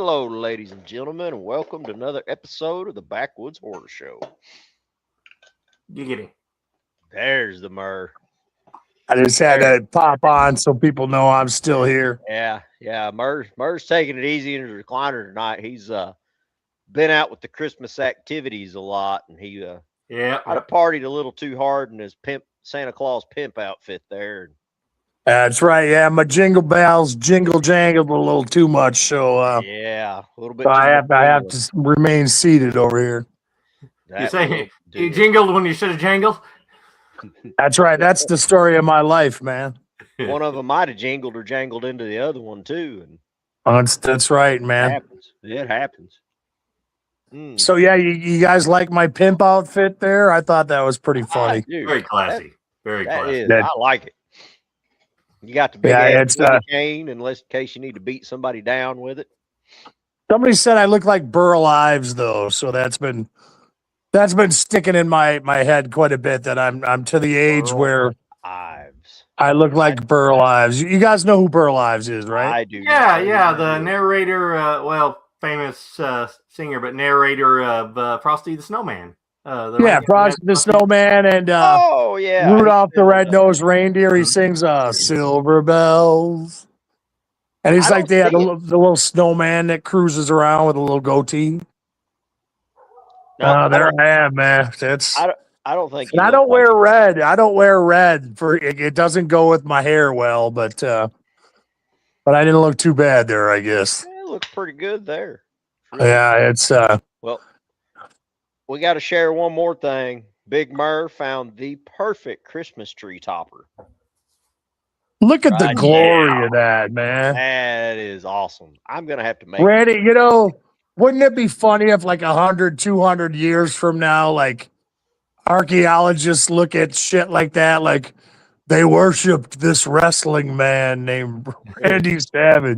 Hello, ladies and gentlemen, and welcome to another episode of the Backwoods Horror Show. Giggity. There's the myrrh. I just had to pop on so people know I'm still here. Yeah. Murr's taking it easy in his recliner tonight. He's been out with the Christmas activities a lot, and he might have partied a little too hard in his Santa Claus pimp outfit there. That's right. Yeah, my jingle bells jingle jangled a little too much, so a little bit. So too I have much to remain seated over here. You say you jingled when you should have jangled? That's right. That's the story of my life, man. One of them might have jingled or jangled into the other one too, and that's right, man. It happens. So yeah, you guys like my pimp outfit there? I thought that was pretty funny. Very classy. Very classy. I like it. You got the big ass cane, in case you need to beat somebody down with it. Somebody said I look like Burl Ives, though, so that's been sticking in my head quite a bit. That I'm to the age where Ives. I look like Burl Ives. You guys know who Burl Ives is, right? I do. Yeah. The narrator, famous singer, but narrator of Frosty the Snowman. Frosty the Snowman and Rudolph the Red-Nosed Reindeer. He sings Silver Bells. And he's like the little snowman that cruises around with a little goatee. There I am, man. I don't think. I don't wear red. I don't wear red for it. Doesn't go with my hair well, but I didn't look too bad there, I guess. It looks pretty good there. Yeah, it's well. We got to share one more thing. Big Murr found the perfect Christmas tree topper. Look at the glory of that, man. That is awesome. I'm going to have to make Randy, wouldn't it be funny if like 100, 200 years from now, like archaeologists look at shit like that, like they worshipped this wrestling man named Randy Savage.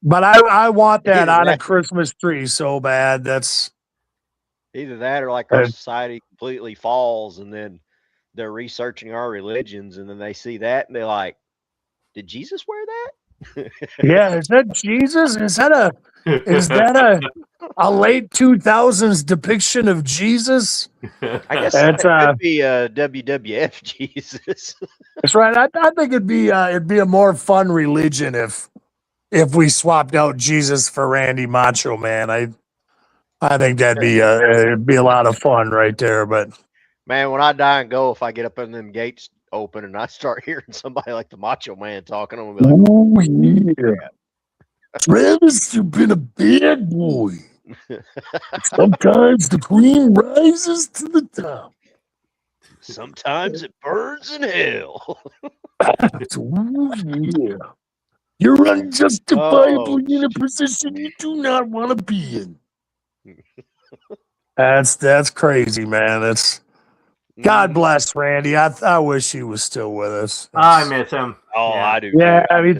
But I want that on a Christmas tree so bad. That's either that or like our society completely falls and then they're researching our religions and then they see that and they're like, did Jesus wear that? Yeah, is that Jesus? Is that a late 2000s depiction of Jesus? I guess that could be a WWF Jesus. That's right. I think it'd be a more fun religion if we swapped out Jesus for Randy Macho Man. I think that'd be it'd be a lot of fun right there. But man, when I die and go, if I get up in them gates open and I start hearing somebody like the Macho Man talking, I'm gonna be like, "Oh yeah, Travis, you've been a bad boy. Sometimes the cream rises to the top. Sometimes it burns in hell." Oh yeah, you're unjustifiable in a position you do not want to be in. That's crazy, man. That's God bless Randy. I wish he was still with us. I miss him. Oh, yeah. I do. Yeah, I mean,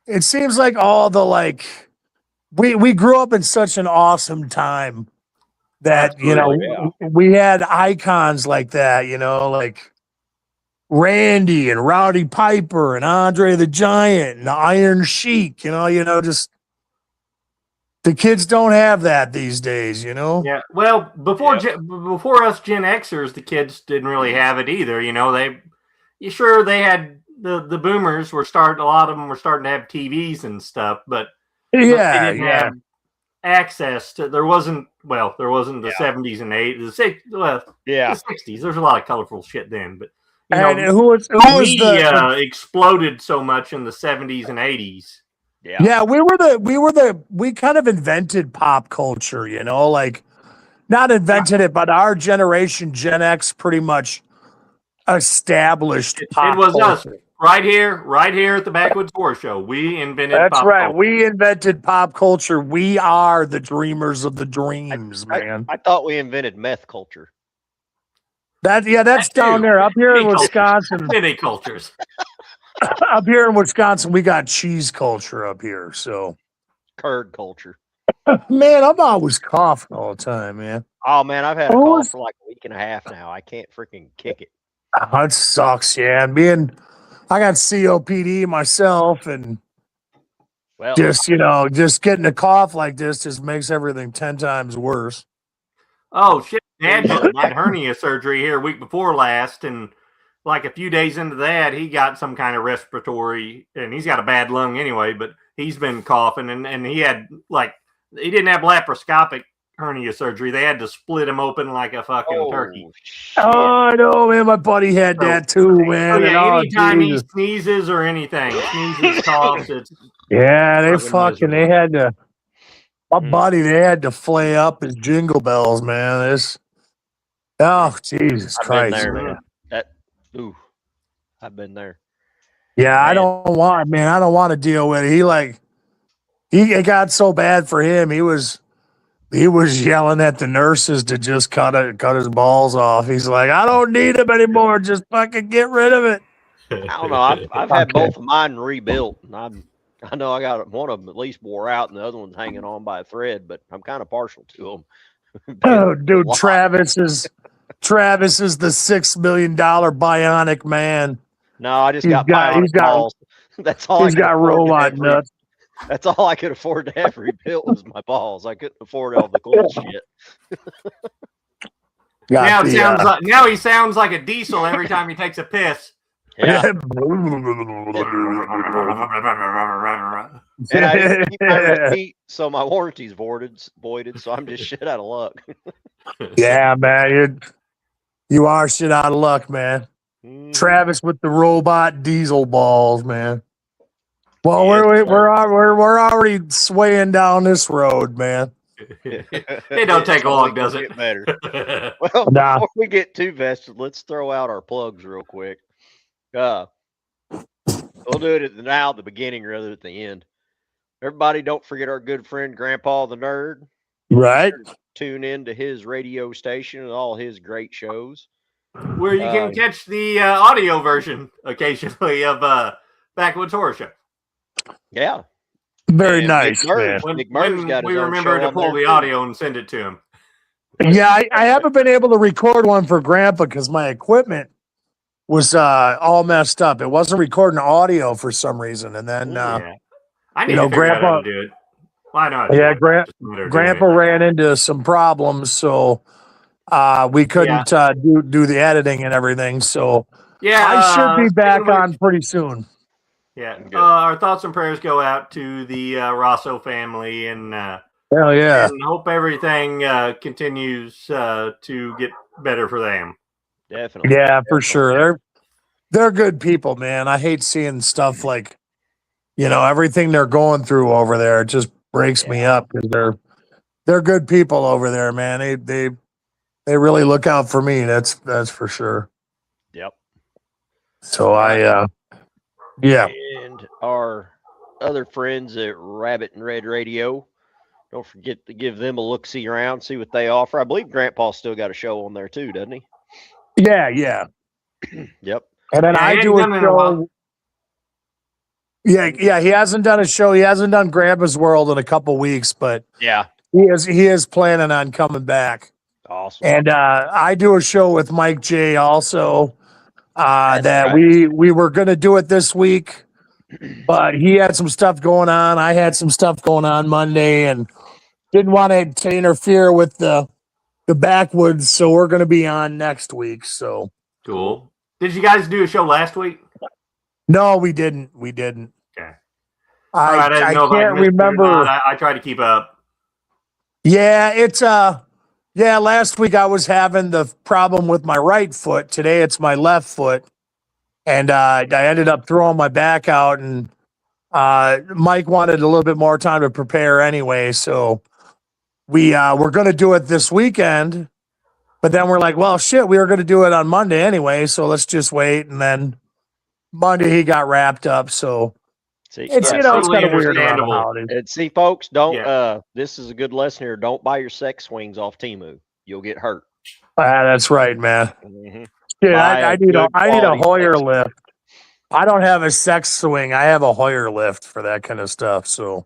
it seems like all the we grew up in such an awesome time that we had icons like that. Like Randy and Rowdy Piper and Andre the Giant and the Iron Sheik. Just. The kids don't have that these days, Yeah. Well, before us Gen Xers, the kids didn't really have it either. They had the boomers were starting. A lot of them were starting to have TVs and stuff, but they didn't have access to. There wasn't the 70s and 80s, the 60s. There's a lot of colorful shit then, but who was exploded so much in the 70s and 80s. Yeah, we kind of invented pop culture, not invented it, but our generation, Gen X, pretty much established pop culture. It was us right here at the Backwoods Horror Show. We invented That's pop right. culture. We invented pop culture. We are the dreamers of the dreams, man. I thought we invented meth culture. That's down there. Up here in Wisconsin. Many cultures. Up here in Wisconsin, we got cheese culture up here, so curd culture. Man, I'm always coughing all the time, man. Oh man, I've had a cough for like a week and a half now. I can't freaking kick it. It sucks, yeah. I got COPD myself, and Well, just getting a cough like this just makes everything 10 times worse. Oh shit! Dad just had hernia surgery here a week before last, and like a few days into that, he got some kind of respiratory, and he's got a bad lung anyway. But he's been coughing, and he had he didn't have laparoscopic hernia surgery. They had to split him open like a fucking turkey. Shit. Oh, I know, man. My buddy had that too, man. Oh yeah, anytime he sneezes or anything, sneezes, coughs, it's they had to. My buddy, they had to flay up his jingle bells, man. Jesus Christ. Been there, man. I've been there. Yeah, man. I don't want to deal with it. It got so bad for him. He was yelling at the nurses to just cut his balls off. He's like, I don't need them anymore. Just fucking get rid of it. I don't know. I've had both of mine rebuilt, and I know I got one of them at least wore out, and the other one's hanging on by a thread. But I'm kind of partial to them. Oh, dude, Travis is the $6 million bionic man. No, I just got bionic balls. That's all. He's got robot nuts. That's all I could afford to have rebuilt was my balls. I couldn't afford all the cool shit. Now he sounds like a diesel every time he takes a piss. Yeah. And I didn't keep my receipt, so my warranty's voided, so I'm just shit out of luck. Yeah, man. You are shit out of luck, man. Travis with the robot diesel balls, man. Well, we're already swaying down this road, man. It don't take long, does it? Get better. Well, before we get too vested, let's throw out our plugs real quick. We'll do it at the beginning rather than at the end. Everybody, don't forget our good friend Grandpa the Nerd. Right. Tune in to his radio station and all his great shows. Where you can catch the audio version occasionally of Backwoods Horror Show. Yeah. Very nice, man. When we remember to pull the audio and send it to him. Yeah, I haven't been able to record one for Grandpa because my equipment was all messed up. It wasn't recording audio for some reason, and then I need to figure out how to do it. Why not? Yeah, Grandpa ran into some problems, so we couldn't do the editing and everything. So I should be back on pretty soon. Yeah, our thoughts and prayers go out to the Rosso family, and hell yeah, and hope everything continues to get better for them. Definitely. Yeah, for sure. They're good people, man. I hate seeing stuff like, everything they're going through over there. It just breaks me up because they're good people over there, man. They really look out for me. That's for sure. Yep. So and our other friends at Rabbit and Red Radio, don't forget to give them a look-see around, see what they offer. I believe Grandpa's still got a show on there too, doesn't he? Yeah. Yep. And then I do a show. Yeah, he hasn't done a show. He hasn't done Grandpa's World in a couple weeks, but he is planning on coming back. Awesome. And I do a show with Mike J also. We were going to do it this week, but he had some stuff going on. I had some stuff going on Monday and didn't want to interfere with the backwoods. So we're going to be on next week. So cool. Did you guys do a show last week? No, we didn't. Okay. I can't remember. I try to keep up. Yeah, it's last week I was having the problem with my right foot. Today it's my left foot. And I ended up throwing my back out, and Mike wanted a little bit more time to prepare anyway. So we're going to do it this weekend, but then we're like, well, shit, we were going to do it on Monday anyway. So let's just wait. And then Monday he got wrapped up. So it's kind of weird around the holidays. And see, folks, don't, this is a good lesson here. Don't buy your sex swings off Temu. You'll get hurt. That's right, man. Mm-hmm. Yeah, I need a Hoyer lift. I don't have a sex swing. I have a Hoyer lift for that kind of stuff. So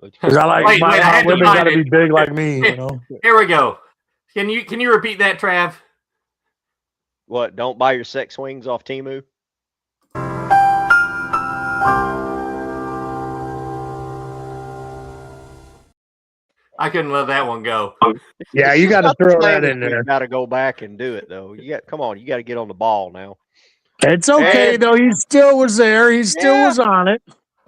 because I like my women got to be big like me. Here we go. Can you repeat that, Trav? What? Don't buy your sex swings off Temu. I couldn't let that one go. Yeah, you got to throw that in there. You got to go back and do it though. Come on, you got to get on the ball now. It's okay though. He still was there. He still was on it.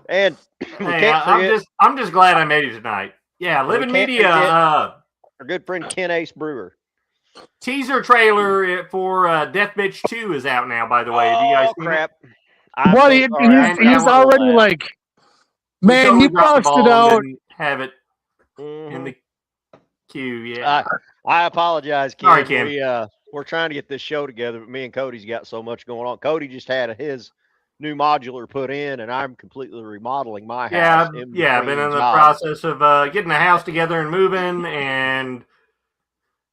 And hey, I'm just glad I made it tonight. Yeah, Living Media. Our good friend Ken Ace Brewer. Teaser trailer for Death Bitch 2 is out now. By the way, have you guys seen crap! It? What he's already like, man, totally he busted out. Have it in the queue. Yeah. I apologize, Ken. Sorry, Ken. We're trying to get this show together, but me and Cody's got so much going on. Cody just had his new modular put in, and I'm completely remodeling my house. Yeah, I've been in the process of getting the house together and moving, and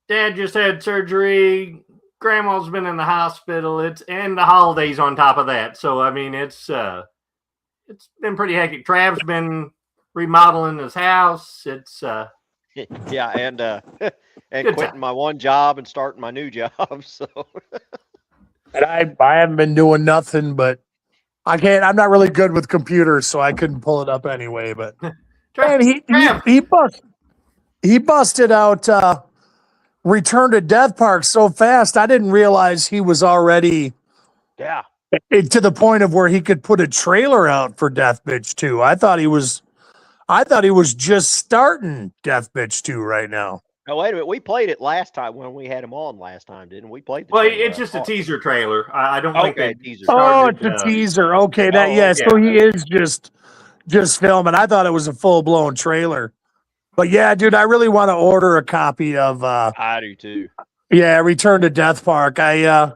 Dad just had surgery. Grandma's been in the hospital. And the holidays on top of that. So I mean, it's been pretty hectic. Trav's been remodeling his house. It's yeah, and quitting my one job and starting my new job. So, and I haven't been doing nothing, but I'm not really good with computers, so I couldn't pull it up anyway. But man, he busted out Return to Death Park so fast. I didn't realize he was already to the point of where he could put a trailer out for Death Bitch 2. I thought he was just starting Death Bitch 2 right now. Oh, wait a minute. We played it last time when we had him on last time, didn't we? It's just a teaser trailer. I don't think that teaser. It's a teaser. Okay, so he is just filming. I thought it was a full-blown trailer. But yeah, dude, I really want to order a copy of I do too. Yeah, Return to Death Park. I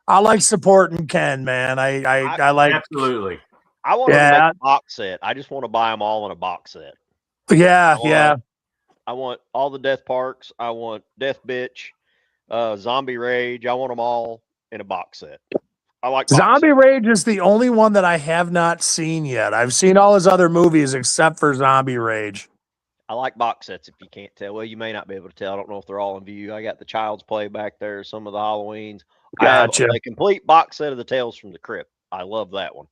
like supporting Ken, man. I like absolutely. I want to make a box set. I just want to buy them all in a box set. Yeah. I want all the Death Parks. I want Death Bitch, Zombie Rage. I want them all in a box set. I like Zombie Rage is the only one that I have not seen yet. I've seen all his other movies except for Zombie Rage. I like box sets if you can't tell. Well, you may not be able to tell. I don't know if they're all in view. I got the Child's Play back there, some of the Halloweens. Gotcha. I have a complete box set of the Tales from the Crypt. I love that one.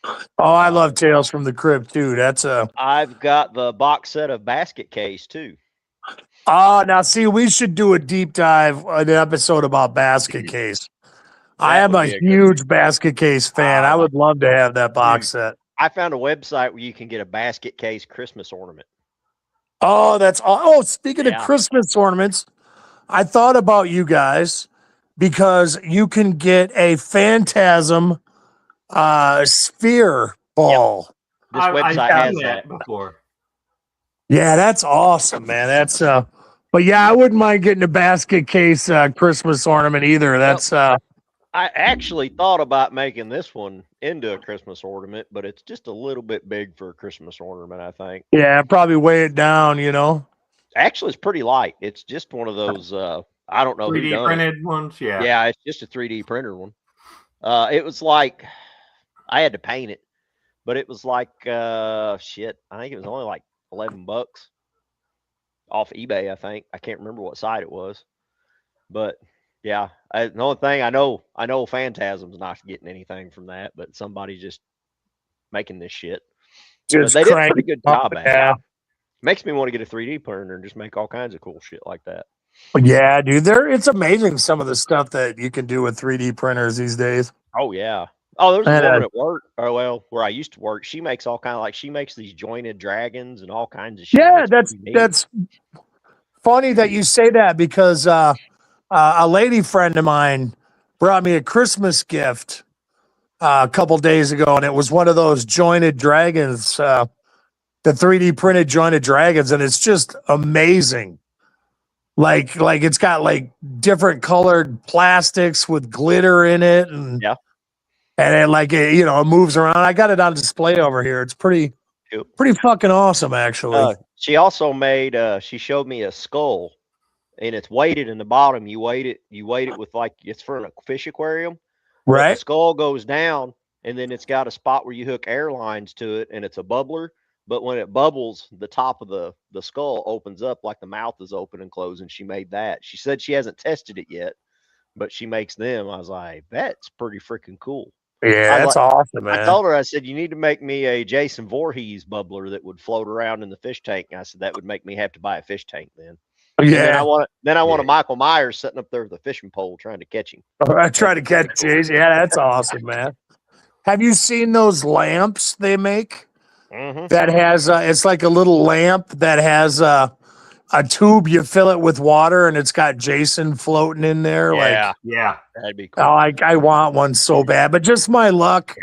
Oh, I love Tales from the Crypt too. I've got the box set of Basket Case too. Oh, now see, we should do a deep dive, an episode about Basket Case. I am a huge Basket Case fan. I would love to have that box set. I found a website where you can get a Basket Case Christmas ornament. Oh, speaking of Christmas ornaments, I thought about you guys because you can get a Phantasm sphere ball. This website has that before. Yeah, that's awesome, man. That's but yeah, I wouldn't mind getting a Basket Case Christmas ornament either. That's I actually thought about making this one into a Christmas ornament, but it's just a little bit big for a Christmas ornament, I think. Yeah, probably weigh it down, Actually, it's pretty light. It's just one of those I don't know 3D printed ones, yeah. Yeah, it's just a 3D printer one. It was like I had to paint it, but it was like I think it was only like $11 off eBay, I think. I can't remember what site it was. But yeah, the only thing I know Phantasm's not getting anything from that, but somebody's just making this shit. They did a pretty good job at it. Makes me want to get a 3D printer and just make all kinds of cool shit like that. Yeah, dude, it's amazing some of the stuff that you can do with 3D printers these days. Oh yeah. Oh, there's a woman at work. Oh well, where I used to work, she makes all kind of she makes these jointed dragons and all kinds of shit. Yeah, that's funny that you say that because a lady friend of mine brought me a Christmas gift a couple days ago, and it was one of those jointed dragons, the 3D printed jointed dragons, and it's just amazing. Like it's got like different colored plastics with glitter in it, and it moves around. I got it on display over here. It's pretty fucking awesome, actually. She also made. She showed me a skull, and it's weighted in the bottom. You weight it with it's for a fish aquarium, right? The skull goes down, and then it's got a spot where you hook air lines to it, and it's a bubbler. But when it bubbles, the top of the skull opens up like the mouth is open and closed, and she made that. She said she hasn't tested it yet, but she makes them. I was like, that's pretty freaking cool. Yeah, that's awesome, man. I told her, I said, you need to make me a Jason Voorhees bubbler that would float around in the fish tank. And I said, that would make me have to buy a fish tank then. Yeah. And then I want a Michael Myers sitting up there with a fishing pole trying to catch him. I try to catch Jason. Yeah, that's awesome, man. Have you seen those lamps they make? Mm-hmm. That has it's like a little lamp that has a tube. You fill it with water, and it's got Jason floating in there. Yeah, that'd be cool. Oh, I want one so bad, but just my luck,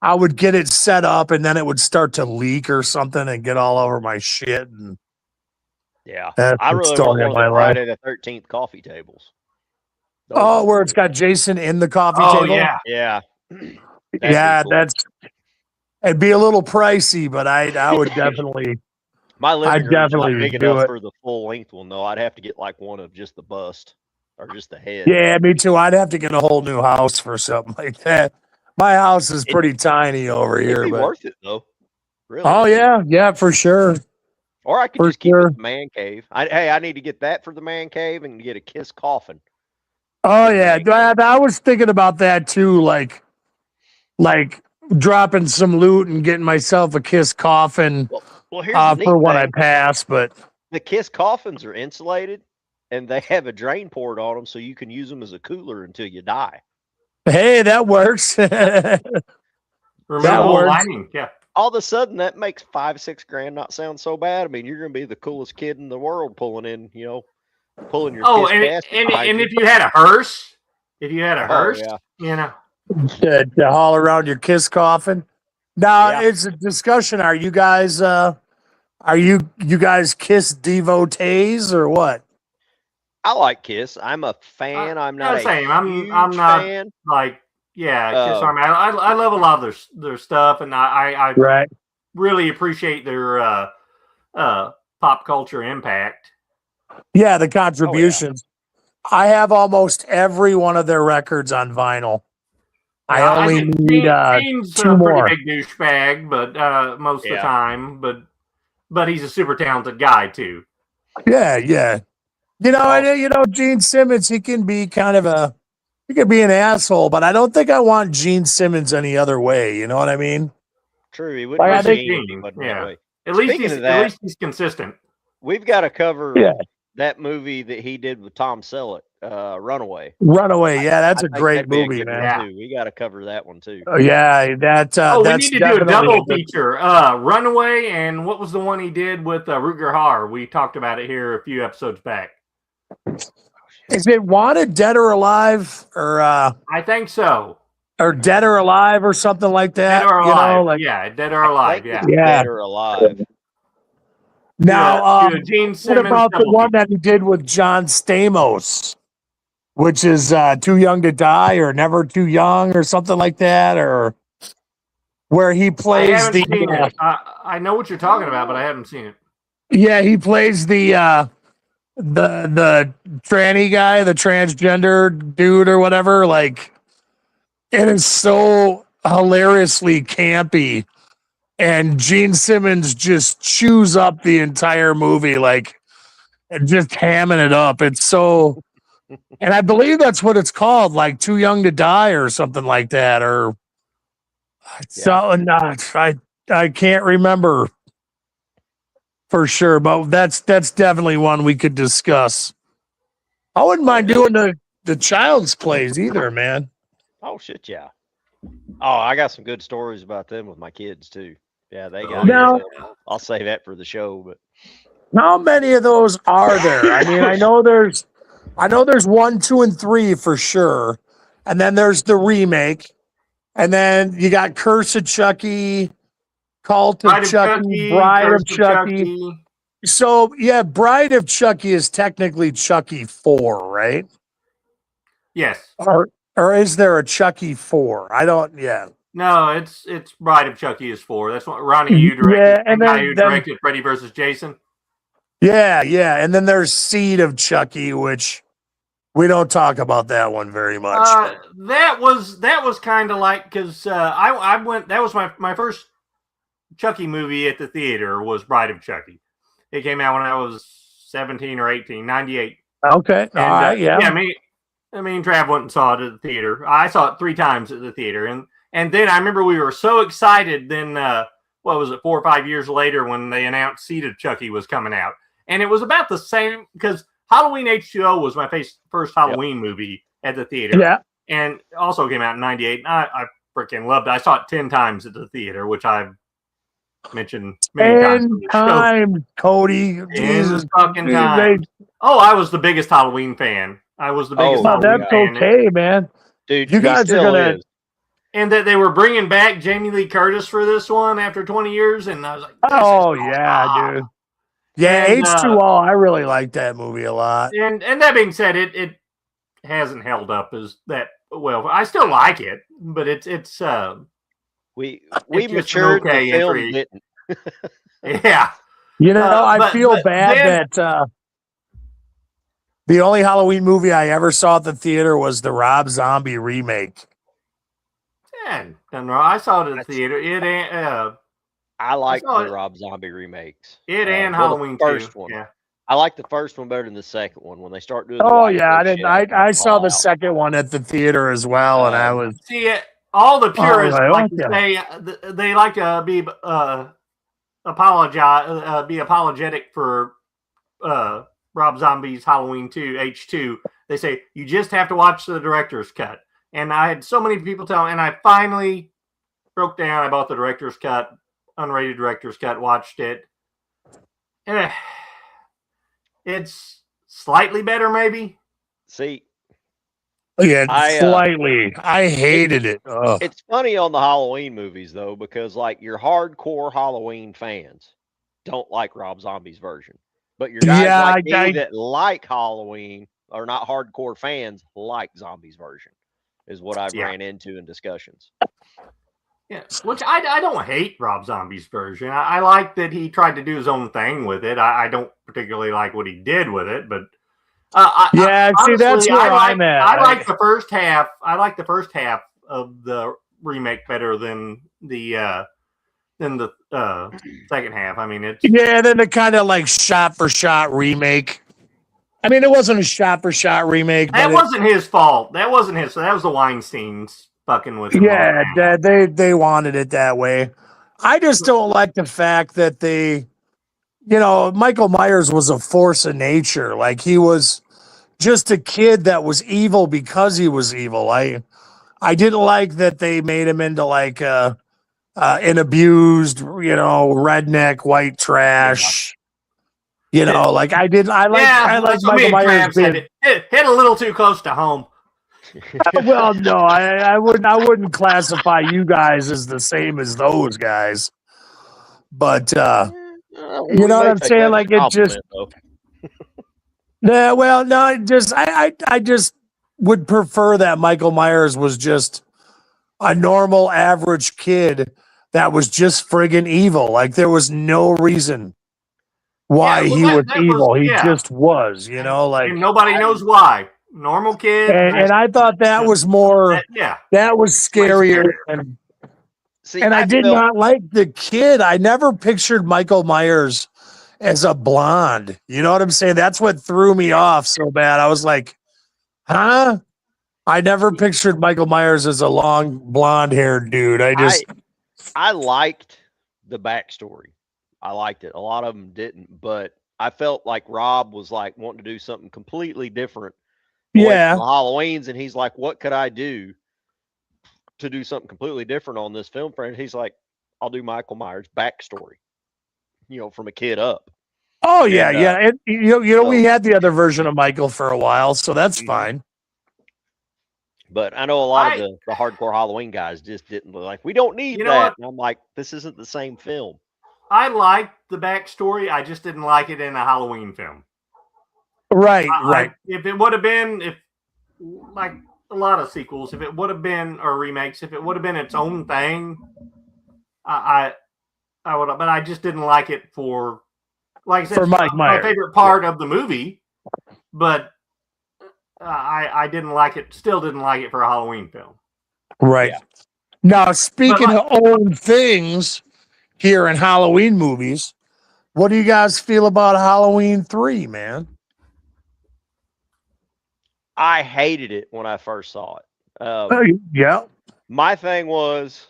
I would get it set up, and then it would start to leak or something, and get all over my shit. And I really want one of the Friday the 13th coffee tables. Where it's got Jason in the coffee table. Yeah. Yeah, cool. It'd be a little pricey, but I would definitely. My living room is not big enough for the full length one, though. I'd have to get like one of just the bust or just the head. Yeah, me too. I'd have to get a whole new house for something like that. My house is pretty tiny over here. It'd be but worth it, though. Really? Oh, yeah, for sure. Or I could just keep it the man cave. I need to get that for the man cave and get a Kiss coffin. Oh, yeah. I was thinking about that, too, like dropping some loot and getting myself a Kiss coffin for when I pass. But the Kiss coffins are insulated, and they have a drain port on them, so you can use them as a cooler until you die. Hey, that works. That works. Lining. Yeah. All of a sudden, that makes $5-6 grand not sound so bad. I mean, you're going to be the coolest kid in the world pulling your Kiss and if you had a hearse, you know. To haul around your Kiss coffin. Now it's a discussion. Are you guys Kiss devotees or what? I like Kiss. I'm a fan. I'm not a same. I'm not fan. Like Kiss Army. I love a lot of their stuff, and I really appreciate their pop culture impact. Yeah, the contributions. I have almost every one of their records on vinyl. I only need two more. Pretty big douchebag, but most of the time, but he's a super talented guy too. Yeah. Gene Simmons, he can be he could be an asshole, but I don't think I want Gene Simmons any other way. You know what I mean? True, he wouldn't be that way. At least he's consistent. We've got to cover that movie that he did with Tom Selleck, Runaway. Runaway, that's a great movie, man. We got to cover that one too. Oh yeah, we need to do a double feature. Runaway, and what was the one he did with Rutger Hauer? We talked about it here a few episodes back. Is it Wanted, Dead or Alive, or I think so, or Dead or Alive, or something like that? Dead or Alive, Dead or Alive, Dead or Alive. Now, Gene Simmons, what about the one that he did with John Stamos, which is Too Young to Die or Never Too Young or something like that, or where he plays I know what you're talking about, but I haven't seen it. Yeah, he plays the tranny guy, the transgender dude or whatever. Like, it is so hilariously campy. And Gene Simmons just chews up the entire movie, and just hamming it up. It's so, and I believe that's what it's called, like Too Young to Die or something like that, or something. I can't remember for sure, but that's definitely one we could discuss. I wouldn't mind doing the Child's Plays either, man. Oh shit, yeah. Oh, I got some good stories about them with my kids too. Yeah, they got it. I'll save that for the show. But how many of those are there? I mean, I know there's 1, 2, and 3 for sure, and then there's the remake, and then you got Curse of Chucky, Cult of Chucky, Bride of Chucky. So yeah, Bride of Chucky is technically Chucky 4, right? Yes. Or is there a Chucky 4? I don't. Yeah. No, it's Bride of Chucky is 4. That's what Ronnie Yu directed. Yeah, and then directed Freddy vs. Jason. Yeah, and then there's Seed of Chucky, which we don't talk about that one very much. That was kind of like, because I went. That was my first Chucky movie at the theater was Bride of Chucky. It came out when I was 17 or 18, 98. Okay, all right, yeah. Me and Trav went and saw it at the theater. I saw it 3 times at the theater, and And then I remember we were so excited. Then what was it, 4 or 5 years later when they announced Seed of Chucky was coming out, and it was about the same because Halloween H2O was my first Halloween movie at the theater. Yeah, and also came out in '98. And I freaking loved it. I saw it 10 times at the theater, which I've mentioned many times. Cody. Jesus fucking time. Oh, I was the biggest Halloween fan. I was the biggest. That's fan. Okay, man. Dude, you guys are gonna. And that they were bringing back Jamie Lee Curtis for this one after 20 years, and I was like, "Oh yeah, dude, yeah." And, H2O, I really like that movie a lot. And that being said, it hasn't held up as that well. I still like it, but it's we matured. The film didn't. Yeah, I feel bad that the only Halloween movie I ever saw at the theater was the Rob Zombie remake. Yeah, I saw it at the theater. I like the Rob Zombie remakes. And Halloween the first one. Yeah. I like the first one better than the second one when they start doing. I saw the second one at the theater as well, and I was all the purists to say they like to be apologetic for Rob Zombie's Halloween 2 H2. They say you just have to watch the director's cut. And I had so many people tell me, and I finally broke down. I bought the director's cut, unrated director's cut, watched it. It's slightly better, maybe. See, slightly. I hated it. It's funny on the Halloween movies though, because like your hardcore Halloween fans don't like Rob Zombie's version, but your guys like me that like Halloween are not hardcore fans like Zombie's version. Is what I've ran into in discussions. Yeah, which I don't hate Rob Zombie's version. I like that he tried to do his own thing with it. I don't particularly like what he did with it, but honestly, that's where I'm at. I like the first half. I like the first half of the remake better than the second half. I mean, it's then the kind of like shot for shot remake. I mean, it wasn't a shot-for-shot remake. That wasn't his fault. That wasn't his. That was the Weinsteins fucking with him. Yeah, they wanted it that way. I just don't like the fact that Michael Myers was a force of nature. Like, he was just a kid that was evil because he was evil. I didn't like that they made him into like an abused, redneck, white trash. Like I like Michael Myers hit a little too close to home. Well, no, I wouldn't classify you guys as the same as those guys. But you know what I'm saying? Like it just I just would prefer that Michael Myers was just a normal average kid that was just friggin' evil. Like there was no reason why he was evil. He just was, like and nobody knows why. Normal kid. And I thought that was more that was scarier. And I did not like the kid. I never pictured Michael Myers as a blonde. You know what I'm saying? That's what threw me off so bad. I was like, huh? I never pictured Michael Myers as a long blonde haired dude. I liked the backstory. I liked it. A lot of them didn't, but I felt like Rob was like wanting to do something completely different. Yeah. Halloween's, and he's like, what could I do to do something completely different on this film frame? He's like, I'll do Michael Myers' backstory, from a kid up. Oh, yeah, yeah. And, we had the other version of Michael for a while, so that's fine. But I know a lot of the hardcore Halloween guys just didn't like, we don't need that. And I'm like, this isn't the same film. I liked the backstory. I just didn't like it in a Halloween film. Right, right. If it would have been, like a lot of sequels, if it would have been, or remakes, if it would have been its own thing, I would have, but I just didn't like it for, like I said, for Mike Myers. My favorite part of the movie, but I didn't like it, still didn't like it for a Halloween film. Right. Yeah. Now, speaking of old things here in Halloween movies, what do you guys feel about Halloween 3, man? I hated it when I first saw it. Yeah. My thing was,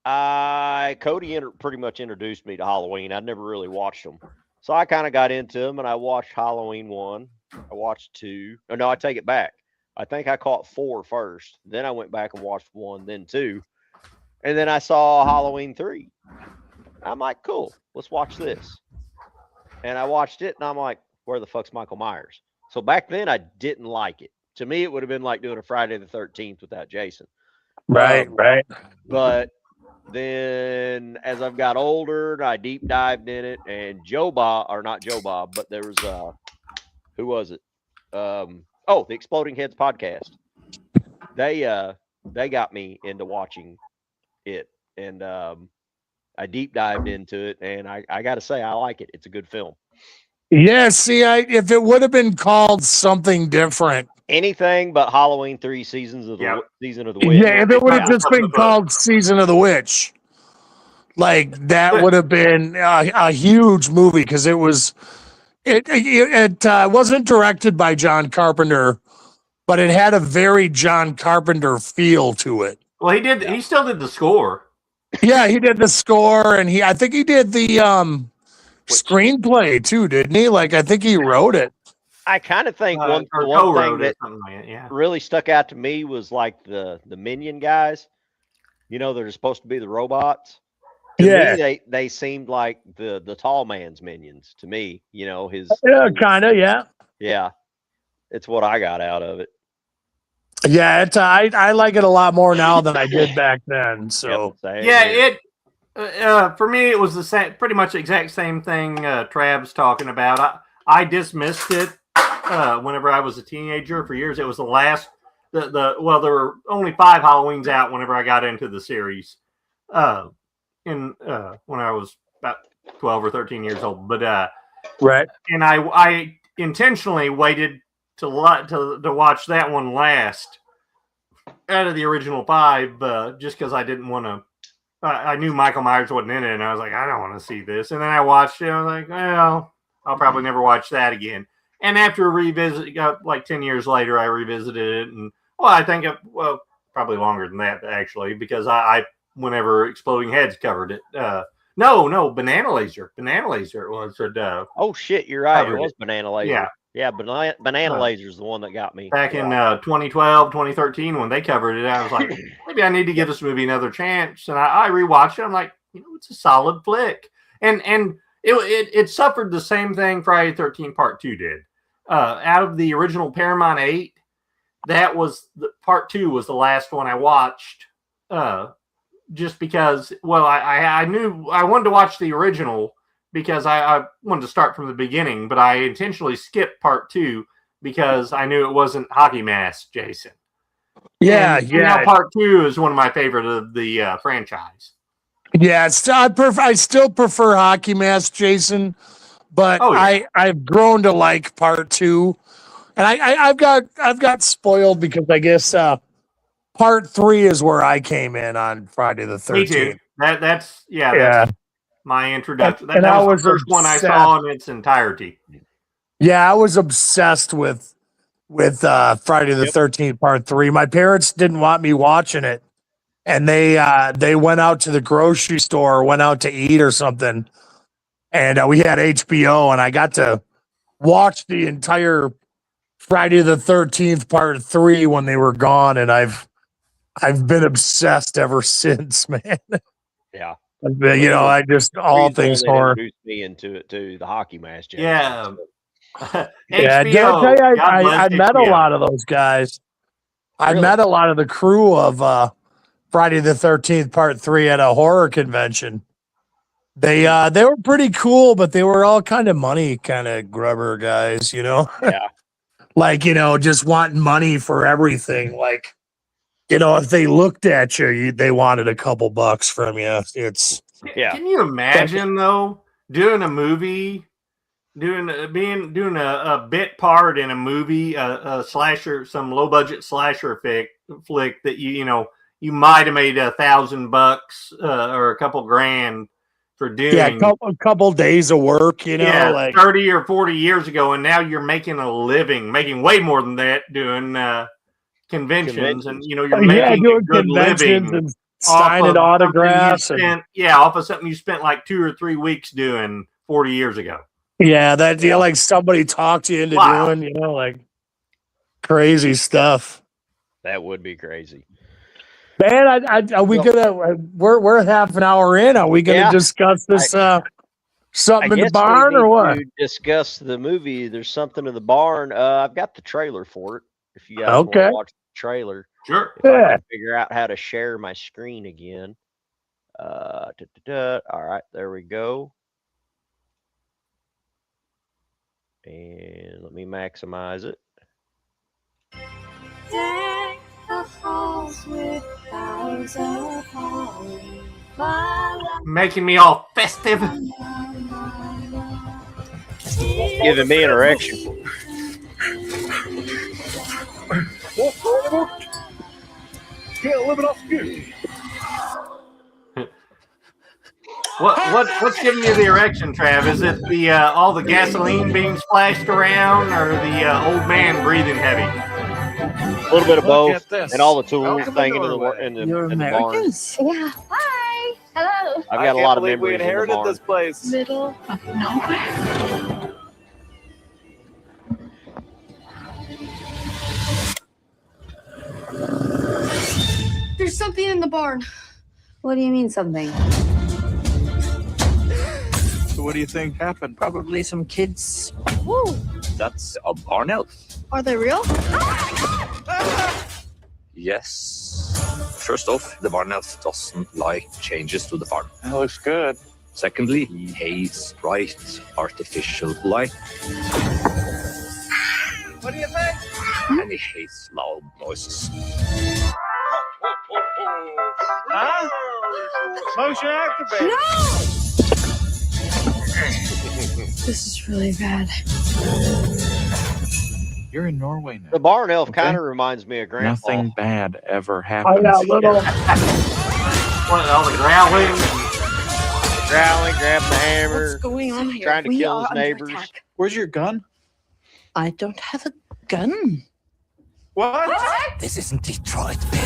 Cody pretty much introduced me to Halloween. I'd never really watched them, so I kind of got into them, and I watched Halloween 1. I watched 2. Oh, no, I take it back. I think I caught 4 first. Then I went back and watched 1, then 2, and then I saw Halloween 3. I'm like, cool, let's watch this. And I watched it, and I'm like, where the fuck's Michael Myers? So back then, I didn't like it. To me, it would have been like doing a Friday the 13th without Jason. Right. But then as I've got older, I deep dived in it, and not Joe Bob, but there was who was it? The Exploding Heads podcast. They got me into watching it, and I deep dived into it, and I got to say, I like it. It's a good film. Yeah, see, if it would have been called something different, anything but Halloween 3 Season of the Witch. Yeah, if it would have just been called Season of the Witch, like that would have been a huge movie because it was. It wasn't directed by John Carpenter, but it had a very John Carpenter feel to it. Well, he did. Yeah. He still did the score. Yeah, he did the score, and I think he did the screenplay too, didn't he? Like, I think he wrote it. I kind of think one thing that really stuck out to me was like the Minion guys. You know, they're supposed to be the robots. To me, they seemed like the tall man's minions to me. You know, kind of, yeah. Yeah, it's what I got out of it. Yeah, I like it a lot more now than I did back then. So for me, it was the same, pretty much the exact same thing Trav's talking about. I dismissed it whenever I was a teenager. For years, it was the last. There were only 5 Halloweens out whenever I got into the series. When I was about 12 or 13 years old, but right. And I intentionally waited to watch that one last out of the original 5, just because I didn't want to. I knew Michael Myers wasn't in it, and I was like, I don't want to see this. And then I watched it, and I was like, well, I'll probably never watch that again. And after a revisit, like 10 years later, I revisited it, and I think probably longer than that actually, because I whenever Exploding Heads covered it. No, Banana Laser. Banana Laser was. Oh shit, you're right. It was Banana Laser. Yeah, Banana Laser is the one that got me. Back in 2012, 2013, when they covered it, I was like, maybe I need to give this movie another chance. And I rewatched it. I'm like, it's a solid flick. And it suffered the same thing Friday the 13th Part 2 did. Out of the original Paramount 8, that was Part 2 was the last one I watched. Just because, I knew I wanted to watch the original because I wanted to start from the beginning, but I intentionally skipped Part 2 because I knew it wasn't Hockey Mask Jason. And now Part 2 is one of my favorite of the franchise. Yeah, I still prefer Hockey Mask Jason, but I've grown to like Part 2, and I've got spoiled because I guess Part 3 is where I came in on Friday the 13th. Me too. That's my introduction. That was the first one I saw in its entirety. Yeah, I was obsessed with Friday the 13th Part 3. My parents didn't want me watching it, and they went out to the grocery store, or went out to eat or something, and we had HBO, and I got to watch the entire Friday the 13th Part 3 when they were gone, and I've been obsessed ever since, man. Yeah. I just all things horror. Introduced me into it too. The Hockey Mask. Jason. Yeah. HBO, I met a lot of those guys. I met a lot of the crew of Friday the 13th Part 3 at a horror convention. They were pretty cool, but they were all kind of money kind of grubber guys, Yeah. Like, just wanting money for everything. Like, if they looked at you, they wanted a couple bucks from you. Can you imagine though doing a movie, doing a bit part in a movie, a slasher, some low budget slasher flick that you might have made $1,000 or a couple grand for doing. Yeah, a couple days of work, like 30 or 40 years ago, and now you're making a living, making way more than that doing conventions, and you're making doing a good conventions living and signing autographs. Off of something you spent like 2 or 3 weeks doing 40 years ago. Yeah, like somebody talked you into doing, like crazy stuff. That would be crazy. Man, are we we're half an hour in. Are we gonna discuss this something in the barn or what? To discuss the movie. There's something in the barn. I've got the trailer for it. If you guys want to watch the trailer, sure. If I can figure out how to share my screen again. All right, there we go. And let me maximize it. Deck the halls with boughs of holly. Making me all festive. Giving me an erection. Can't live it off you. What's giving you the erection, Trav? Is it the all the gasoline being splashed around, or the old man breathing heavy? A little bit of both, and all the tools hanging in the barn. Yeah. Hi. Hello. I've got a lot of memories. We inherited this place. Middle of nowhere. There's something in the barn. What do you mean something? So what do you think happened? Probably some kids. Whoa. That's a barn elf. Are they real? Yes. First off, the barn elf doesn't like changes to the farm. That looks good. Secondly, he hates bright artificial light. What do you think? And he hates loud noises. Huh? Motion activated. No! This is really bad. You're in Norway now. The barn elf kind of reminds me of Grandpa. Nothing bad ever happens. I got little. All the growling. Growling, grabbing the hammer. What's going on here? Trying to kill his neighbors. Where's your gun? I don't have a gun. What? This isn't Detroit, Bill.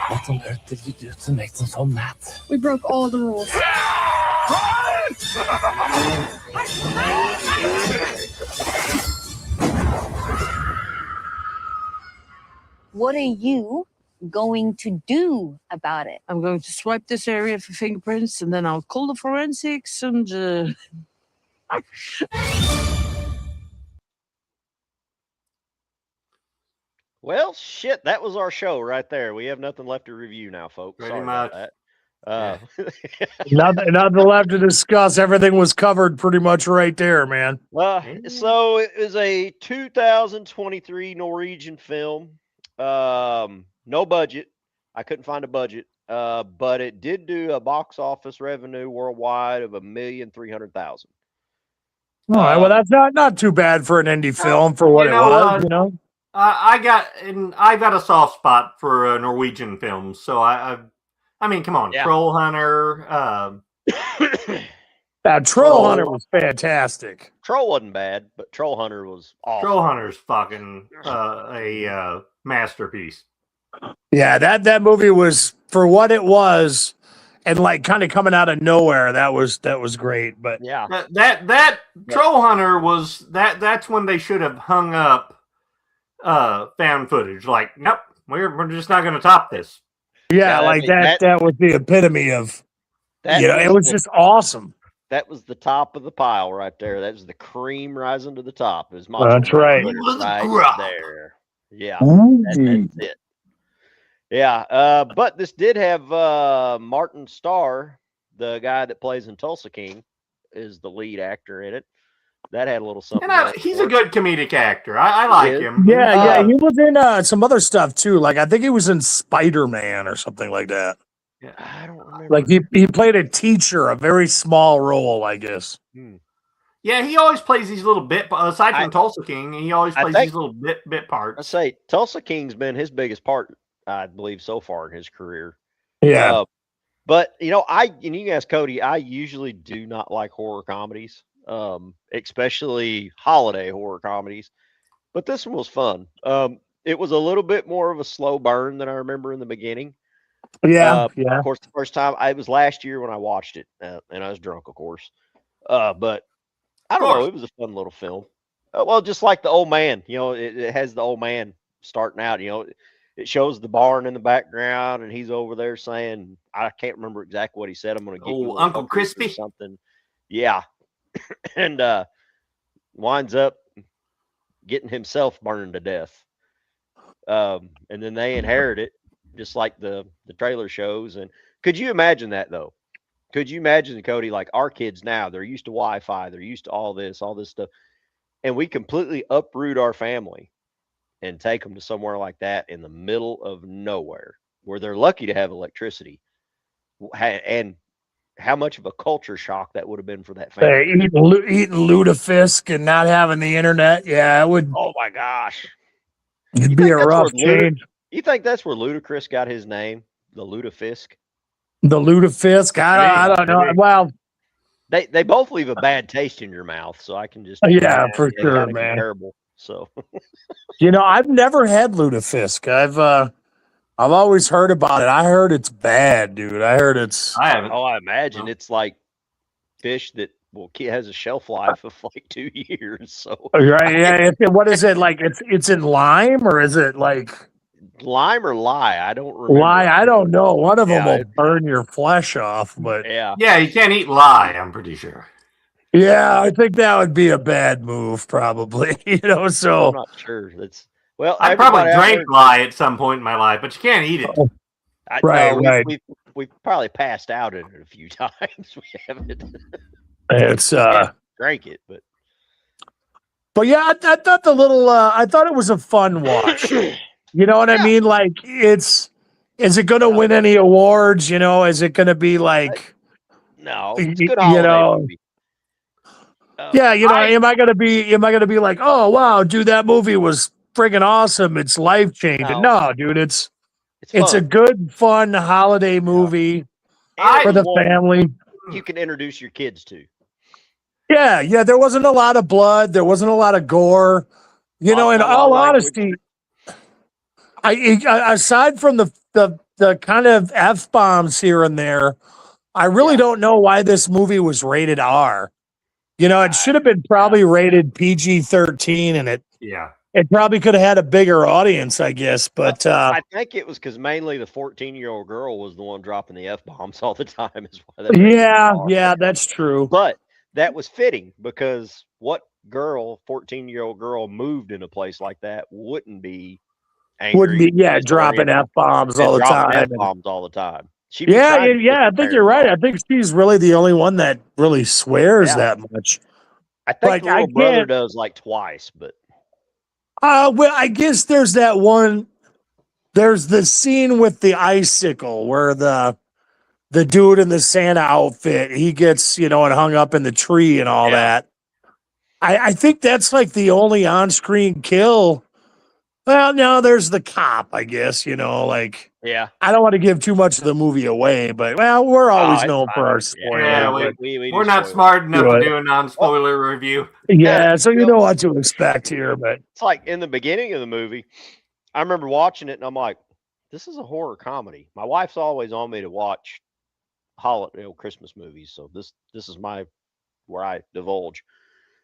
What on earth did you do to make them so mad? We broke all the rules. What are you going to do about it? I'm going to swipe this area for fingerprints, and then I'll call the forensics and. Well, shit, that was our show right there. We have nothing left to review now, folks. Pretty Sorry much. about that. Nothing left to discuss. Everything was covered pretty much right there, man. So it is a 2023 Norwegian film. No budget. I couldn't find a budget. But it did do a box office revenue worldwide of $1,300,000. All right, well, that's not too bad for an indie film for what it was, you know. I got a soft spot for Norwegian films, so I mean, come on, Troll Hunter. That Troll Hunter was fantastic. Troll wasn't bad, but Troll Hunter was awesome. Troll Hunter's fucking a masterpiece. Yeah, that movie was, for what it was, and like kind of coming out of nowhere. That was great. But yeah, that Troll Hunter was that's when they should have hung up found footage. Like, nope, we're just not going to top this. Yeah, like that was the epitome of, it was just awesome. That was the top of the pile right there. That was the cream rising to the top. It was that's right. Right there. Yeah, that's it. Yeah, but this did have Martin Starr, the guy that plays in Tulsa King, is the lead actor in it. That had a little something. He's a good comedic actor. I like him. Yeah, he was in some other stuff too. Like I think he was in Spider-Man or something like that. Yeah, I don't remember. Like he played a teacher, a very small role, I guess. Yeah, he always plays these little bit. Aside from Tulsa King, he always plays these little bit parts. I say Tulsa King's been his biggest part, I believe, so far in his career. Yeah. But you can ask Cody. I usually do not like horror comedies. especially holiday horror comedies. But this one was fun. It was a little bit more of a slow burn than I remember in the beginning. Yeah, Of course, the first time it was last year when I watched it, and I was drunk, of course. But I don't know. It was a fun little film. Well, just like the old man, it has the old man starting out. It shows the barn in the background, and he's over there saying, I can't remember exactly what he said. I'm going to get you Uncle Crispy or something. Yeah, and winds up getting himself burned to death. And then they inherit it, just like the trailer shows. And could you imagine that though? Could you imagine, Cody, like our kids now, they're used to Wi-Fi, they're used to all this stuff, and we completely uproot our family and take them to somewhere like that in the middle of nowhere where they're lucky to have electricity. And how much of a culture shock that would have been for that family. Eating lutefisk and not having the internet. Yeah, it would. Oh my gosh. It'd be a rough change. You think that's where Ludacris got his name? The lutefisk? The lutefisk? I don't know. Well, they both leave a bad taste in your mouth, so I can just for sure, man. Terrible. So I've never had lutefisk. I've always heard about it. I heard it's bad, dude. I heard it's. I haven't. Oh, I imagine it's like fish that has a shelf life of like 2 years. So right, yeah. What is it like? It's in lime, or is it like lime or lye? I don't remember. Lye, I don't know. One of them will burn your flesh off, but yeah, you can't eat lye. I'm pretty sure. Yeah, I think that would be a bad move, probably. So I'm not sure. I probably drank lye at some point in my life, but you can't eat it. Right. We've probably passed out in it a few times. We haven't. It's drank it, but yeah, I thought I thought it was a fun watch. You know what I mean? Like, is it going to win any awards? Is it going to be like? No, it's a good holiday movie. Yeah, am I gonna be like, oh wow, dude, that movie was friggin' awesome. It's life changing. No, dude, it's a good, fun holiday movie for the family. You can introduce your kids to. Yeah. There wasn't a lot of blood. There wasn't a lot of gore. In all honesty, aside from the kind of F-bombs here and there, I really don't know why this movie was rated R. It should have been probably rated PG-13, and it probably could have had a bigger audience, I guess. But I think it was because mainly the 14-year-old girl was the one dropping the F-bombs all the time. Is why yeah, that's true. But that was fitting because what 14-year-old girl moved in a place like that wouldn't be angry? Wouldn't be, dropping F-bombs all the time. F-bombs all the time. I think you're right. I think she's really the only one that really swears that much. I think the little brother does like twice, but well, I guess there's that one. There's the scene with the icicle where the dude in the Santa outfit, he gets, and hung up in the tree and all that. I think that's like the only on-screen kill. Well, no, there's the cop, I guess, I don't want to give too much of the movie away, but we're always known for our spoilers. Yeah, we're not smart enough to do a non-spoiler review. Yeah, so you know what to expect here, but it's like in the beginning of the movie, I remember watching it and I'm like, this is a horror comedy. My wife's always on me to watch holiday Christmas movies, so this is where I divulge.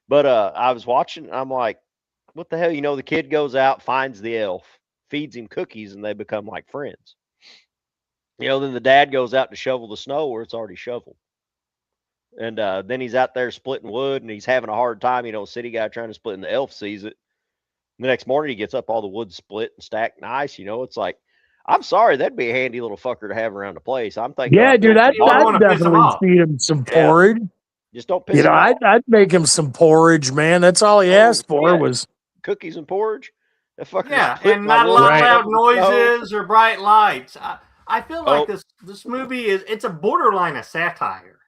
But I was watching and I'm like, what the hell? The kid goes out, finds the elf, feeds him cookies, and they become like friends. Then the dad goes out to shovel the snow where it's already shoveled. And then he's out there splitting wood, and he's having a hard time. City guy trying to split, and the elf sees it. And the next morning, he gets up, all the wood split and stacked nice. It's like, I'm sorry, that'd be a handy little fucker to have around the place. I'm thinking, dude, I'd definitely feed him some porridge. Just don't piss him off. I'd make him some porridge, man. That's all he asked for was cookies and porridge. And not a lot of loud noises or bright lights. I feel like this movie it's a borderline of satire.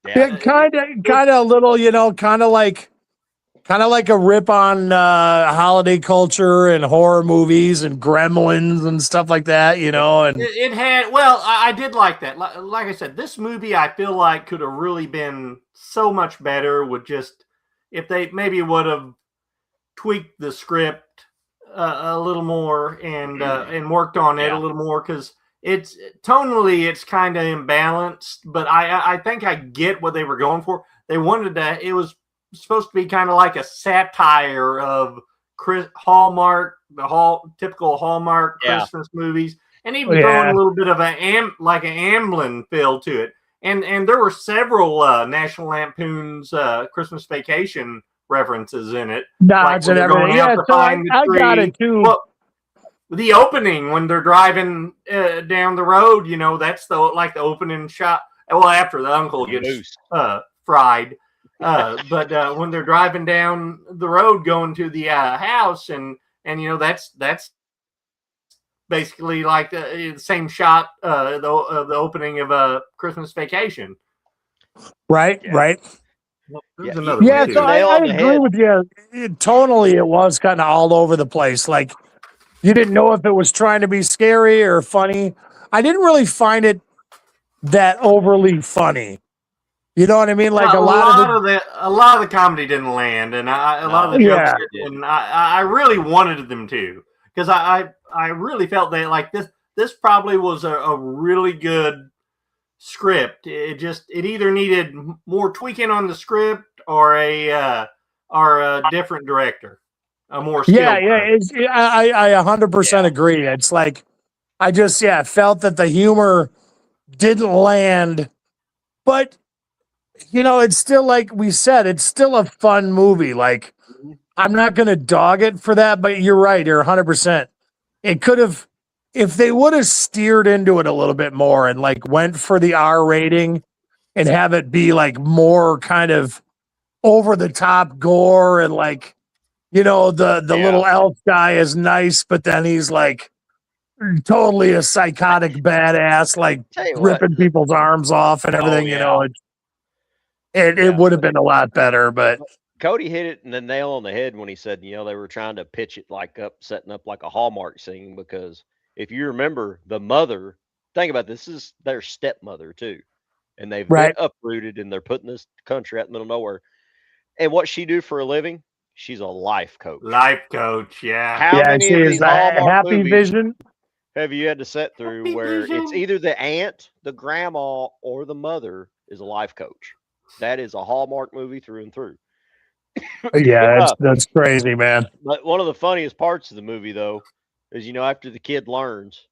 Yeah, kind of a little, kind of like kind of like a rip on holiday culture and horror movies and Gremlins and stuff like that, you know. And it had, well, I did like that. Like I said, this movie I feel like could have really been so much better with just if they maybe would have tweaked the script a little more and worked on it a little more, because it's tonally it's kind of imbalanced. But I think I get what they were going for. They wanted to. It was supposed to be kind of like a satire of Hallmark, typical Hallmark Christmas movies, and even throwing a little bit of an Amblin feel to it. And there were several National Lampoon's Christmas Vacation references in it. Nods and everything. Yeah, so I got it too. Well, the opening when they're driving down the road, you know, that's the opening shot. Well, after the uncle gets fried. But when they're driving down the road going to the house, and you know that's basically like the same shot the opening of a Christmas Vacation. Right. Yeah, so I agree with you. Tonally, it was kind of all over the place. Like you didn't know if it was trying to be scary or funny. I didn't really find it that overly funny. You know what I mean? Like a lot of the comedy didn't land, and a lot of the jokes didn't. I really wanted them to, because I really felt that like this probably was a really good script. It either needed more tweaking on the script or a different director, a more skilled director. I 100% agree. It's like I just felt that the humor didn't land, but you know, it's still like we said, it's still a fun movie. Like I'm not going to dog it for that, but you're right. You're 100%. It could have, if they would have steered into it a little bit more and like went for the R rating and have it be like more kind of over the top gore, and like, you know, the little elf guy is nice, but then he's like totally a psychotic badass, like ripping people's arms off and everything, you know. It would have been a lot better, but Cody hit it in the nail on the head when he said, you know, they were trying to pitch it like setting up like a Hallmark scene, because if you remember the mother, think about this is their stepmother too. And they've been uprooted and they're putting this country out in the middle of nowhere. And what she do for a living? She's a life coach. Life coach, yeah. How many of these Hallmark Happy movies Vision have you had to sit through where it's either the aunt, the grandma, or the mother is a life coach? That is a Hallmark movie through and through. Yeah, that's crazy, man. But one of the funniest parts of the movie, though, is, you know, after the kid learns,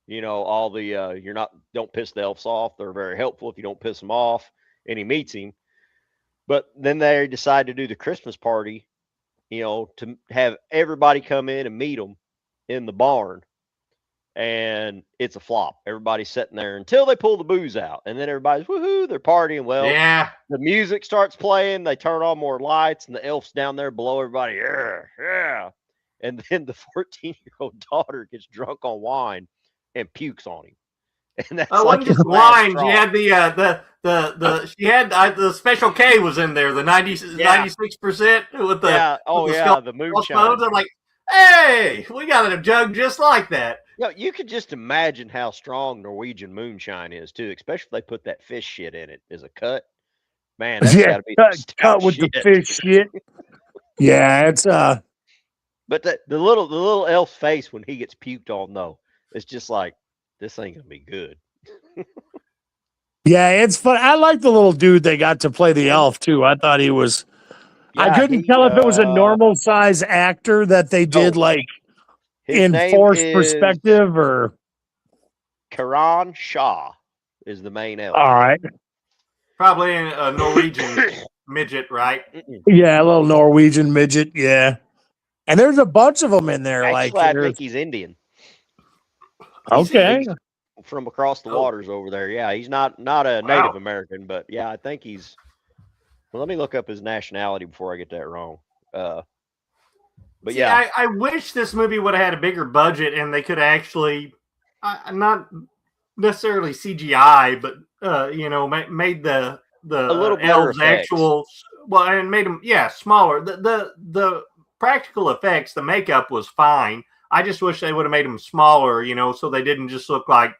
you know, all the don't piss the elves off. They're very helpful if you don't piss them off. And he meets him. But then they decide to do the Christmas party, you know, to have everybody come in and meet them in the barn. And it's a flop. Everybody's sitting there until they pull the booze out, and then everybody's woohoo, they're partying. Well, the music starts playing, they turn on more lights, and the elf's down there below everybody. Yeah. And then the 14-year-old daughter gets drunk on wine and pukes on him. And that's like just wine. She had she had the Special K was in there, the 96% with the moonshine. I'm like, hey, we got a jug just like that. You know, you could just imagine how strong Norwegian moonshine is too, especially if they put that fish shit in it as a cut. Man, that's gotta be cut with the fish shit. Yeah, it's But the little elf's face when he gets puked on, though, it's just like, this ain't gonna be good. Yeah, it's fun. I like the little dude they got to play the elf too. I thought he was. I couldn't tell if it was a normal size actor that they did like in forced perspective or. Karan Shah is the main elf. All right. Probably a Norwegian midget, right? Yeah, a little Norwegian midget. Yeah, and there's a bunch of them in there. Actually, I think he's Indian. Okay. He's from across the waters over there. Yeah, he's not a Native American, but yeah, I think he's. Well, let me look up his nationality before I get that wrong. But yeah, I wish this movie would have had a bigger budget and they could actually, not necessarily CGI, but you know, made the elves actual well, and made them smaller. The practical effects, the makeup was fine. I just wish they would have made them smaller, so they didn't just look like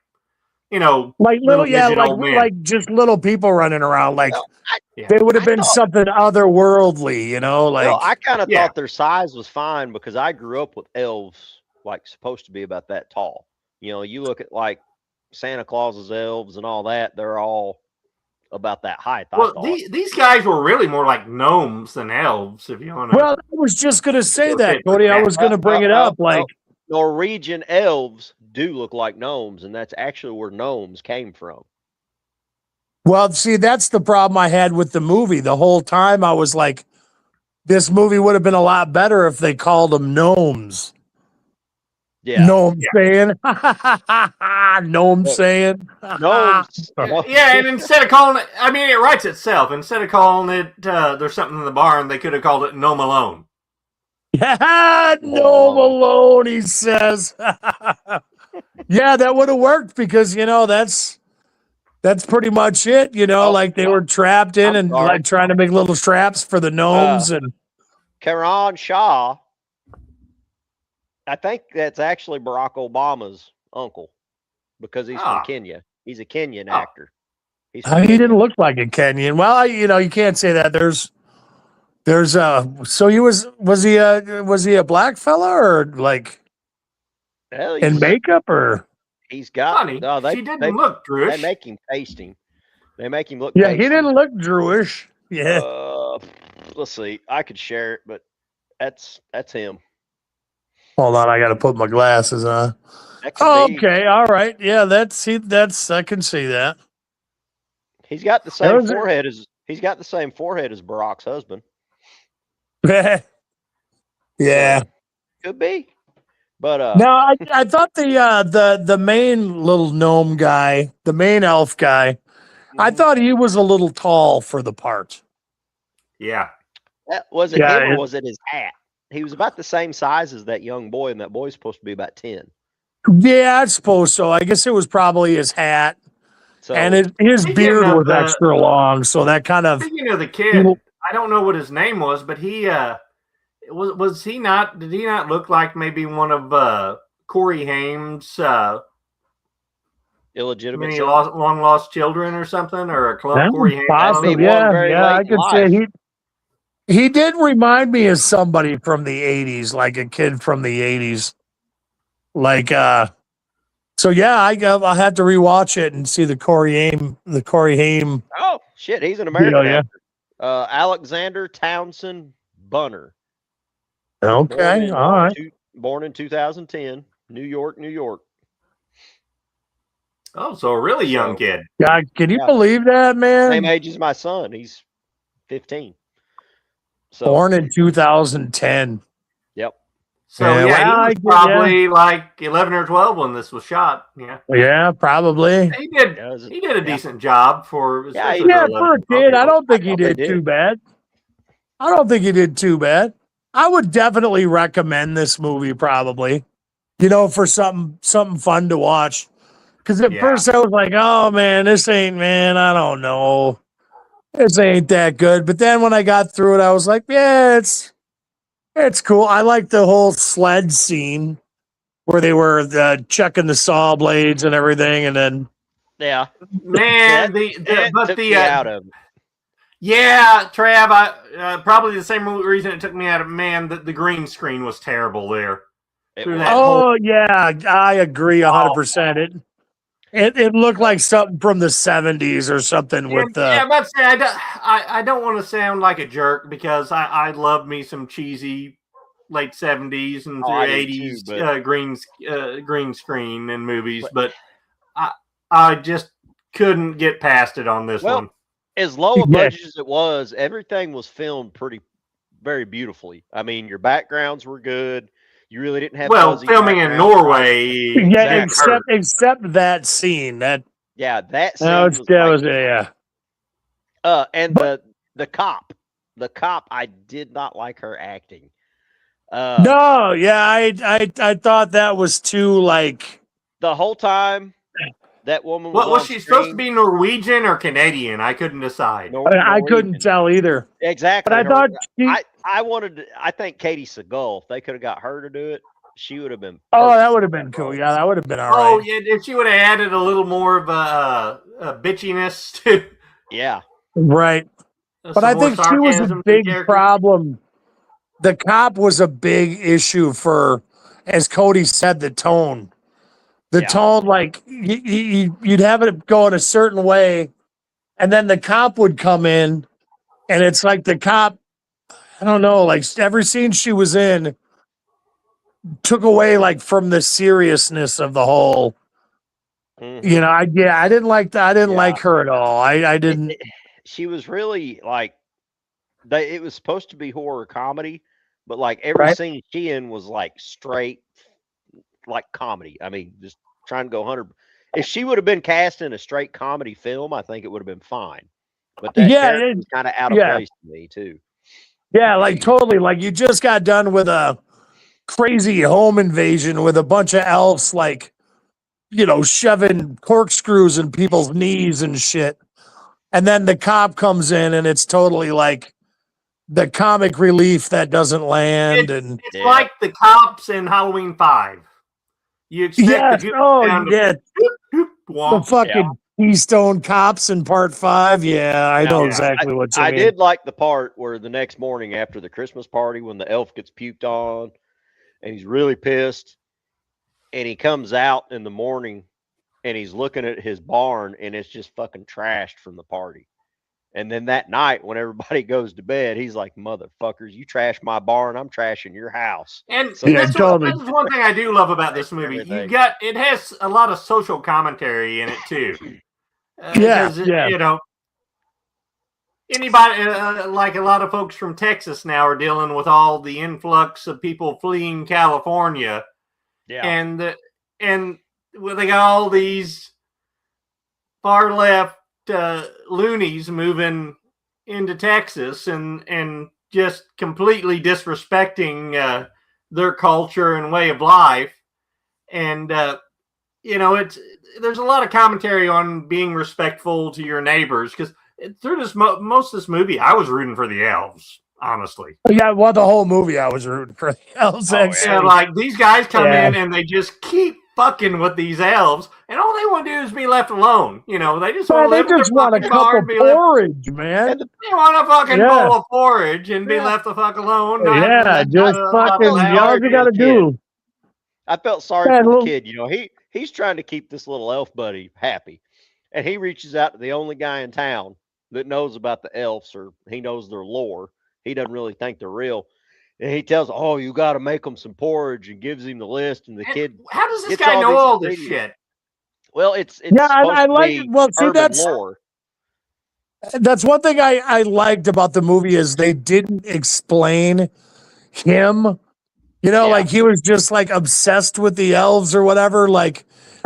like little midget old men. like just little people running around. Like Well, they would have been something otherworldly, like. Well, I kind of thought their size was fine because I grew up with elves like supposed to be about that tall. You look at like Santa Claus's elves and all that; they're all about that height. Well, these guys were really more like gnomes than elves, if you want to. Well, I was just going to say that, Cody. I was going to bring it up. Like Norwegian elves do look like gnomes, and that's actually where gnomes came from. Well, see, that's the problem I had with the movie. The whole time I was like, this movie would have been a lot better if they called them gnomes. Yeah. Gnome saying. Gnome saying. Gnomes. Yeah, and instead of calling it, I mean, it writes itself. Instead of calling it, there's something in the barn, they could have called it Gnome Alone. Yeah, Gnome Alone, he says. Yeah, that would have worked because, that's pretty much it, like they were trapped in and like trying to make little traps for the gnomes and Karan Shah. I think that's actually Barack Obama's uncle because he's from Kenya. He's a Kenyan actor. He didn't look like a Kenyan. Well, you can't say that. So was he a black fella or like in makeup or? He's got. Funny. He didn't look Jewish. They make him pasting. They make him look. Yeah, he didn't look Jewish. Yeah. Let's see. I could share it, but that's him. Hold on, I got to put my glasses on. Okay, all right. Yeah, I can see that. He's got the same forehead as Barack's husband. Yeah. Could be. But no, I thought the main little gnome guy, the main elf guy, I thought he was a little tall for the part. Yeah. Was it him or was it his hat? He was about the same size as that young boy, and that boy's supposed to be about 10. Yeah, I suppose so. I guess it was probably his hat. So, and his beard was extra long, so that kind of. Speaking of the kid, I don't know what his name was, but he was he not? Did he not look like maybe one of Corey Haim's illegitimate long lost children or something, or a clone of Corey Haim? Possibly, yeah, I could say he did remind me of somebody from the 80s, like a kid from the 80s. Like, so yeah, I'll have to rewatch it and see the Corey Haim. Oh shit, he's an American actor. Alexander Townsend Bunner. Okay, all right. Born in 2010, New York. Oh, so a really young kid. Yeah, can you believe that, man? Same age as my son. He's 15. So, born in 2010. Yep. So he was probably like 11 or 12 when this was shot. Yeah. Yeah, probably. He did a decent job for. For a kid. I don't think he did too bad. I would definitely recommend this movie, probably. For something fun to watch. Because at first I was like, oh man, I don't know. This ain't that good. But then when I got through it, I was like, yeah, it's cool. I like the whole sled scene where they were checking the saw blades and everything. And then. Yeah. Man, yeah, Trav, I probably the same reason it took me out of the green screen was terrible there. Yeah, I agree 100%. It looked like something from the 70s or something with the. Yeah, I'm about to say I don't want to sound like a jerk because I love me some cheesy late 70s and 80s green screen and movies, but I just couldn't get past it on this one. As low a budget as it was, everything was filmed very beautifully. I mean, your backgrounds were good. You really didn't have filming in Norway. Yeah, except that scene. That scene and the cop, I did not like her acting. No, yeah, I thought that was too like the whole time. that woman What was on she supposed to screen. be, Norwegian or Canadian? I couldn't decide. I couldn't tell either. Exactly. But I thought I think Katie Seagal, if they could have got her to do it, she would have been Oh, perfect that would for have been cool. role. Yeah, that would have been all Oh, right. yeah, if she would have added a little more of a bitchiness to. Yeah. Right. But I think she was a big problem. The cop was a big issue for, as Cody said, the tone. The tone, like you'd have it go in a certain way, and then the cop would come in, and it's like the cop, I don't know, like every scene she was in took away like from the seriousness of the whole. Mm-hmm. You know, I didn't like that. I didn't like her at all. I didn't. She was really like, it was supposed to be horror comedy, but like every scene she in was like straight, like comedy. I mean, just trying to go 100. If she would have been cast in a straight comedy film, I think it would have been fine. But that character was kind of out of place to me too. Yeah, like totally. Like you just got done with a crazy home invasion with a bunch of elves, like, you know, shoving corkscrews in people's knees and shit. And then the cop comes in and it's totally like the comic relief that doesn't land. It's like the cops in Halloween 5. You expect the fucking Keystone Cops in part 5. Yeah, I know exactly what you mean. I did like the part where the next morning after the Christmas party, when the elf gets puked on and he's really pissed, and he comes out in the morning and he's looking at his barn and it's just fucking trashed from the party. And then that night, when everybody goes to bed, he's like, "Motherfuckers, you trash my barn, I'm trashing your house." And so that's one thing I do love about this movie. It has a lot of social commentary in it too. You know, anybody like a lot of folks from Texas now are dealing with all the influx of people fleeing California. Yeah, and they got all these far left loonies moving into Texas and just completely disrespecting their culture and way of life. And you know, there's a lot of commentary on being respectful to your neighbors, because through this most of this movie, I was rooting for the elves, honestly. Yeah, well, the whole movie I was rooting for the elves. Yeah, like these guys come in and they just keep fucking with these elves, and all they want to do is be left alone. You know, they just want to live in their fucking bar and be porridge, man. They want a fucking bowl of porridge and be left the fuck alone. Just fucking all you gotta do. I felt sorry for the kid. You know, he's trying to keep this little elf buddy happy, and he reaches out to the only guy in town that knows about the elves, or he knows their lore. He doesn't really think they're real. And he tells, "Oh, you got to make them some porridge," and gives him the list. And the kid, how does this guy know all this shit? Well, it's I like it. Well, see, that's lore. That's one thing I liked about the movie is they didn't explain him. You know, like he was just like obsessed with the elves or whatever. Like,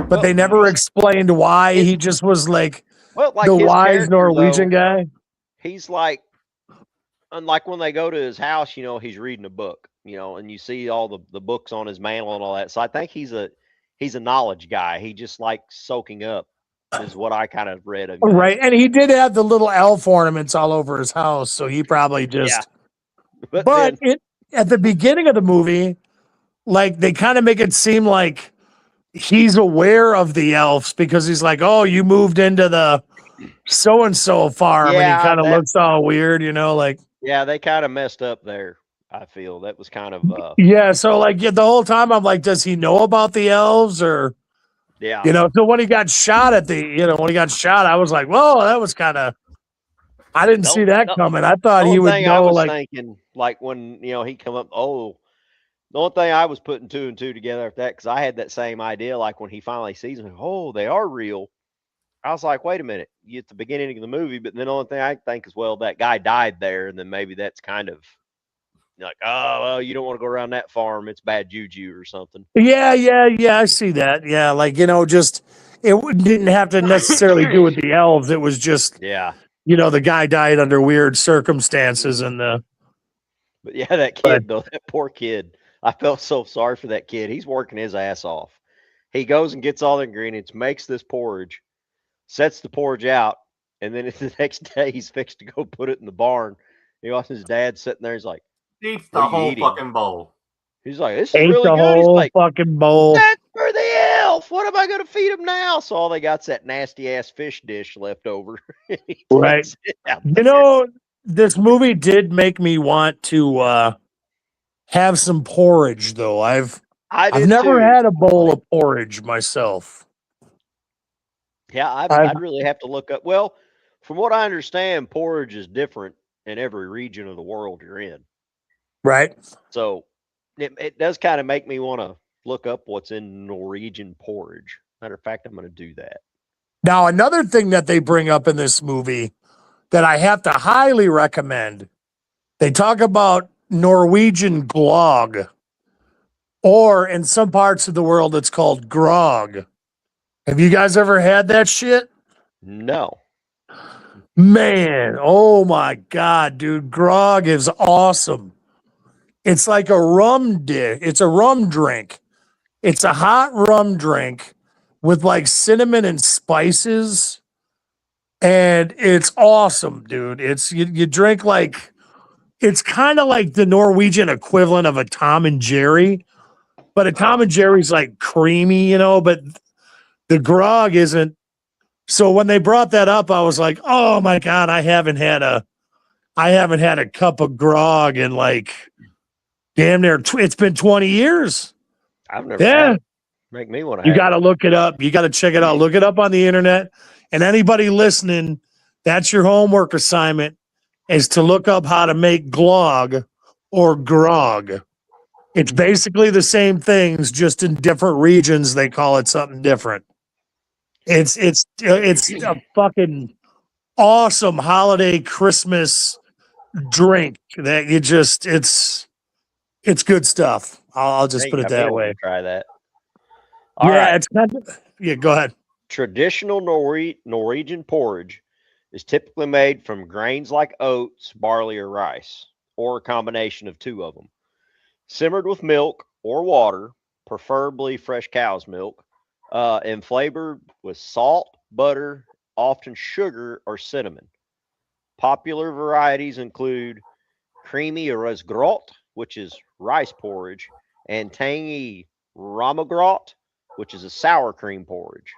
but they never explained why. He just was like, the wise Norwegian guy. He's like. Unlike when they go to his house, you know, he's reading a book, you know, and you see all the books on his mantle and all that. So I think he's a knowledge guy. He just likes soaking up, is what I kind of read of him. Right. And he did have the little elf ornaments all over his house. So he probably just, but at the beginning of the movie, like they kind of make it seem like he's aware of the elves, because he's like, "Oh, you moved into the so-and-so farm." And he kind of looks all weird, you know, like. Yeah, they kind of messed up there. I feel that was kind of so like the whole time I'm like, does he know about the elves, or you know? So when he got shot I was like, whoa, that was kind of, I didn't see that coming. I thought he would know. I was thinking, like when he come up. Oh, the only thing I was putting 2 and 2 together after that, because I had that same idea. Like when he finally sees them, oh, they are real. I was like, wait a minute, you at the beginning of the movie, but then the only thing I think is, well, that guy died there, and then maybe that's kind of like, oh, well, you don't want to go around that farm, it's bad juju or something. Yeah, I see that. Yeah, like, you know, just it didn't have to necessarily do with the elves. It was just, you know, the guy died under weird circumstances, and But yeah, that kid though, that poor kid. I felt so sorry for that kid. He's working his ass off. He goes and gets all the ingredients, makes this porridge, sets the porridge out, and then the next day he's fixed to go put it in the barn. He watches his dad sitting there. He's like, Eats "What the are you whole eating?" fucking bowl. He's like, "This is Ate really the good." He's whole like, fucking bowl. "That's for the elf. What am I going to feed him now?" So all they got's that nasty ass fish dish left over. Right. You know, this movie did make me want to have some porridge, though. I've never had a bowl of porridge myself. Yeah, I'd really have to look up. Well, from what I understand, porridge is different in every region of the world you're in. Right. So it does kind of make me want to look up what's in Norwegian porridge. Matter of fact, I'm going to do that. Now, another thing that they bring up in this movie that I have to highly recommend, they talk about Norwegian glog, or in some parts of the world, it's called grog. Have you guys ever had that shit? No. Man, oh my God, dude. Grog is awesome. It's like a rum dish. It's a rum drink. It's a hot rum drink with like cinnamon and spices. And it's awesome, dude. It's you drink like, it's kind of like the Norwegian equivalent of a Tom and Jerry, but a Tom and Jerry's like creamy, you know, but the grog isn't. So when they brought that up, I was like, oh my God, I haven't had a cup of grog in like damn near it's been 20 years. I've never had it. Make me want to. You got to look it up. You got to check it out. Look it up on the internet. And anybody listening, that's your homework assignment, is to look up how to make glog or grog. It's basically the same things, just in different regions they call it something different. It's a fucking awesome holiday Christmas drink that you just it's good stuff. I'll just put it that way. Try that. All right. It's kind of, go ahead. Traditional Norwegian porridge is typically made from grains like oats, barley, or rice, or a combination of two of them. Simmered with milk or water, preferably fresh cow's milk, and flavored with salt, butter, often sugar or cinnamon. Popular varieties include creamy risgrot, which is rice porridge, and tangy rammegrot, which is a sour cream porridge,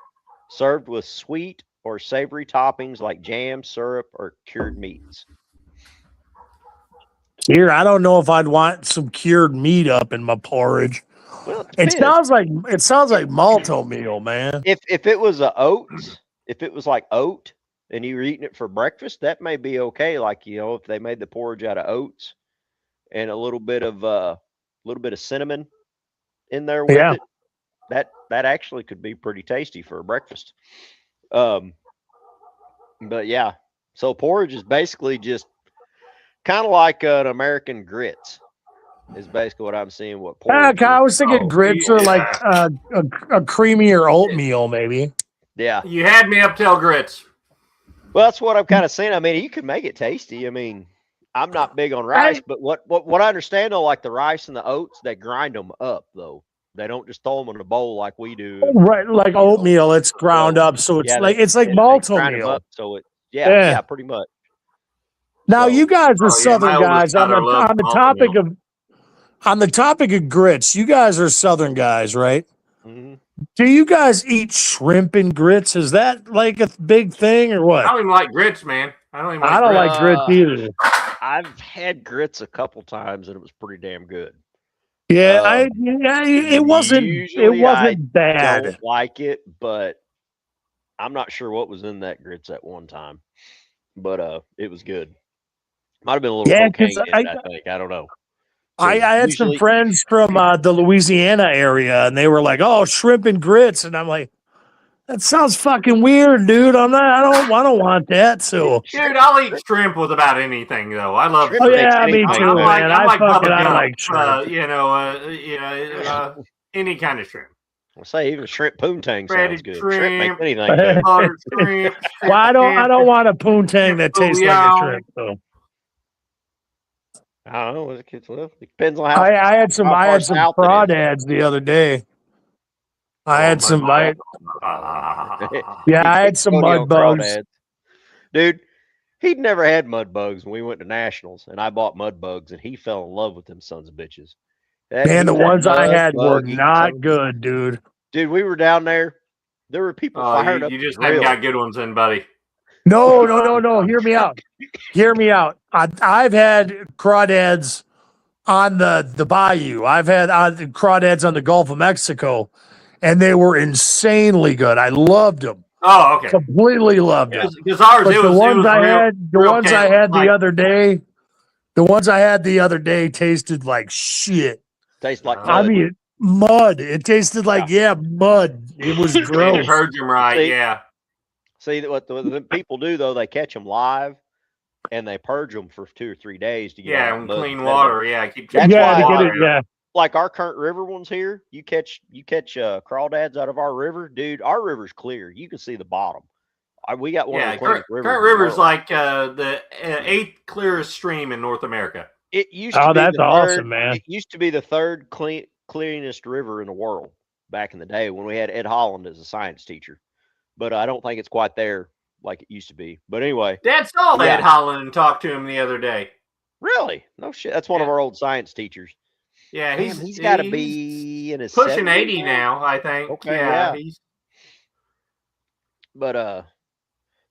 served with sweet or savory toppings like jam, syrup, or cured meats. Here, I don't know if I'd want some cured meat up in my porridge. Well, it sounds like malto meal, man. If it was oats, if it was like oat and you were eating it for breakfast, that may be okay. Like, you know, if they made the porridge out of oats and a little bit of cinnamon in there with it, that actually could be pretty tasty for a breakfast. But yeah, so porridge is basically just kind of like an American grits. Is basically what I'm seeing. What porridge? I was thinking grits are like a creamier oatmeal, maybe. Yeah, you had me up till grits. Well, that's what I'm kind of saying. I mean, you can make it tasty. I mean, I'm not big on rice, but what I understand though, like the rice and the oats, they grind them up though. They don't just throw them in a bowl like we do. Right, like oatmeal, it's ground up, so it's like malto meal. So yeah, pretty much. Now you guys are Southern guys. On the topic of grits, you guys are Southern guys, right? Mm-hmm. Do you guys eat shrimp and grits? Is that like a big thing or what? I don't even like grits, man. I don't like grits either. I've had grits a couple times and it was pretty damn good. Yeah, it wasn't bad. I don't like it, but I'm not sure what was in that grits at one time. But it was good. Might have been a little cocaine in it, I think. I don't know. I had some friends from the Louisiana area, and they were like, "Oh, shrimp and grits," and I'm like, "That sounds fucking weird, dude. I don't want that." So, dude, I'll eat shrimp with about anything, though. I love shrimp. Oh yeah, me too, man. I like shrimp. Any kind of shrimp. I'll say even shrimp poontang sounds good. Shrimp makes anything. Shrimp, well, I don't want a poontang that tastes like a shrimp, though. I don't know. It depends on how. I had some crawdads the other day. I had some. I had some Cody mud on bugs. crawdads. Dude, he'd never had mud bugs when we went to nationals, and I bought mud bugs, and he fell in love with them sons of bitches. Man, the ones I had were not son. good, dude. Dude, we were down there. There were people fired up. You just the haven't grill. got good ones in, buddy. No. Hear me out. Hear me out. I've had crawdads on the bayou. I've had crawdads on the Gulf of Mexico, and they were insanely good. I loved them. Oh, okay. Completely loved them. Because ours, But the ones I had the other day, the ones I had the other day tasted like shit. Tastes like mud. I mean, mud. It tasted like mud. It was gross. Purge them right, See what the people do though? They catch them live, and they purge them for 2 or 3 days to get and clean water. Keep to get it. Like our current river ones here, you catch crawdads out of our river, dude. Our river's clear. You can see the bottom. We got one of the cleanest rivers. Current River's like the 8th clearest stream in North America. It used to be that's awesome, man. It used to be the 3rd cleanest river in the world back in the day when we had Ed Holland as a science teacher. But I don't think it's quite there like it used to be. But anyway, Dad saw Ed Holland and talked to him the other day. Really? No shit. That's one of our old science teachers. Yeah, he's got to be in his pushing 80 now, I think. Okay, yeah. But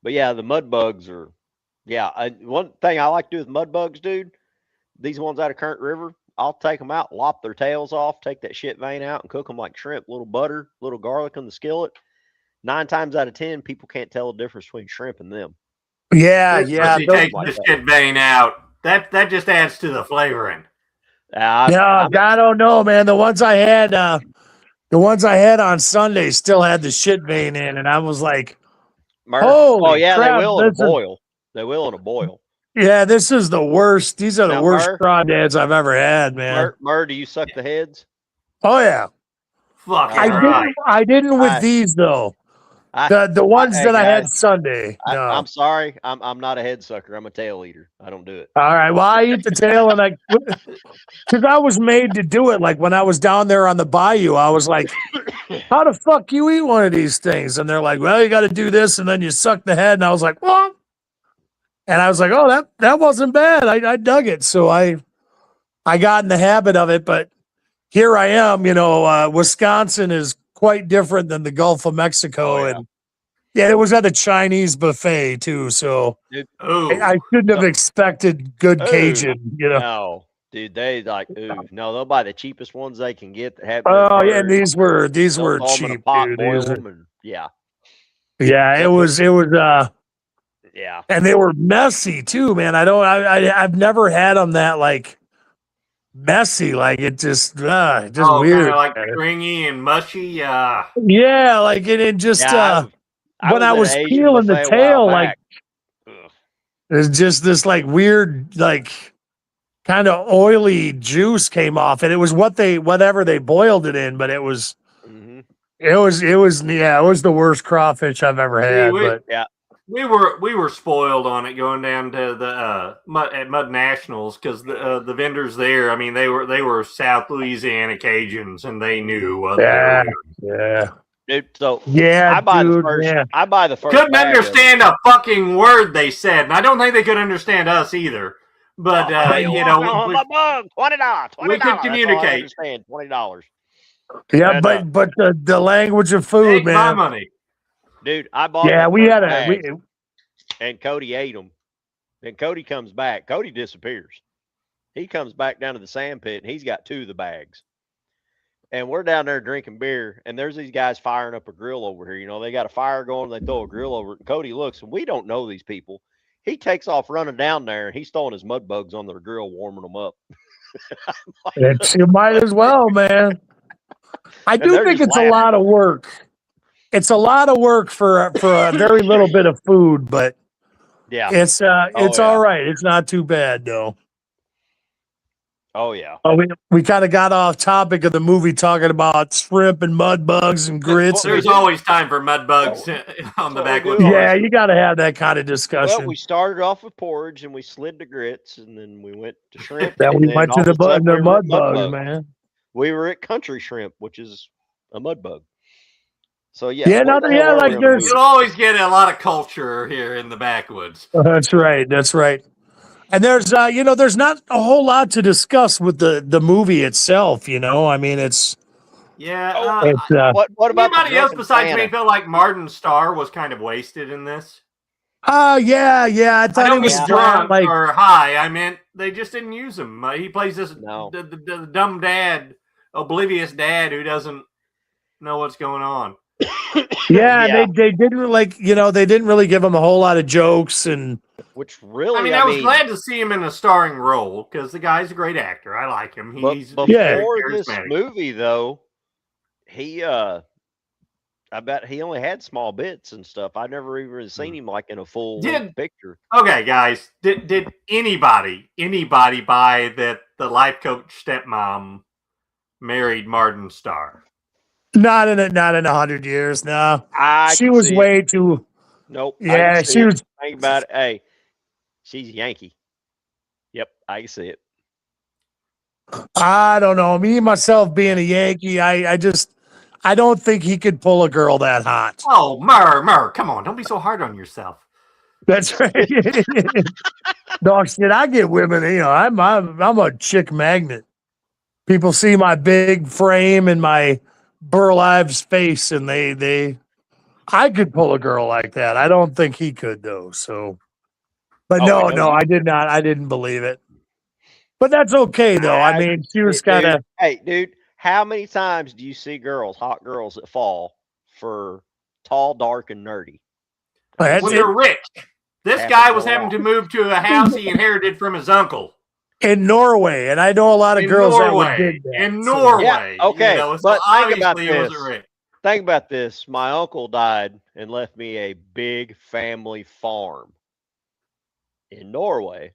yeah, the mud bugs are. Yeah, one thing I like to do with mud bugs, dude. These ones out of Current River, I'll take them out, lop their tails off, take that shit vein out, and cook them like shrimp. Little butter, little garlic on the skillet. 9 times out of 10, people can't tell the difference between shrimp and them. Yeah. You take the shit vein out. That just adds to the flavoring. I don't know, man. The ones I had on Sunday still had the shit vein in, and I was like, "Holy crap, they will in a boil. They will in a boil." Yeah, this is the worst. These are the worst crawdads I've ever had, man. Mur, do you suck the heads? Oh yeah. Fuck. I didn't with these though. The ones that I had Sunday. No. I'm sorry. I'm not a head sucker. I'm a tail eater. I don't do it. All right. Well, I eat the tail, and because I was made to do it. Like when I was down there on the bayou, I was like, "How the fuck you eat one of these things?" And they're like, "Well, you got to do this, and then you suck the head." And I was like, "What?" And I was like, "Oh, that wasn't bad. I dug it." So I got in the habit of it. But here I am. Wisconsin is quite different than the Gulf of Mexico, and it was at a Chinese buffet too. So I shouldn't have expected good Cajun. No, dude, they like no, they'll buy the cheapest ones they can get. That have and these were cheap, dude. Yeah, it was yeah, and they were messy too, man. I've never had them that like messy, like it just weird, kind of like stringy and mushy. Yeah, like it just when I was peeling the tail, like there's just this like weird, like kind of oily juice came off, and it was whatever they boiled it in, but it was it was the worst crawfish I've ever had. We were spoiled on it going down to the Mud Nationals because the vendors there, I mean, they were South Louisiana Cajuns and they knew what they were doing. Yeah. Dude, so I buy the first. Couldn't understand a fucking word they said, and I don't think they could understand us either. But $20. We could communicate. $20. Yeah, and, but the language of food, man. My money. Dude, I bought. Yeah, we had and Cody ate them. Then Cody comes back. Cody disappears. He comes back down to the sand pit, and he's got 2 of the bags. And we're down there drinking beer, and there's these guys firing up a grill over here. They got a fire going, they throw a grill over it, and Cody looks, and we don't know these people. He takes off running down there, and he's throwing his mud bugs on their grill, warming them up. You might as well, man. I do think it's a lot of work. It's a lot of work for a very little bit of food, but it's all right. It's not too bad though. Oh yeah. Oh, we kind of got off topic of the movie talking about shrimp and mud bugs and grits. There's always time for mud bugs on the back. Yeah, you got to have that kind of discussion. Well, we started off with porridge and we slid to grits, and then we went to shrimp. Then we went to the mud bugs, man. We were at Country Shrimp, which is a mud bug. So yeah, Yeah, where the hell are we on the movie? You'll always get a lot of culture here in the backwoods. That's right. That's right. And there's there's not a whole lot to discuss with the movie itself. I mean, it's What about anybody else drunken besides Santa? me feel like Martin Starr was kind of wasted in this? Yeah. I thought I it don't was mean flat, drunk or high. I meant they just didn't use him. He plays this the dumb dad, oblivious dad who doesn't know what's going on. Yeah, they didn't they didn't really give him a whole lot of jokes, and which really, I was glad to see him in a starring role because the guy's a great actor. I like him. He's before this movie, though, he I bet he only had small bits and stuff. I never even seen him like in a full picture. Okay, guys, did anybody buy that the life coach stepmom married Martin Starr? Not in 100 years. No, she was way too. Nope. Yeah, she was. Think about it. Hey, she's Yankee. Yep, I can see it. I don't know. Me myself being a Yankee, I don't think he could pull a girl that hot. Oh, Mur, come on, don't be so hard on yourself. That's right. Dog shit, I get women. I'm a chick magnet. People see my big frame and my Burl Ives face, and I could pull a girl like that. I don't think he could though. So, but no, I did not. I didn't believe it. But that's okay though. I mean, she was kind of. Hey, dude, how many times do you see hot girls that fall for tall, dark, and nerdy? When they're rich. This guy was having to move to a house he inherited from his uncle. In Norway, and I know a lot of girls that would dig that. In Norway. Yeah, okay, but think about this. Think about this. My uncle died and left me a big family farm in Norway,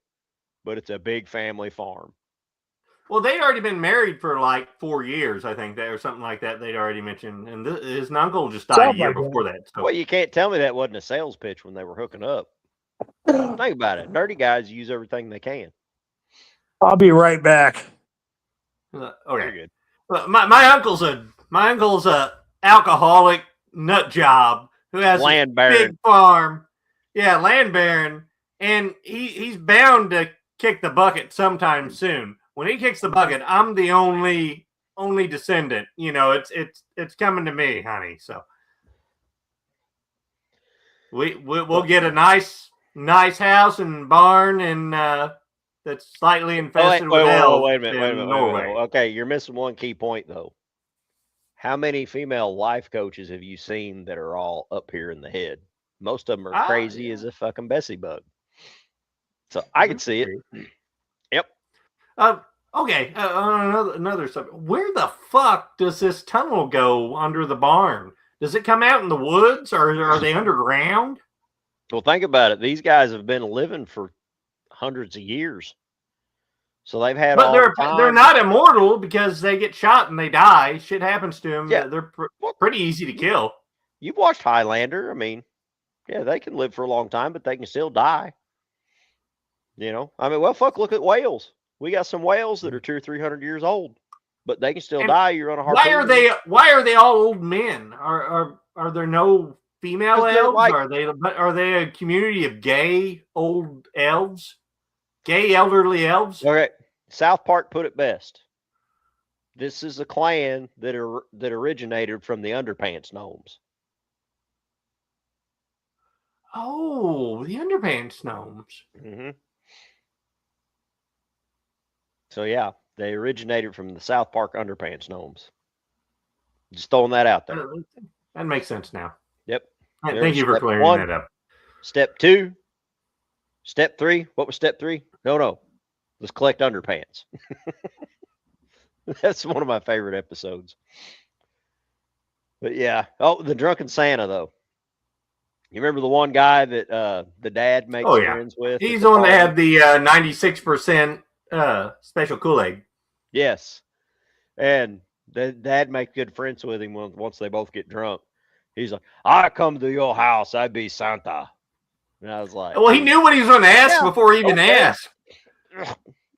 but it's a big family farm. Well, they'd already been married for like 4 years, I think, or something like that. They'd already mentioned, and his uncle just died a year before that. So. Well, you can't tell me that wasn't a sales pitch when they were hooking up. Think about it. Nerdy guys use everything they can. I'll be right back. Okay. Good. My uncle's a alcoholic nut job who has a big farm. Yeah, land baron, and he's bound to kick the bucket sometime soon. When he kicks the bucket, I'm the only descendant. It's coming to me, honey. So we'll get a nice house and barn and. That's slightly infested with elves. Wait a minute. Okay, you're missing one key point, though. How many female life coaches have you seen that are all up here in the head? Most of them are crazy as a fucking Bessie bug. So I can see it. Yep. Okay. Another subject. Where the fuck does this tunnel go under the barn? Does it come out in the woods, or are they underground? Well, think about it. These guys have been living for hundreds of years, so they've had. But they're not immortal because they get shot and they die. Shit happens to them. Yeah, they're pretty easy to kill. You've watched Highlander. I mean, yeah, they can live for a long time, but they can still die. I mean, well, fuck. Look at whales. We got some whales that are 200 or 300 years old, but they can still die. You're on a harpoon. Why are they all old men? Are there no female elves? Are they a community of gay old elves? Gay elderly elves? Okay. South Park put it best. This is a clan that originated from the Underpants Gnomes. Oh, the Underpants Gnomes. Mm-hmm. So, yeah, they originated from the South Park Underpants Gnomes. Just throwing that out there. That makes sense now. Yep. Thank you for clearing that up. Step 2. Step 3. What was step 3? No. Let's collect underpants. That's one of my favorite episodes. But yeah. Oh, the drunken Santa, though. You remember the one guy that the dad makes friends with? He's the one that had the 96% special Kool-Aid. Yes. And the dad makes good friends with him once they both get drunk. He's like, I come to your house, I be Santa. And I was like, well, he knew what he was going to ask before he even asked.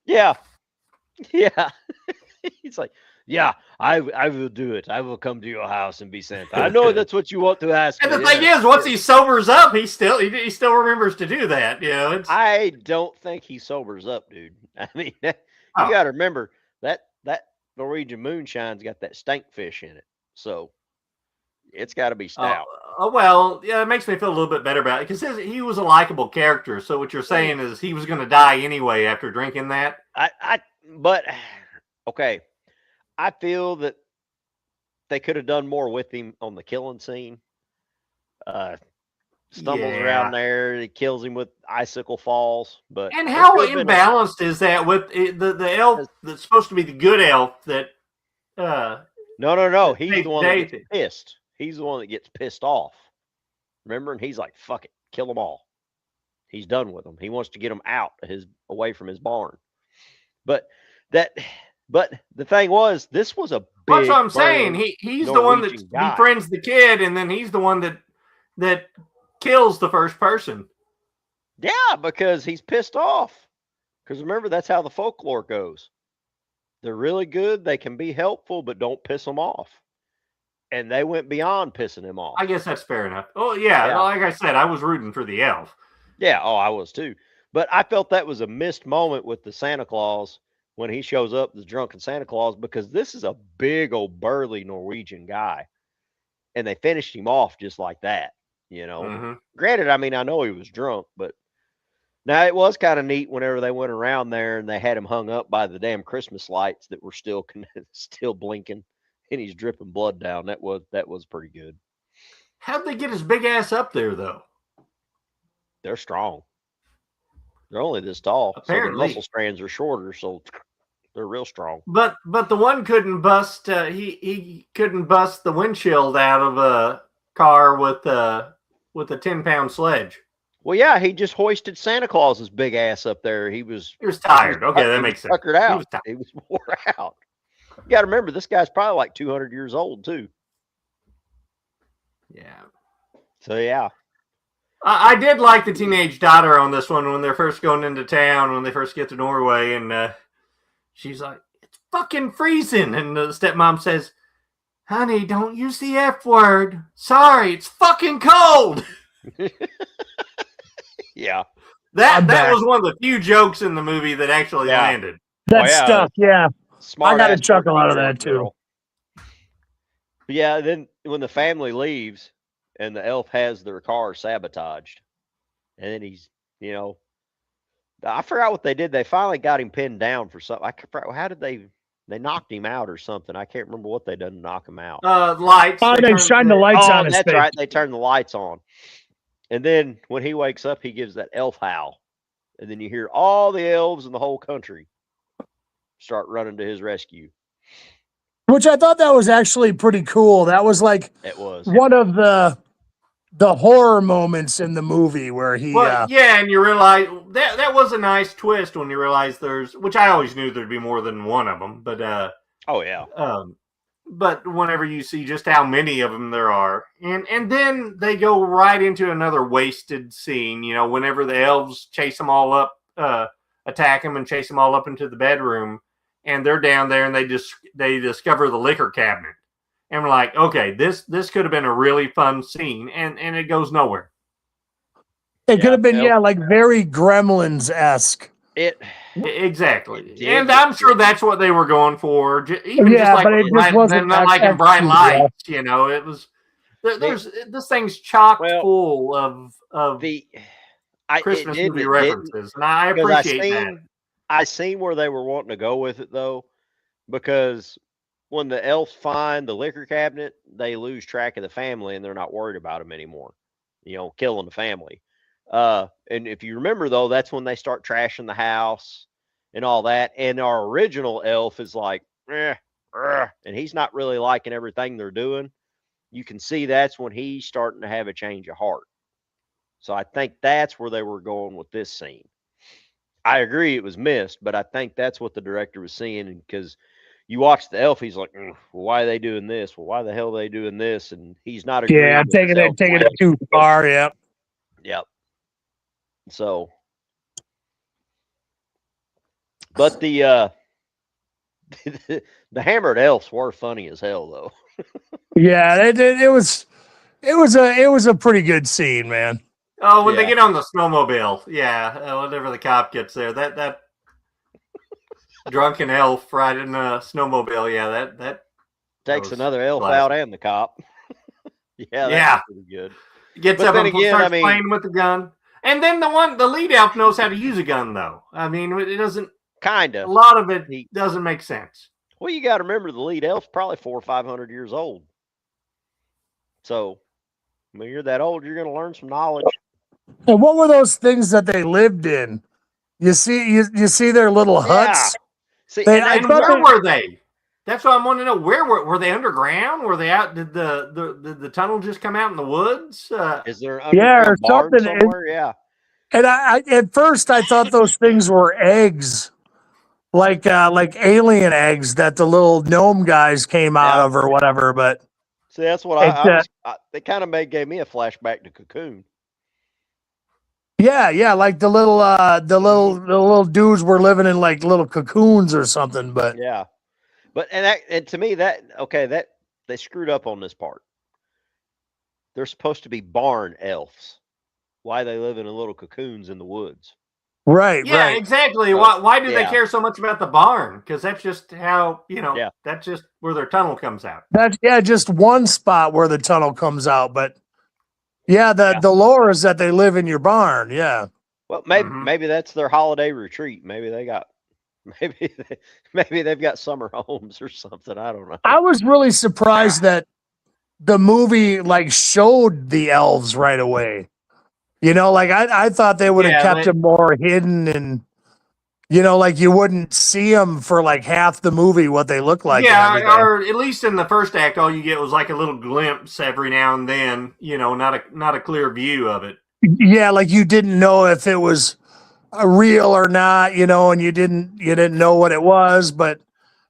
Yeah. Yeah. He's like, Yeah, I will do it. I will come to your house and be Santa. I know that's what you want to ask And me. the thing is, once he sobers up, he still remembers to do that. You know, I don't think he sobers up, dude. I mean, you oh. got to remember that Norwegian moonshine's got that stank fish in it, so it's got to be stout. Well, yeah, it makes me feel a little bit better about it because he was a likable character. So what you're saying is he was going to die anyway after drinking that. But okay, I feel that they could have done more with him on the killing scene. Stumbles around there, he kills him with icicle falls. But and how imbalanced is that with the elf that's supposed to be the good elf that? No. He's the one that gets pissed. He's the one that gets pissed off. Remember, and he's like, "Fuck it, kill them all." He's done with them. He wants to get them out away from his barn. But the thing was, this was a big. That's what I'm saying. He's the one that befriends the kid, and then he's the one that kills the first person. Yeah, because he's pissed off. Because remember, that's how the folklore goes. They're really good. They can be helpful, but don't piss them off. And they went beyond pissing him off. I guess that's fair enough. Oh, yeah. Like I said, I was rooting for the elf. Yeah. Oh, I was too. But I felt that was a missed moment with the Santa Claus when he shows up, the drunken Santa Claus, because this is a big old burly Norwegian guy. And they finished him off just like that, you know. Mm-hmm. Granted, I mean, I know he was drunk, but now it was kind of neat whenever they went around there and they had him hung up by the damn Christmas lights that were still blinking, and he's dripping blood down. That was pretty good. How'd they get his big ass up there, though? They're strong. They're only this tall. Apparently. So the muscle strands are shorter, so they're real strong. But the one couldn't bust. He couldn't bust the windshield out of a car with a 10-pound sledge. Well, yeah, he just hoisted Santa Claus's big ass up there. He was tired. Okay, that makes sense. Tuckered out. He was wore out. You got to remember, this guy's probably like 200 years old too. Yeah. So yeah. I did like the teenage daughter on this one when they're first going into town, when they first get to Norway, and she's like, "It's fucking freezing," and the stepmom says, "Honey, don't use the F word. Sorry, it's fucking cold." Yeah. That was one of the few jokes in the movie that actually landed. That stuff, yeah. Smart. I got a chuckle out of that too. But yeah, then when the family leaves and the elf has their car sabotaged, and then he's, I forgot what they did. They finally got him pinned down for something. How did they knocked him out or something? I can't remember what they done to knock him out. Lights. Oh, they shine the lights on his face. That's right. They turn the lights on. And then when he wakes up, he gives that elf howl. And then you hear all the elves in the whole country start running to his rescue. Which I thought that was actually pretty cool. That was like one of the horror moments in the movie where he and you realize that was a nice twist when you realize which I always knew there'd be more than one of them, but but whenever you see just how many of them there are, and then they go right into another wasted scene, whenever the elves chase them all up, attack them and chase them all up into the bedroom, and they're down there and they discover the liquor cabinet. And we're like, okay, this could have been a really fun scene, and it goes nowhere. It could have been, like very Gremlins-esque. Exactly. And I'm sure that's what they were going for. Even just like, but it just wasn't not like in Bright Lights, it was, this thing's chock full of Christmas movie references. And I appreciate that. I seen where they were wanting to go with it, though, because when the elves find the liquor cabinet, they lose track of the family and they're not worried about them anymore, killing the family. And if you remember, though, that's when they start trashing the house and all that. And our original elf is like, and he's not really liking everything they're doing. You can see that's when he's starting to have a change of heart. So I think that's where they were going with this scene. I agree it was missed, but I think that's what the director was seeing, because you watch the elf, he's like, well, why are they doing this? Well, why the hell are they doing this? And he's not agreeing. Yeah, taking it too far. Yep. So, but the the hammered elves were funny as hell, though. Yeah, it was a pretty good scene, man. Oh, when they get on the snowmobile, yeah, whenever the cop gets there, that drunken elf riding the snowmobile, yeah, that takes another elf out and the cop. Yeah, that's pretty good. Gets up and starts playing with the gun. And then the lead elf knows how to use a gun, though. I mean, it doesn't. Kind of. A lot of it doesn't make sense. Well, you got to remember the lead elf's probably 400 or 500 years old. So, when you're that old, you're going to learn some knowledge. And what were those things that they lived in? You see their little huts. See, and where were they? That's what I want to know. Where were they underground? Were they out? Did the tunnel just come out in the woods? Is there an underground barn somewhere? Yeah. And I at first I thought those things were eggs, like alien eggs that the little gnome guys came out of or whatever. But see, that's what they kind of gave me a flashback to Cocoon. Yeah, like the little dudes were living in like little cocoons or something. But yeah, but and to me that they screwed up on this part. They're supposed to be barn elves. Why they live in little cocoons in the woods? Right. Yeah, right. Exactly. Why do they care so much about the barn? Because that's just how that's just where their tunnel comes out. That's just one spot where the tunnel comes out, but. Yeah, the lore is that they live in your barn. Yeah. Well, maybe that's their holiday retreat. Maybe they've got summer homes or something. I don't know. I was really surprised that the movie like showed the elves right away. Like I thought they would have kept them more hidden and like you wouldn't see them for like half the movie what they look like. Yeah, or at least in the first act, all you get was like a little glimpse every now and then. Not a clear view of it. Yeah, like you didn't know if it was real or not. And you didn't know what it was. But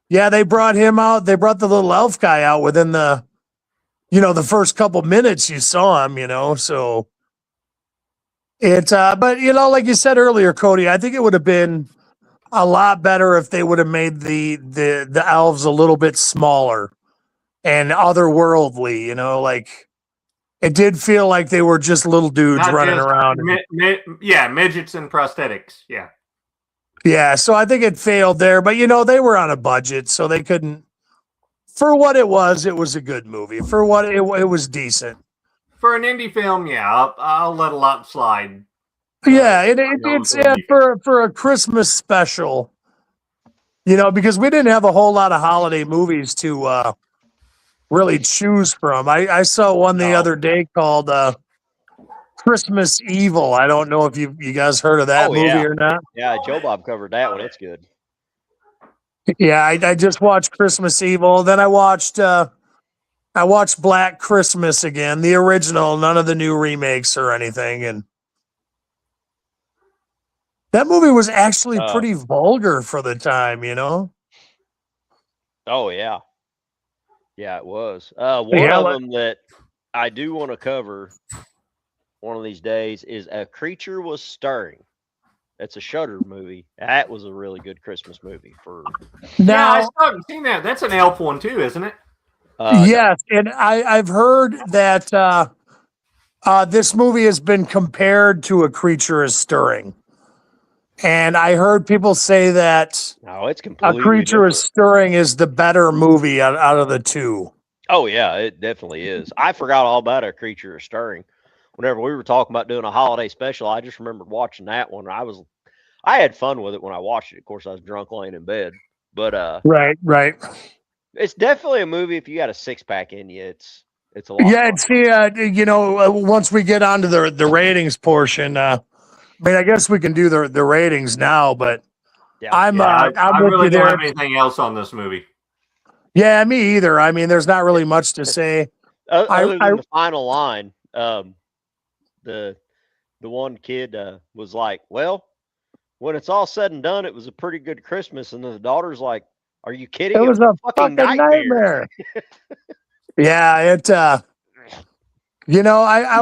yeah, they brought him out. They brought the little elf guy out within the first couple minutes you saw him. So it's but like you said earlier, Cody, I think it would have been a lot better if they would have made the elves a little bit smaller and otherworldly, like it did feel like they were just little dudes running around. Midgets and prosthetics. Yeah. Yeah. So I think it failed there, but they were on a budget, so they couldn't, for what it was a good movie. For what it was decent. For an indie film, yeah, I'll let a lot slide. Yeah, it's for a Christmas special, because we didn't have a whole lot of holiday movies to really choose from. I saw one the other day called Christmas Evil. I don't know if you guys heard of that movie or not. Yeah, Joe Bob covered that one. It's good. Yeah, I just watched Christmas Evil. Then I watched Black Christmas again, the original, none of the new remakes or anything, and that movie was actually pretty vulgar for the time, Oh, yeah. Yeah, it was. One of them that I do want to cover one of these days is A Creature Was Stirring. That's a Shudder movie. That was a really good Christmas movie. I still haven't seen that. That's an elf one too, isn't it? Yes, and I've heard that this movie has been compared to A Creature Is Stirring. And I heard people say that it's completely A Creature different. Is Stirring is the better movie out of the two. Oh, yeah, it definitely is. I forgot all about A Creature Is Stirring. Whenever we were talking about doing a holiday special, I just remembered watching that one. I had fun with it when I watched it. Of course, I was drunk laying in bed. But right. It's definitely a movie if you got a six-pack in you. It's a lot. Yeah, once we get onto the ratings portion, I guess we can do the ratings now, but I really don't have anything else on this movie. Yeah, me either. There's not really much to say. Other than the final line, the one kid was like, "Well, when it's all said and done, it was a pretty good Christmas," and the daughter's like, "Are you kidding? It was a fucking nightmare." Yeah, it. I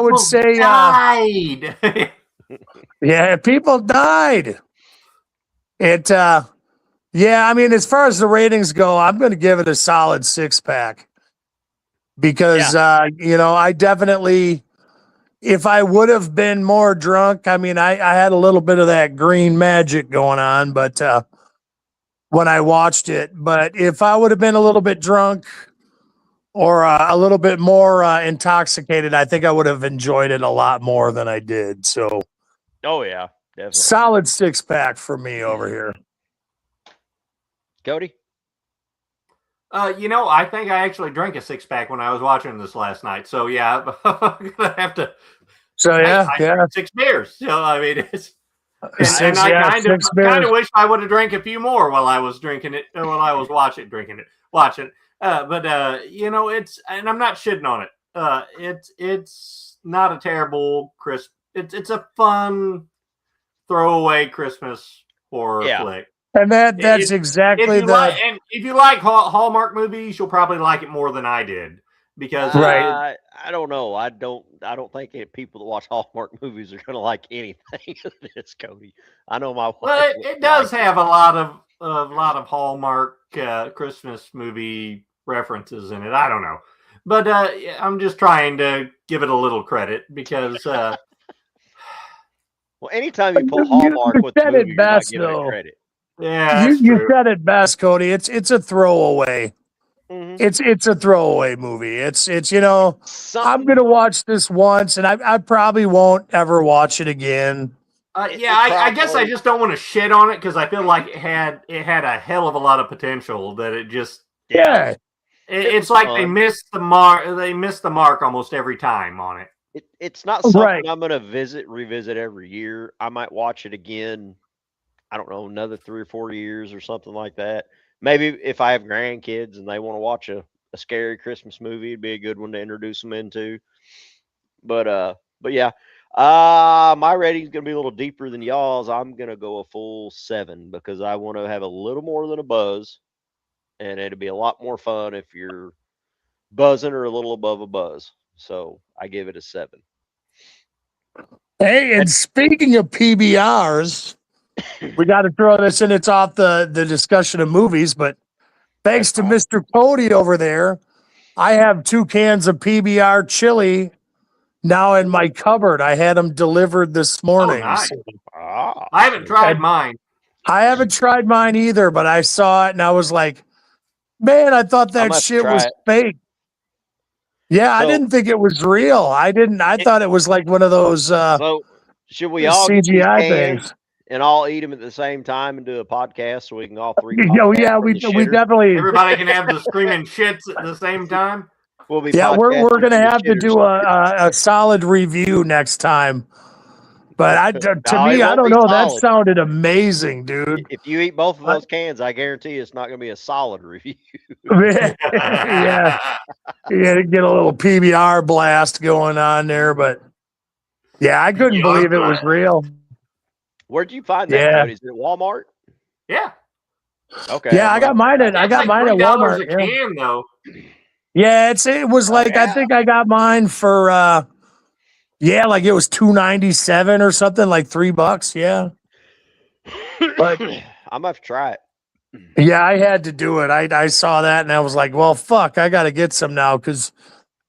would say died. Yeah, people died. Yeah, I mean, as far as the ratings go, I'm going to give it a solid 6-pack because, I definitely, if I would have been more drunk, I mean, I had a little bit of that green magic going on, but when I watched it, but if I would have been a little bit drunk or a little bit more intoxicated, I think I would have enjoyed it a lot more than I did. So, Oh yeah, definitely. solid 6-pack for me over here. Cody? I think I actually drank a 6-pack when I was watching this last night. So yeah, I'm gonna have to. So I drank 6 beers. So I mean, it's and I kind of wish I would have drank a few more while I was drinking it, while I was watching. But it's, and I'm not shitting on it. It's not a terrible It's a fun throwaway Christmas horror flick. And that's exactly if you like Hallmark movies, you'll probably like it more than I did because I don't know. I don't think people that watch Hallmark movies are going to like anything of this, Cody. I know my wife. Well, it does have a lot of Hallmark Christmas movie references in it. I don't know, but I'm just trying to give it a little credit because. Well, anytime you pull Hallmark with the movie, you're not giving it credit. Yeah, you said it best, Cody. It's a throwaway. Mm-hmm. It's a throwaway movie. It's I'm gonna watch this once, and I probably won't ever watch it again. I guess I just don't want to shit on it because I feel like it had a hell of a lot of potential that it just It's like fun. They missed the mark. They missed the mark almost every time on it. It's not something I'm gonna revisit every year. I might watch it again. I don't know, another 3 or 4 years or something like that. Maybe if I have grandkids and they want to watch a scary Christmas movie, it'd be a good one to introduce them into. But yeah, my rating's gonna be a little deeper than y'all's. I'm gonna go a full 7 because I want to have a little more than a buzz, and it'd be a lot more fun if you're buzzing or a little above a buzz. So I give it a 7. Hey, and speaking of PBRs. We got to throw this in. It's off the discussion of movies, but thanks to Mr. Cody over there, I have 2 cans of PBR chili now in my cupboard. I had them delivered this morning. Oh, nice. I haven't tried mine. I haven't tried mine either, but I saw it and I was like, man, I thought that shit was fake. Yeah, I didn't think it was real. I thought it was like one of those so should we all CGI things. And all eat them at the same time and do a podcast so we can all 3. Oh yeah, we definitely. Everybody can have the screaming shits at the same time. We'll be. Yeah, we're gonna have to do a solid review next time. But to me, I don't know. Solid. That sounded amazing, dude. If you eat both of those cans, I guarantee it's not gonna be a solid review. Yeah, to get a little PBR blast going on there, but yeah, I couldn't believe it was real. Where'd you find that? Is it at Walmart? Yeah. Okay. Yeah, I got mine at Walmart. A can, though. Yeah, it was like I think I got mine for like it was $2.97 or something, like $3. Yeah. But I'm gonna have to try it. Yeah, I had to do it. I saw that and I was like, well, fuck, I got to get some now because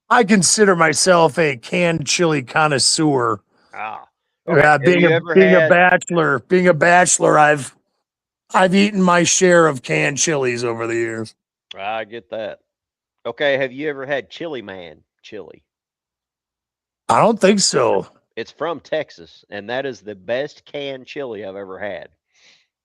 I consider myself a canned chili connoisseur. Okay. Being a bachelor, I've eaten my share of canned chilies over the years. I get that. Okay, have you ever had Chili Man chili? I don't think so. It's from Texas, and that is the best canned chili I've ever had.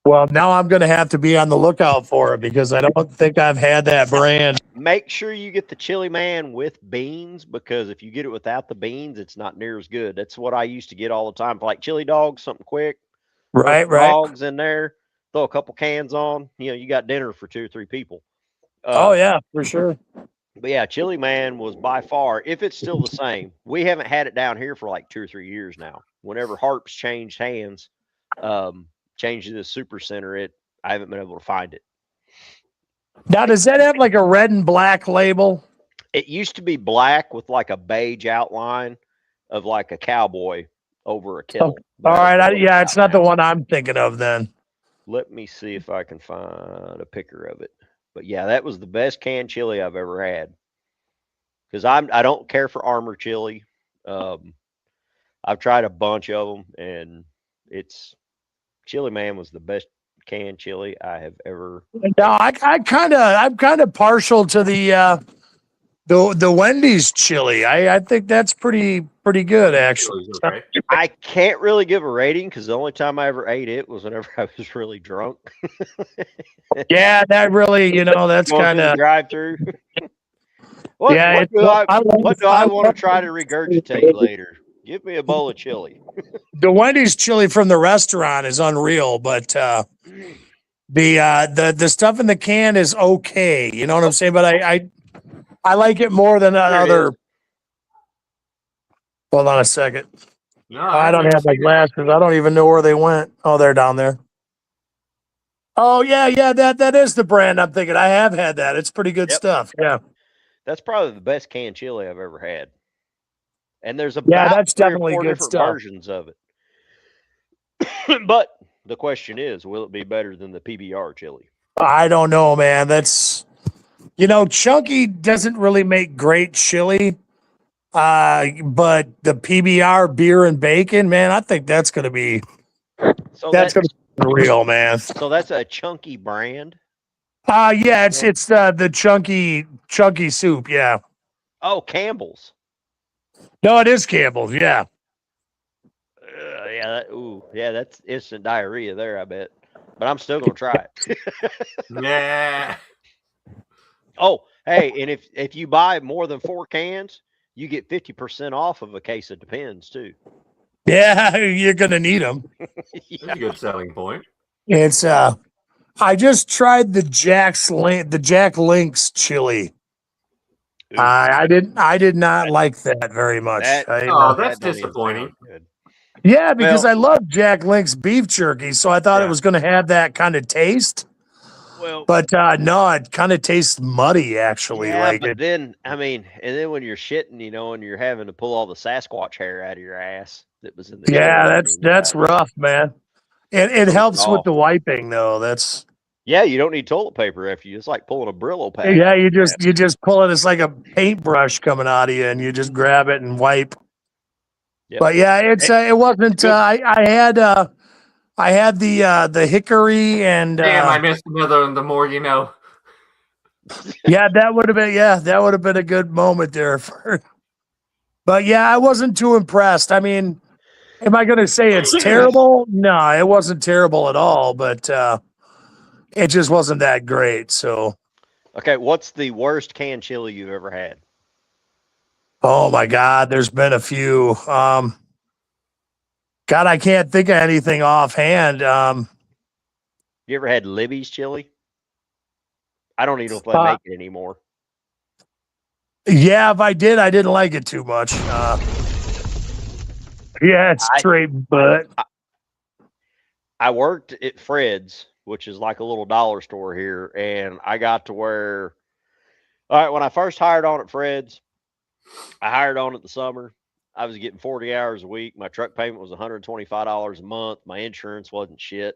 Well, now I'm going to have to be on the lookout for it because I don't think I've had that brand. Make sure you get the Chili Man with beans because if you get it without the beans, it's not near as good. That's what I used to get all the time. Like chili dogs, something quick. Right. Dogs in there. Throw a couple cans on. You got dinner for 2 or 3 people. Oh, yeah, for sure. But yeah, Chili Man was by far, if it's still the same. We haven't had it down here for like 2 or 3 years now. Whenever Harps changed hands, changed to the super center, I haven't been able to find it. Now, does that have like a red and black label? It used to be black with like a beige outline of like a cowboy over a kiln. All right. It's not the one I'm thinking of then. Let me see if I can find a picture of it. But yeah, that was the best canned chili I've ever had. Because I don't care for Armor chili. I've tried a bunch of them, and it's Chili Man was the best canned chili I have ever. No, I'm kind of partial to the Wendy's chili. I think that's pretty good actually. Okay. I can't really give a rating because the only time I ever ate it was whenever I was really drunk. Yeah, that really, that's kind of drive-through. What do I want to try to regurgitate later? Give me a bowl of chili. The Wendy's chili from the restaurant is unreal, but the stuff in the can is okay. You know what I'm saying? But I like it more than other. Hold on a second. No, I don't have my glasses. I don't even know where they went. Oh, they're down there. Oh yeah, that is the brand I'm thinking. I have had that. It's pretty good stuff. Yeah. That's probably the best canned chili I've ever had. And there's that's three or definitely four good different stuff. versions of it. But the question is, will it be better than the PBR chili? I don't know, man. That's Chunky doesn't really make great chili. But the PBR beer and bacon, man, I think that's gonna be gonna be real, man. So that's a Chunky brand. Yeah, it's the chunky soup, yeah. Oh, Campbell's. No, it is Campbell's, yeah. That's instant diarrhea there, I bet. But I'm still gonna try it. Yeah. Oh, hey, and if you buy more than 4 cans, you get 50% off of a case of Depends too. Yeah, you're gonna need them. That's a good selling point. It's I just tried the Jack Link's chili. I did not like that very much. That's disappointing. Yeah, because I love Jack Link's beef jerky, so I thought it was going to have that kind of taste. Well, but no, it kind of tastes muddy, actually. Yeah, like but it, then and then when you're shitting, and you're having to pull all the Sasquatch hair out of your ass that was in the that's rough, man. It helps with the wiping, though. That's you don't need toilet paper after you. It's like pulling a Brillo pad. Yeah, you just pull it. It's like a paintbrush coming out of you, and you just grab it and wipe. Yep. But yeah, it wasn't. I had the hickory and. Damn, I missed another one. The more you know. Yeah, that would have been a good moment there. But yeah, I wasn't too impressed. I mean, am I going to say it's terrible? No, it wasn't terrible at all. But it just wasn't that great. So. Okay, what's the worst canned chili you've ever had? Oh my God, there's been a few. God, I can't think of anything offhand. You ever had Libby's chili? I don't even know if they make it anymore. Yeah, if I did, I didn't like it too much. Yeah, it's straight butt. I worked at Fred's, which is like a little dollar store here, and I got to where, all right, when I first hired on at Fred's, I hired on it the summer. I was getting 40 hours a week. My truck payment was $125 a month. My insurance wasn't shit.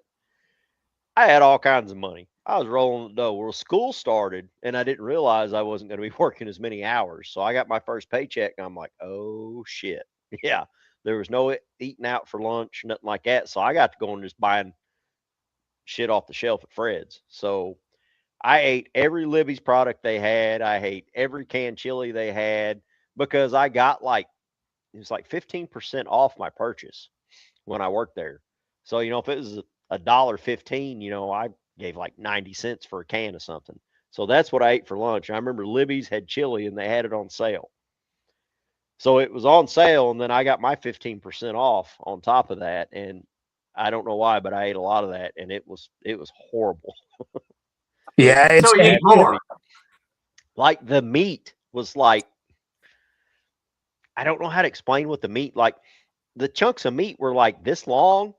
I had all kinds of money. I was rolling the dough. Well, school started, and I didn't realize I wasn't going to be working as many hours. So I got my first paycheck, and I'm like, oh, shit. Yeah, there was no eating out for lunch, nothing like that. So I got to go and just buying shit off the shelf at Fred's. So I ate every Libby's product they had. I ate every canned chili they had because I got it was like 15% off my purchase when I worked there. So, if it was $1.15, I gave like 90 cents for a can of something. So that's what I ate for lunch. I remember Libby's had chili and they had it on sale. So it was on sale, and then I got my 15% off on top of that. And I don't know why, but I ate a lot of that, and it was horrible. Yeah, it's so you eat more. Like the meat was like, I don't know how to explain what the meat, like the chunks of meat were like this long,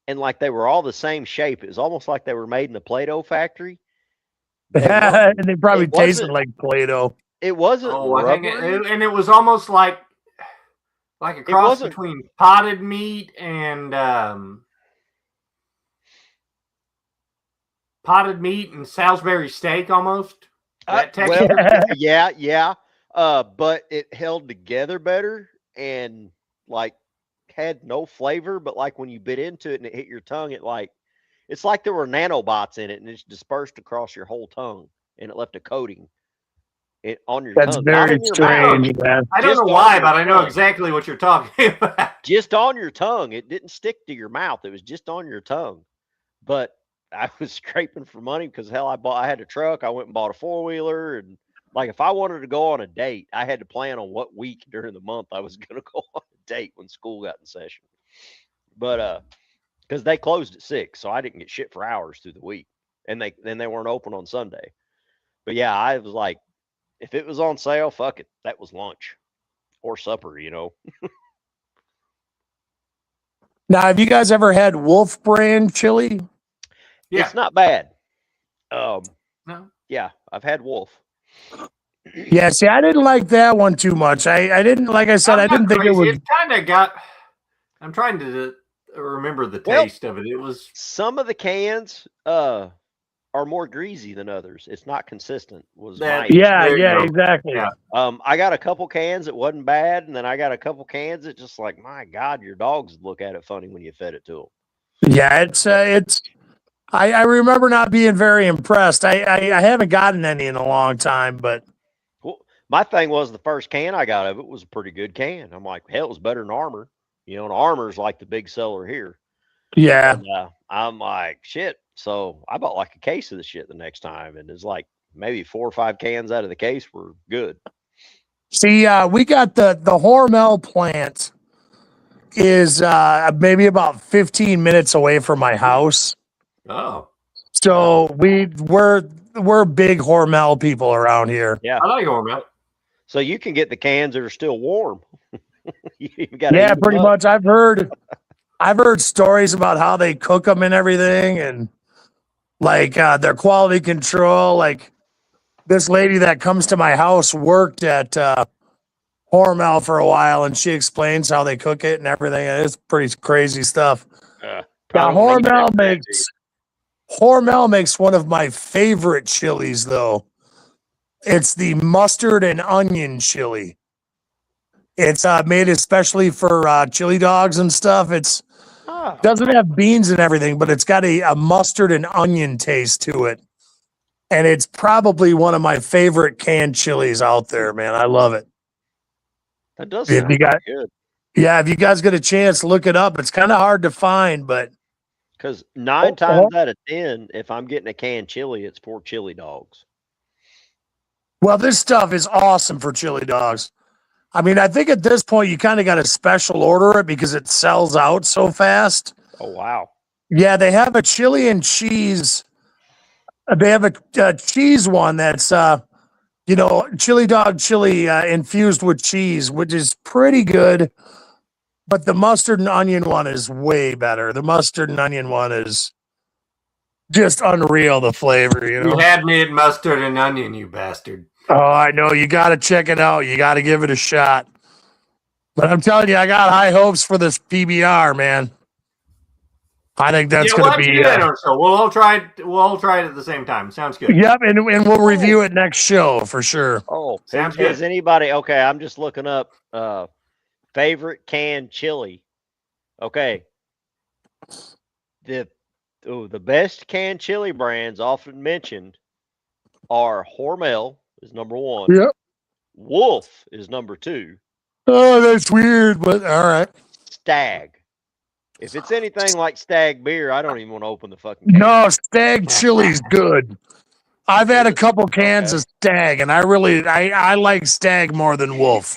and like they were all the same shape. It was almost like they were made in the Play-Doh factory. And they probably tasted like Play-Doh. It wasn't. I think it was almost like a cross between potted meat and potted meat and Salisbury steak almost. That well, texture. yeah. But it held together better and like had no flavor. But like when you bit into it and it hit your tongue, it's like there were nanobots in it and it's dispersed across your whole tongue and it left a coating on your That's tongue, not very in your strange, mouth. man. I don't Just know on why, your but I know tongue. exactly what you're talking about. Just on your tongue. It didn't stick to your mouth. It was just on your tongue. But I was scraping for money because hell, I had a truck. I went and bought a 4-wheeler, and like if I wanted to go on a date, I had to plan on what week during the month I was going to go on a date when school got in session. But because they closed at 6, so I didn't get shit for hours through the week, and they weren't open on Sunday. But yeah, I was like, if it was on sale, fuck it, that was lunch or supper, you know. Now, have you guys ever had Wolf brand chili? Yeah. It's not bad. No. Yeah, I've had Wolf. Yeah, see, I didn't like that one too much. I didn't, like I said, I didn't think it was. It kind of got. I'm trying to remember the taste of it. It was some of the cans are more greasy than others. It's not consistent. Yeah, exactly. Yeah. I got a couple cans that wasn't bad, and then I got a couple cans that just like, my God, your dogs look at it funny when you fed it to them. Yeah, it's. I remember not being very impressed. I haven't gotten any in a long time, but my thing was the first can I got of it was a pretty good can. I'm like, hell, it was better than Armor. You know, and Armor's like the big seller here. Yeah. And, I'm like, shit. So I bought like a case of the shit the next time, and it's like maybe 4 or 5 cans out of the case were good. See, we got the Hormel plant is maybe about 15 minutes away from my house. Oh. So we're big Hormel people around here. Yeah. I like Hormel. So you can get the cans that are still warm. Yeah, pretty much. I've heard stories about how they cook them and everything, and like their quality control. Like this lady that comes to my house worked at Hormel for a while, and she explains how they cook it and everything. And it's pretty crazy stuff. Now Hormel makes one of my favorite chilies, though. It's the mustard and onion chili. It's made especially for chili dogs and stuff. It's doesn't have beans and everything, but it's got a mustard and onion taste to it. And it's probably one of my favorite canned chilies out there, man. I love it. That does sound good. Yeah, if you guys get a chance, look it up. It's kind of hard to find, but because 9 times out of 10, if I'm getting a canned chili, it's for chili dogs. Well, this stuff is awesome for chili dogs. I mean, I think at this point you kind of got to special order it because it sells out so fast. Oh, wow. Yeah, they have a chili and cheese. They have a cheese one that's, chili dog chili infused with cheese, which is pretty good. But the mustard and onion one is way better. The mustard and onion one is just unreal, the flavor, you know. You had me at mustard and onion, you bastard. Oh, I know. You got to check it out. You got to give it a shot. But I'm telling you, I got high hopes for this PBR, man. I think that's going to be. So we'll all try it. We'll all try it at the same time. Sounds good. Yep, and we'll review it next show for sure. Oh, sounds good. Is anybody okay? I'm just looking up favorite canned chili. Okay, the best canned chili brands often mentioned are Hormel is number 1. Yep. Wolf is number 2. Oh, that's weird, but all right. Stag. If it's anything like Stag beer, I don't even want to open the fucking can. No, Stag chili's good. I've had a couple cans of Stag, and I like Stag more than Wolf.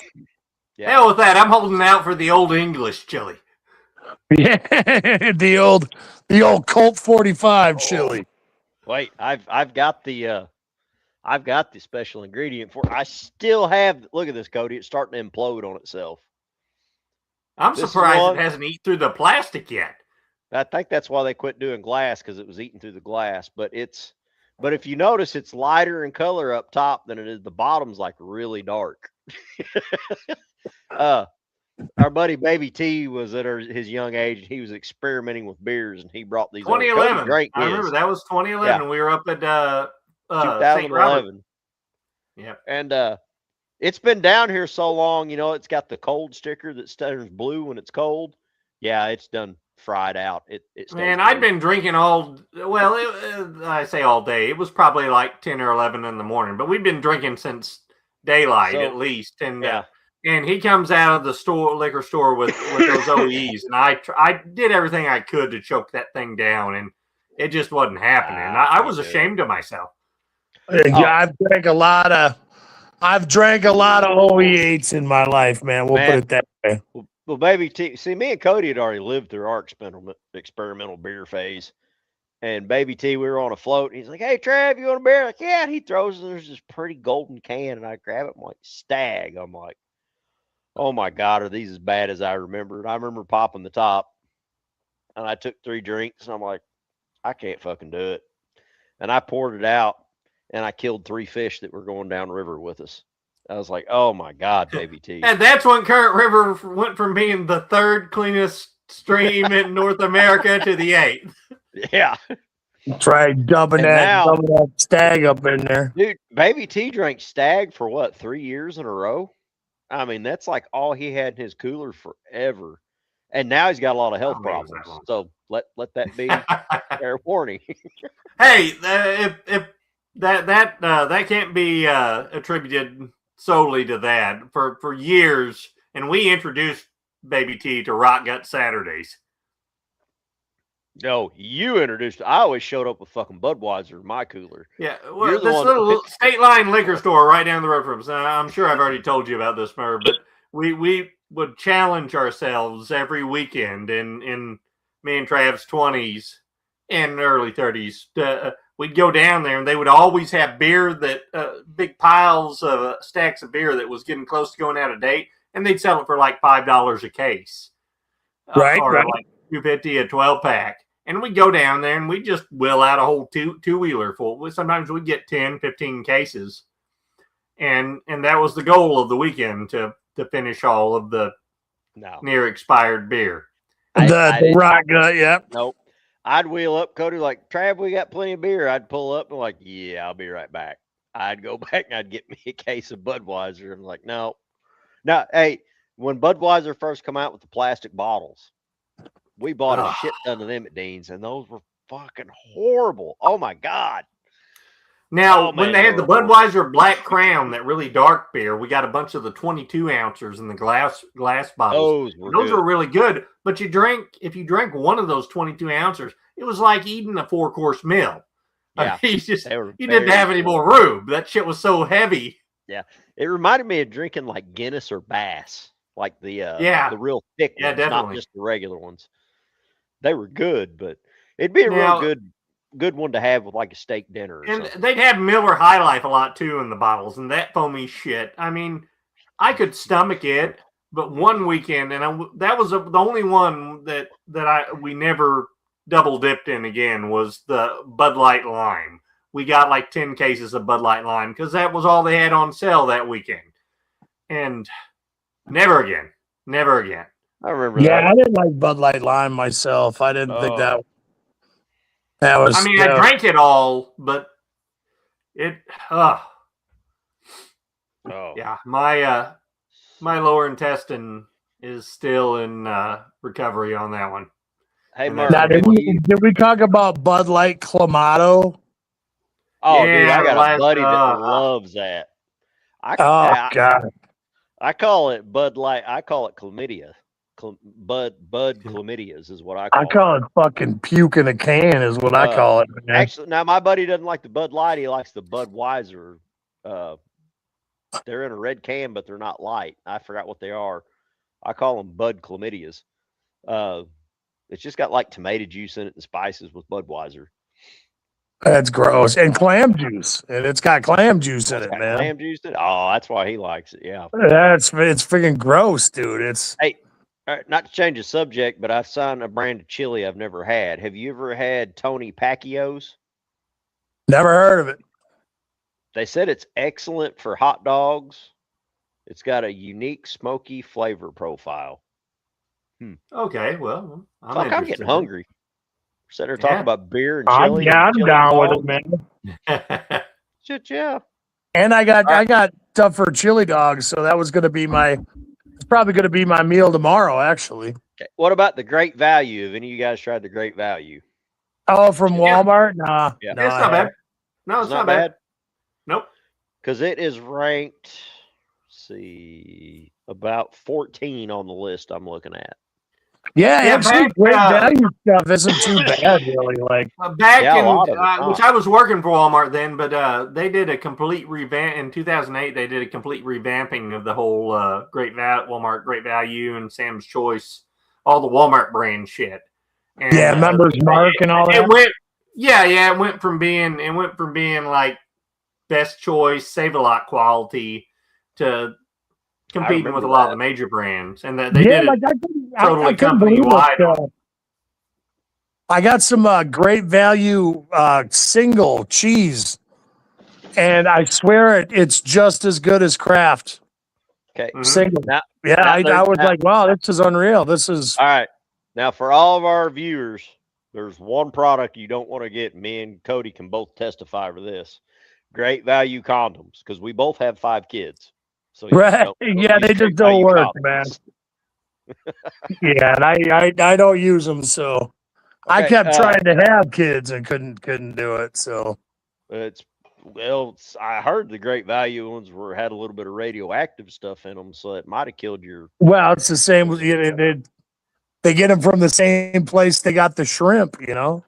Yeah. Hell with that. I'm holding out for the old English chili. Yeah, the old Colt 45 chili. Wait, I've got the special ingredient for it. I still have. Look at this, Cody. It's starting to implode on itself. I'm surprised it hasn't eaten through the plastic yet. I think that's why they quit doing glass, because it was eating through the glass. But if you notice, it's lighter in color up top than it is. The bottom's like really dark. our buddy Baby T was at his young age. He was experimenting with beers, and he brought these over. 2011. I remember that was 2011. Yeah. We were up at St. Robert. 2011. Yeah. And it's been down here so long, it's got the cold sticker that turns blue when it's cold. Yeah, it's done fried out. Man, I'd been drinking I say all day. It was probably like 10 or 11 in the morning, but we've been drinking since daylight at least. And and he comes out of the liquor store with those OEs, and I did everything I could to choke that thing down, and it just wasn't happening. I was ashamed of myself. I've drank a lot of OE8s in my life, man. We'll put it that way. Well, Baby T, see, me and Cody had already lived through our experimental beer phase. And Baby T, we were on a float, and he's like, "Hey, Trav, you want a beer?" Like, yeah. And he throws, there's this pretty golden can, and I grab it. I'm like, Stag. I'm like, oh my God, are these as bad as I remember? And I remember popping the top, and I took 3 drinks, and I'm like, I can't fucking do it. And I poured it out, and I killed 3 fish that were going down the river with us. I was like, oh my God, Baby T. And that's when Current River went from being the 3rd cleanest stream in North America to the 8th. Yeah. Try dumping that Stag up in there. Dude, Baby T drank Stag for what, 3 years in a row? I mean, that's like all he had in his cooler forever. And now he's got a lot of health problems. So let that be fair warning. Hey, if that can't be attributed solely to that. For years, and we introduced Baby T to Rock Gut Saturdays. No, you introduced. I always showed up with fucking Budweiser in my cooler. Yeah, well, this little state line liquor store right down the road from us. I'm sure I've already told you about this, Merv, but we would challenge ourselves every weekend in me and Trav's 20s and early 30s. We'd go down there, and they would always have beer that big piles of stacks of beer that was getting close to going out of date, and they'd sell it for like $5 a case, right? Like $2.50 a 12-pack. And we'd go down there, and we'd just wheel out a whole two-wheeler full. Sometimes we'd get 10, 15 cases, and that was the goal of the weekend to finish all of the near expired beer. The Rock Gut, yep. Nope. I'd wheel up, Cody, like, Trav, we got plenty of beer. I'd pull up and like, yeah, I'll be right back. I'd go back and I'd get me a case of Budweiser. I'm like, no. Now, hey, when Budweiser first come out with the plastic bottles, we bought a shit ton of them at Dean's, and those were fucking horrible. Oh my God. Now, when they had the Budweiser Black Crown, that really dark beer, we got a bunch of the 22 ounces in the glass bottles. Those were really good. But if you drank one of those 22 ounces, it was like eating a 4-course meal. Yeah, you didn't have any more room. That shit was so heavy. Yeah, it reminded me of drinking like Guinness or Bass, like the real thick ones, not just the regular ones. They were good, but it'd be a real good one to have with like a steak dinner. And they'd have Miller High Life a lot too in the bottles, and that foamy shit. I mean, I could stomach it, but one weekend, and that was the only one that we never double dipped in again, was the Bud Light Lime. We got like 10 cases of Bud Light Lime because that was all they had on sale that weekend. And never again. I remember. Yeah, I didn't like Bud Light Lime myself. I didn't think that was. I mean, I drank it all, but it. Yeah, my lower intestine is still in recovery on that one. Hey, Mark, now, did we talk about Bud Light Clamato? Oh, yeah, dude, I got a buddy that loves that. God. I call it Bud Light. I call it chlamydia. Bud chlamydias is what I call it. I call it fucking puke in a can is what I call it. Man. Actually, now my buddy doesn't like the Bud Light. He likes the Budweiser. They're in a red can, but they're not light. I forgot what they are. I call them Bud chlamydias. It's just got like tomato juice in it and spices with Budweiser. That's gross. And clam juice. And it's got clam juice in it, man. Clam juice in it? Oh, that's why he likes it. Yeah. It's freaking gross, dude. Hey, all right, not to change the subject, but I've signed a brand of chili I've never had. Have you ever had Tony Pacquiao's? Never heard of it. They said it's excellent for hot dogs. It's got a unique smoky flavor profile. Okay, well, Fuck, I'm getting hungry. Sitting there talking about beer and I'm chili. I'm chili down with dogs. it, man. Shit, yeah. And I got stuff for chili dogs, so that was going to be it's probably going to be my meal tomorrow, actually. Okay. What about the Great Value? Have any of you guys tried the Great Value? Oh, from Walmart? Nah, Yeah. no, It's not bad. No, it's not bad. Nope. Because it is ranked, see, about 14 on the list I'm looking at. Yeah, actually, Great Value stuff isn't too bad, really. Like back in which I was working for Walmart then, but they did a complete revamp in 2008. They did a complete revamping of the whole Walmart Great Value and Sam's Choice, all the Walmart brand shit. And, Members Mark and all that. It went from being like Best Choice, Save a Lot quality to competing with a lot of the major brands, and they did it totally company wide. I got some Great Value single cheese, and I swear it's just as good as Kraft. Okay, single. I was like, wow, this is unreal. This is all right. Now, for all of our viewers, there's one product you don't want to get. Me and Cody can both testify for this. Great Value condoms, because we both have 5 kids. So right. Yeah, they just don't work, man. Yeah, and I don't use them, so okay, I kept trying to have kids and couldn't do it. So I heard the Great Value ones had a little bit of radioactive stuff in them, so it might have killed your. Well, it's the same. They get them from the same place they got the shrimp, you know.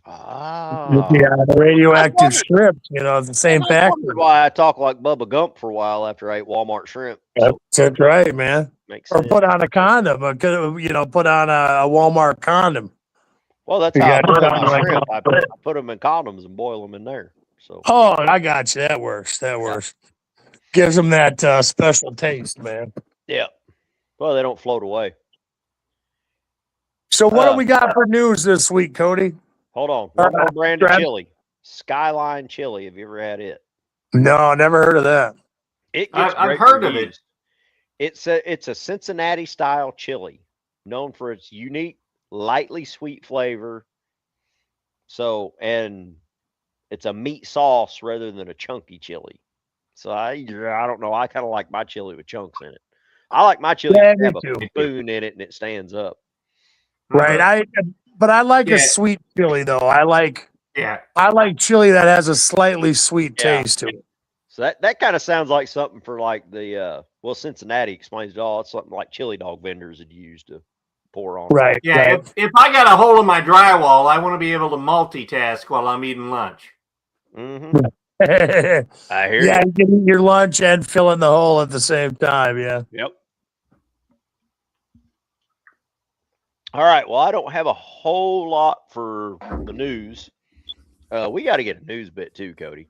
Yeah, the radioactive shrimp, it's the same factory. Why I talk like Bubba Gump for a while after I ate Walmart shrimp. That's right, man. Makes or sense. put on a condom, put on a Walmart condom. Well, that's how I put them on shrimp. I put them in condoms and boil them in there. So. Oh, I got you. That works. Gives them that special taste, man. Yeah. Well, they don't float away. So what do we got for news this week, Cody? Hold on. One more brand of chili. Skyline chili. Have you ever had it? No, never heard of that. I've heard of it. It's a Cincinnati style chili, known for its unique, lightly sweet flavor. So, and it's a meat sauce rather than a chunky chili. So I don't know. I kind of like my chili with chunks in it. I like my chili to have a spoon in it and it stands up. Right. But I like a sweet chili though. I like chili that has a slightly sweet taste to it. So that kind of sounds like something for like the Cincinnati explains it all. It's something like chili dog vendors would use to pour on. Right. Yeah. Right. If I got a hole in my drywall, I want to be able to multitask while I'm eating lunch. Mm-hmm. I hear you. Yeah, you can eat your lunch and fill in the hole at the same time. Yeah. Yep. All right. Well, I don't have a whole lot for the news. We got to get a news bit too, Cody.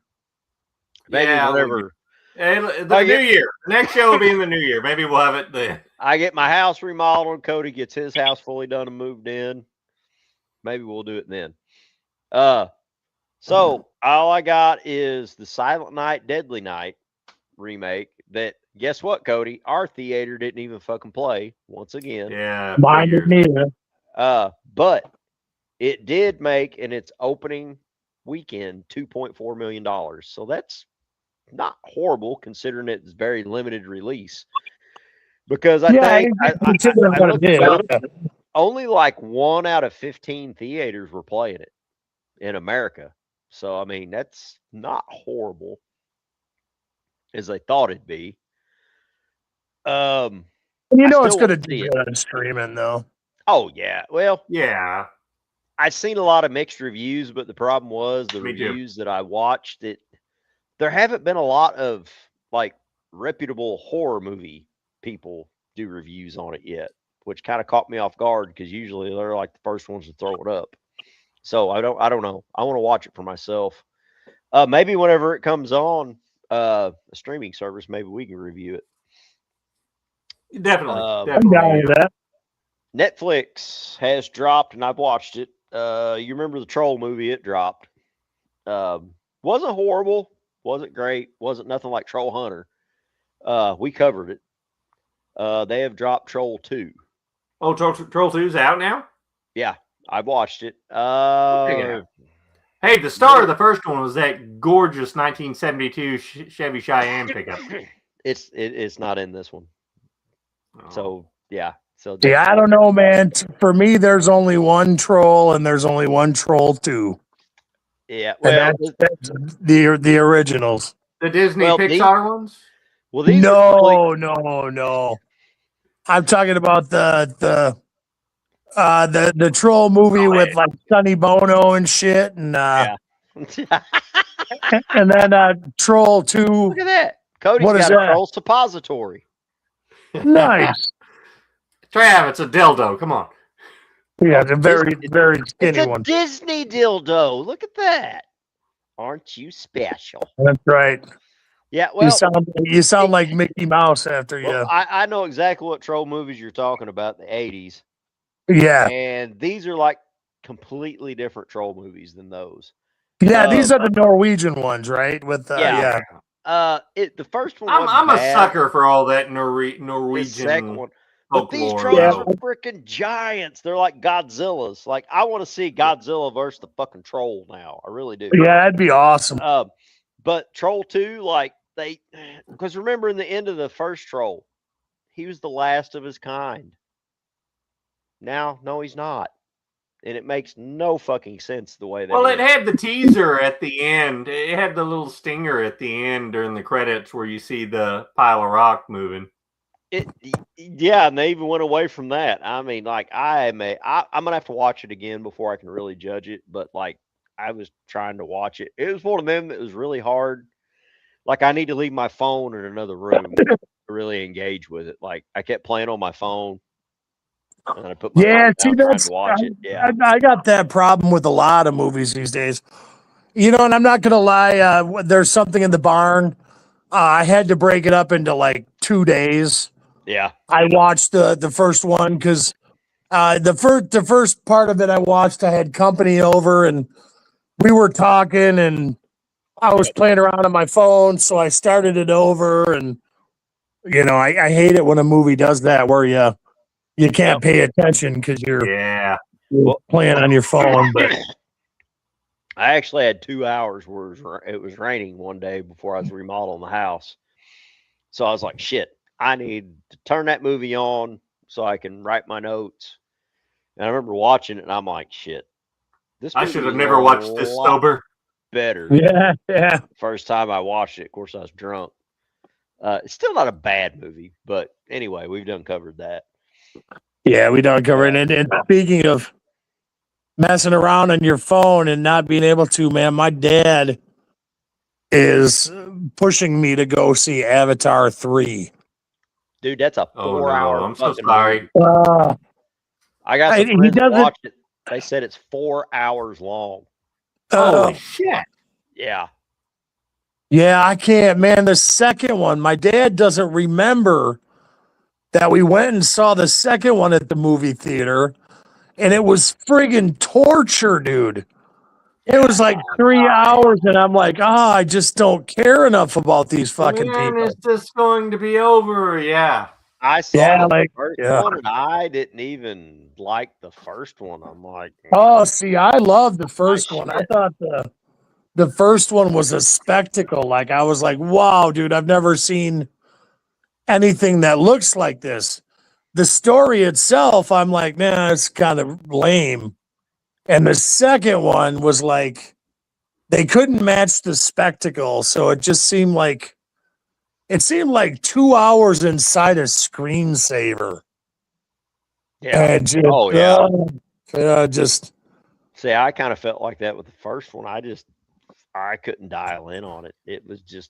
Maybe whenever the new year. The next show will be in the new year. Maybe we'll have it then. I get my house remodeled. Cody gets his house fully done and moved in. Maybe we'll do it then. So all I got is the Silent Night, Deadly Night remake. That guess what, Cody? Our theater didn't even fucking play once again. Yeah, mine didn't either. But it did make in its opening weekend $2.4 million. So that's not horrible considering it's very limited release. Because I only like 1 out of 15 theaters were playing it in America. So I mean that's not horrible as they thought it'd be. It's going to do good on streaming though. Oh yeah, well yeah. I've seen a lot of mixed reviews, but the problem was the reviews that I watched, there haven't been a lot of like reputable horror movie people do reviews on it yet, which kind of caught me off guard because usually they're like the first ones to throw it up. So I don't know. I want to watch it for myself. Maybe whenever it comes on a streaming service, maybe we can review it. Definitely. I'm down with that. Netflix has dropped, and I've watched it. You remember the Troll movie? It dropped. Wasn't horrible. Wasn't great. Wasn't nothing like Troll Hunter. We covered it. They have dropped Troll 2. Oh, Troll 2's out now? Yeah, I watched it. Hey, the star of the first one was that gorgeous 1972 Chevy Cheyenne pickup. It's not in this one. Oh. So yeah. So yeah, I don't know, man. For me, there's only one Troll, and there's only one Troll 2. Yeah, well, that's the originals. The Disney Pixar ones. Well, these no. I'm talking about the Troll movie with like Sonny Bono and shit, and yeah. and then Troll 2. Look at that. Cody's What is got a that? Troll suppository. Nice. Trav, it's a dildo. Come on. Yeah, the very skinny it's a one. Disney dildo. Look at that. Aren't you special? That's right. Yeah, well, you sound like Mickey Mouse after you. Well, I know exactly what troll movies you're talking about, the 80s. Yeah. And these are like completely different troll movies than those. Yeah, these are the Norwegian ones, right? With the first one. I'm a sucker for all that Norwegian. The second one. But these trolls are freaking giants. They're like Godzillas. Like, I want to see Godzilla versus the fucking troll now. I really do. Yeah, that'd be awesome. But Troll 2, like, because remember in the end of the first Troll, he was the last of his kind. Now, no, he's not. And it makes no fucking sense the way that. Well, it had the teaser at the end. It had the little stinger at the end during the credits where you see the pile of rock moving. Yeah, and they even went away from that. I mean, like, I'm gonna have to watch it again before I can really judge it. But like, I was trying to watch it. It was one of them that was really hard. Like, I need to leave my phone in another room to really engage with it. Like, I kept playing on my phone, and I put my phone down trying to watch it. Yeah, I got that problem with a lot of movies these days. You know, and I'm not gonna lie. There's something in the barn. I had to break it up into like 2 days. Yeah, I watched the first one because the first part of it I watched. I had company over and we were talking, and I was playing around on my phone, so I started it over. And you know, I hate it when a movie does that where you can't pay attention because you're playing on your phone. But I actually had 2 hours where it was raining one day before I was remodeling the house, so I was like, shit. I need to turn that movie on so I can write my notes. And I remember watching it, and I'm like, shit. I should have never watched this sober. Better. Yeah. First time I watched it, of course, I was drunk. It's still not a bad movie, but anyway, we've done covered that. Yeah, we done covered it. And speaking of messing around on your phone and not being able to, man, my dad is pushing me to go see Avatar 3. Dude, that's a 4 hour. I'm so sorry. I got some friends that watched it. They said it's 4 hours long. Holy shit. Yeah. Yeah, I can't, man. The second one, my dad doesn't remember that we went and saw the second one at the movie theater, and it was friggin' torture, dude. It was like 3 hours, and I'm like, I just don't care enough about these fucking people. It's just going to be over, yeah. I saw the first one, and I didn't even like the first one. I'm like, oh, see, I love the first one. I thought the first one was a spectacle. Like, I was like, wow, dude, I've never seen anything that looks like this. The story itself, I'm like, nah, it's kind of lame. And the second one was like, they couldn't match the spectacle. So it just seemed like 2 hours inside a screensaver. Yeah. And just, just. See, I kind of felt like that with the first one. I couldn't dial in on it. It was just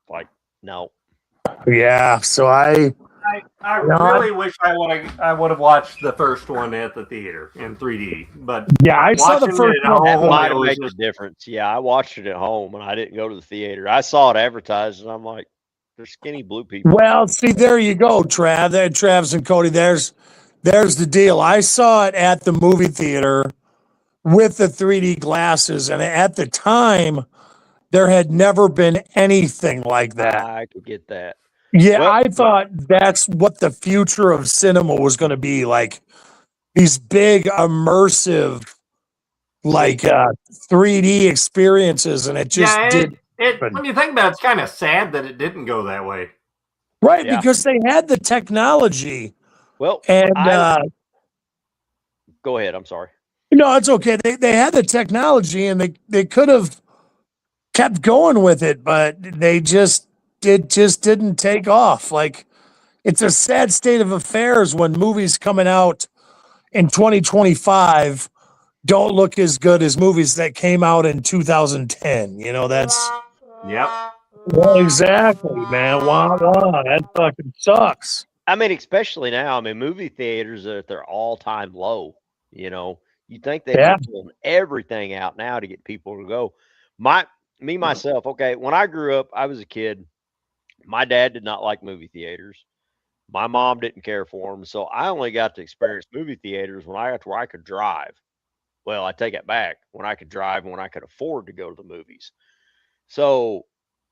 like, no. Yeah. So I really wish I would have watched the first one at the theater in 3D. But yeah, I saw the first one. That might make a difference. Yeah, I watched it at home and I didn't go to the theater. I saw it advertised and I'm like, they're skinny blue people. Well, see, there you go, Trav. There, Travis and Cody. There's the deal. I saw it at the movie theater with the 3D glasses, and at the time, there had never been anything like that. I could get that. Yeah, Well, I thought that's what the future of cinema was going to be, like these big immersive, like 3D experiences, and it just Yeah, did. when you think about it, it's kind of sad that it didn't go that way. Right, yeah. because they had the technology, Well, and go ahead. I'm sorry. no, it's okay. They had the technology, and they could have kept going with it, but it just didn't take off. Like, it's a sad state of affairs when movies coming out in 2025 don't look as good as movies that came out in 2010. You know, that's Yep. well, exactly, man. Wah wah. That fucking sucks. I mean, especially now. I mean, movie theaters are at their all-time low. You know, you think they'd Yeah. be pulling everything out now to get people to go. Myself. Okay, when I grew up, I was a kid. My dad did not like movie theaters. My mom didn't care for them, so I only got to experience movie theaters when I got to where I could drive. Well, I take it back, when I could drive and when I could afford to go to the movies. So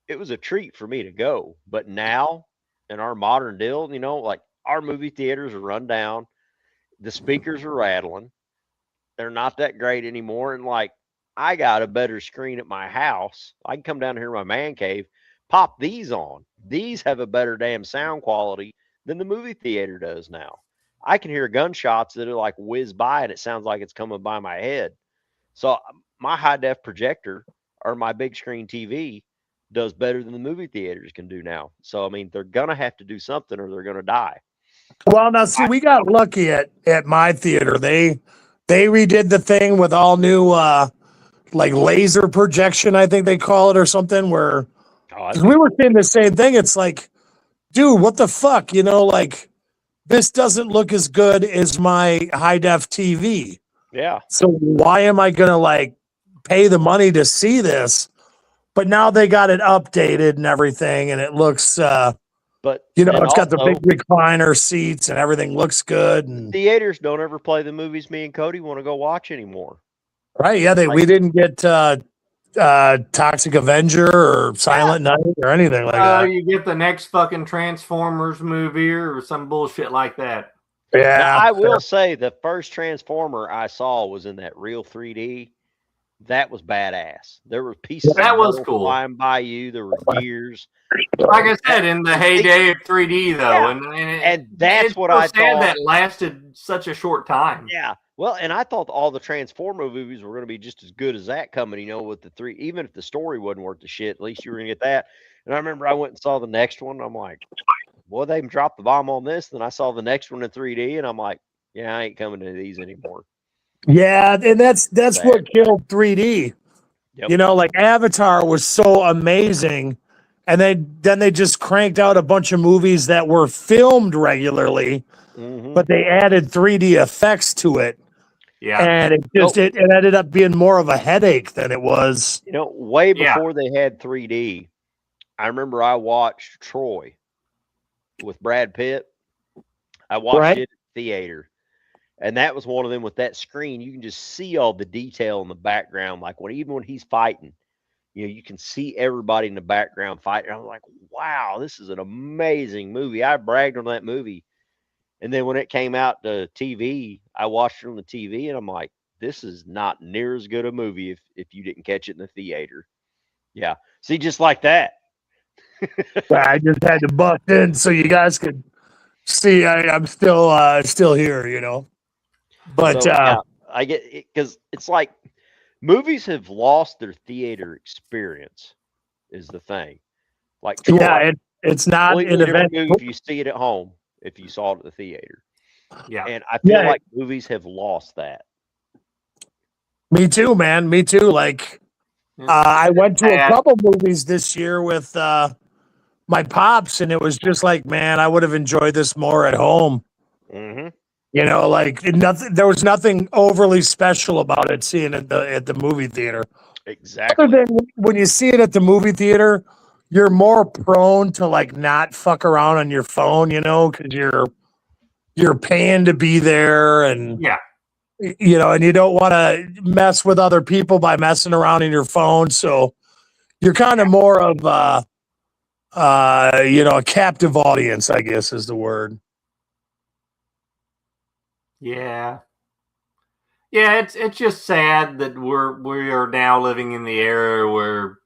it was a treat for me to go. But now, in our modern deal, like our movie theaters are run down, the speakers are rattling, they're not that great anymore. And like, I got a better screen at my house. I can come down here in my man cave, pop these on. These have a better damn sound quality than the movie theater does now. I can hear gunshots that are like whiz by and it sounds like it's coming by my head. So my high def projector or my big screen TV does better than the movie theaters can do now. So I mean, they're gonna have to do something or they're gonna die. Well, now see, we got lucky at my theater. They redid the thing with all new like laser projection, I think they call it, or something. Where we were saying the same thing. It's like, dude, what the fuck? You know, like this doesn't look as good as my high def TV. Yeah. So why am I gonna like pay the money to see this? But now they got it updated and everything, and it looks but it's got the big recliner seats and everything looks good. And theaters don't ever play the movies me and Cody want to go watch anymore. Right? Yeah, we didn't get Toxic Avenger or Silent Night or anything like that. You get the next fucking Transformers movie or some bullshit like that. Yeah, now, I will say the first Transformer I saw was in that real 3D. That was badass. There were pieces that of was metal cool flying by you. There were gears. Like I said, in the heyday of 3D, though, yeah. and that's what I thought. That lasted such a short time. Yeah, well, and I thought all the Transformer movies were going to be just as good as that coming. With the three, even if the story wasn't worth the shit, at least you were going to get that. And I remember I went and saw the next one. I'm like, boy, they dropped the bomb on this. Then I saw the next one in 3D, and I'm like, yeah, I ain't coming to these anymore. Yeah, and that's what killed 3D. Yep. Like Avatar was so amazing, and then they just cranked out a bunch of movies that were filmed regularly, but they added 3D effects to it. Yeah, and it just it ended up being more of a headache than it was. Way before they had 3D. I remember I watched Troy with Brad Pitt. I watched it at the theater. And that was one of them with that screen. You can just see all the detail in the background. Like even when he's fighting, you can see everybody in the background fighting. I was like, wow, this is an amazing movie. I bragged on that movie. And then when it came out to TV, I watched it on the TV and I'm like, this is not near as good a movie if you didn't catch it in the theater. Yeah. See, just like that. I just had to bust in so you guys could see I'm still here, But so, I get it because it's like movies have lost their theater experience is the thing. Like Troy, it's not an event movie if you see it at home, if you saw it at the theater. Yeah. And I feel like movies have lost that. Me too, man. Me too. Like I went to a couple movies this year with my pops, and it was just like, man, I would have enjoyed this more at home. Mm-hmm. Like nothing. There was nothing overly special about it. Seeing it at the movie theater, exactly. Other than when you see it at the movie theater, you're more prone to like not fuck around on your phone, because you're paying to be there, and and you don't want to mess with other people by messing around in your phone. So you're kind of more of a captive audience, I guess is the word. Yeah. Yeah, it's just sad that we are now living in the era where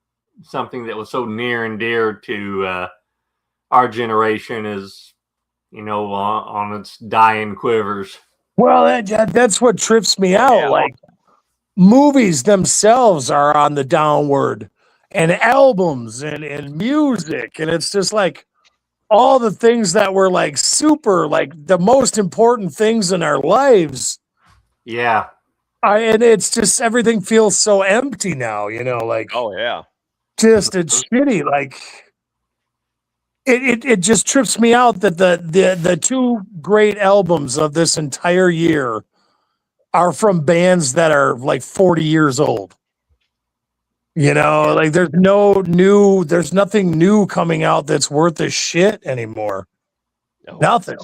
something that was so near and dear to our generation is, on its dying quivers. Well, that's what trips me out. Yeah. Like movies themselves are on the downward, and albums and music, and it's just like all the things that were like super, like the most important things in our lives. Yeah. And it's just everything feels so empty now, like Oh yeah. just it's shitty. Like it just trips me out that the two great albums of this entire year are from bands that are like 40 years old. Like there's nothing new coming out that's worth a shit anymore. Oh, Nothing.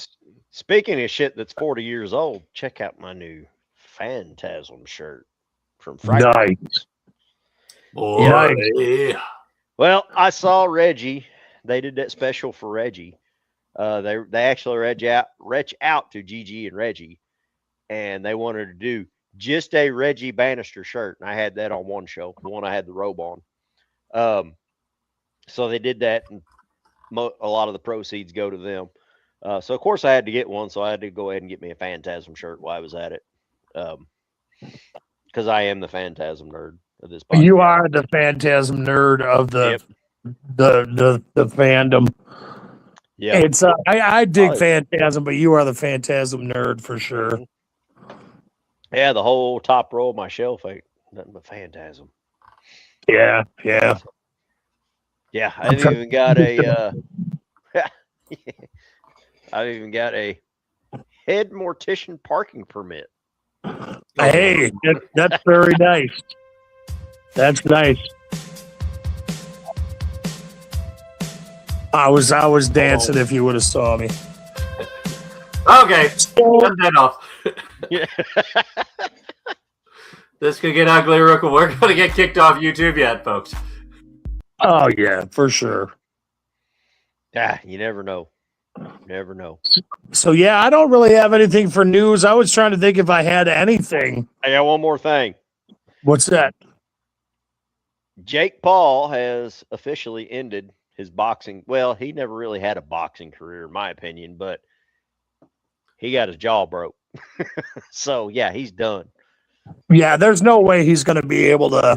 Speaking of shit that's 40 years old, check out my new Phantasm shirt from Friday. Nice. Boy, Nice. yeah. Well, I saw Reggie. They did that special for Reggie. They actually reach out to Gigi and Reggie, and they wanted to do just a Reggie Bannister shirt. And I had that on one show, the one I had the robe on. So they did that, and a lot of the proceeds go to them. So of course I had to get one, so I had to go ahead and get me a Phantasm shirt while I was at it. Because I am the Phantasm nerd of this podcast. You are the Phantasm nerd of the fandom. Yeah, it's I dig Phantasm, but you are the Phantasm nerd for sure. Yeah, the whole top row of my shelf ain't nothing but Phantasm. Yeah. Yeah, I've even got a I've even got a head mortician parking permit. Hey, that's very nice. That's nice. I was dancing if you would have saw me. Okay, cut that off. Yeah. This could get ugly real quick. We're going to get kicked off YouTube yet, folks. Oh, yeah, for sure. Yeah, you never know. Never know. So, yeah, I don't really have anything for news. I was trying to think if I had anything. I got one more thing. What's that? Jake Paul has officially ended his boxing. Well, he never really had a boxing career, in my opinion, but he got his jaw broke. So, yeah, he's done. Yeah, there's no way he's going to be able to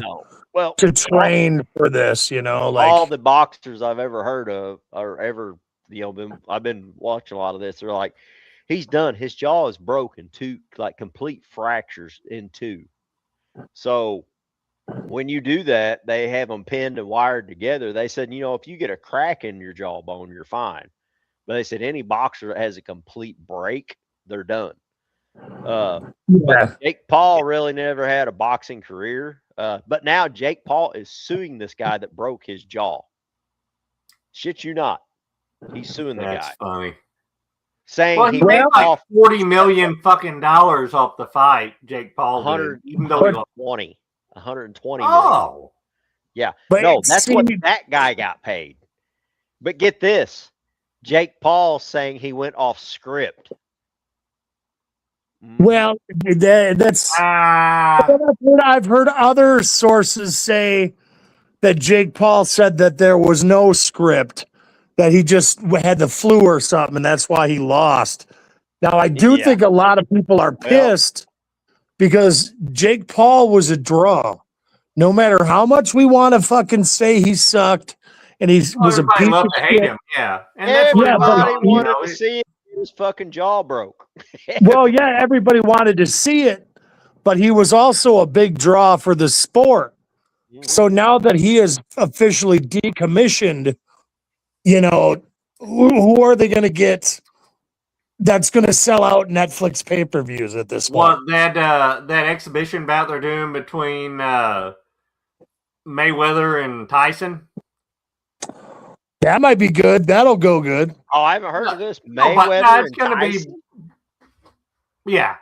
to train for this, like all the boxers I've ever heard of or ever, I've been watching a lot of this. They're like, he's done. His jaw is broken, two, like complete fractures in two. So when you do that, they have them pinned and wired together. They said, if you get a crack in your jawbone, you're fine. But they said any boxer that has a complete break, they're done. But Jake Paul really never had a boxing career. But now Jake Paul is suing this guy that broke his jaw. Shit you not. He's suing the guy. That's funny. Saying he made like $40 million fucking dollars off the fight, Jake Paul. 120 million. Oh. Yeah. No, that's what that guy got paid. But get this. Jake Paul saying he went off script. Well, that's I've heard other sources say that Jake Paul said that there was no script, that he just had the flu or something, and that's why he lost. Now, I do think a lot of people are pissed because Jake Paul was a draw. No matter how much we want to fucking say he sucked and he was a piece of shit. Hate him. Yeah. And that's everybody wanted to see it. His fucking jaw broke. Well, yeah, everybody wanted to see it, but he was also a big draw for the sport. So now that he is officially decommissioned, who are they going to get that's going to sell out Netflix pay-per-views at this point? Well, that exhibition bout they're doing between Mayweather and Tyson. That might be good. That'll go good. Oh, I haven't heard of this. Mayweather and Tyson? Yeah.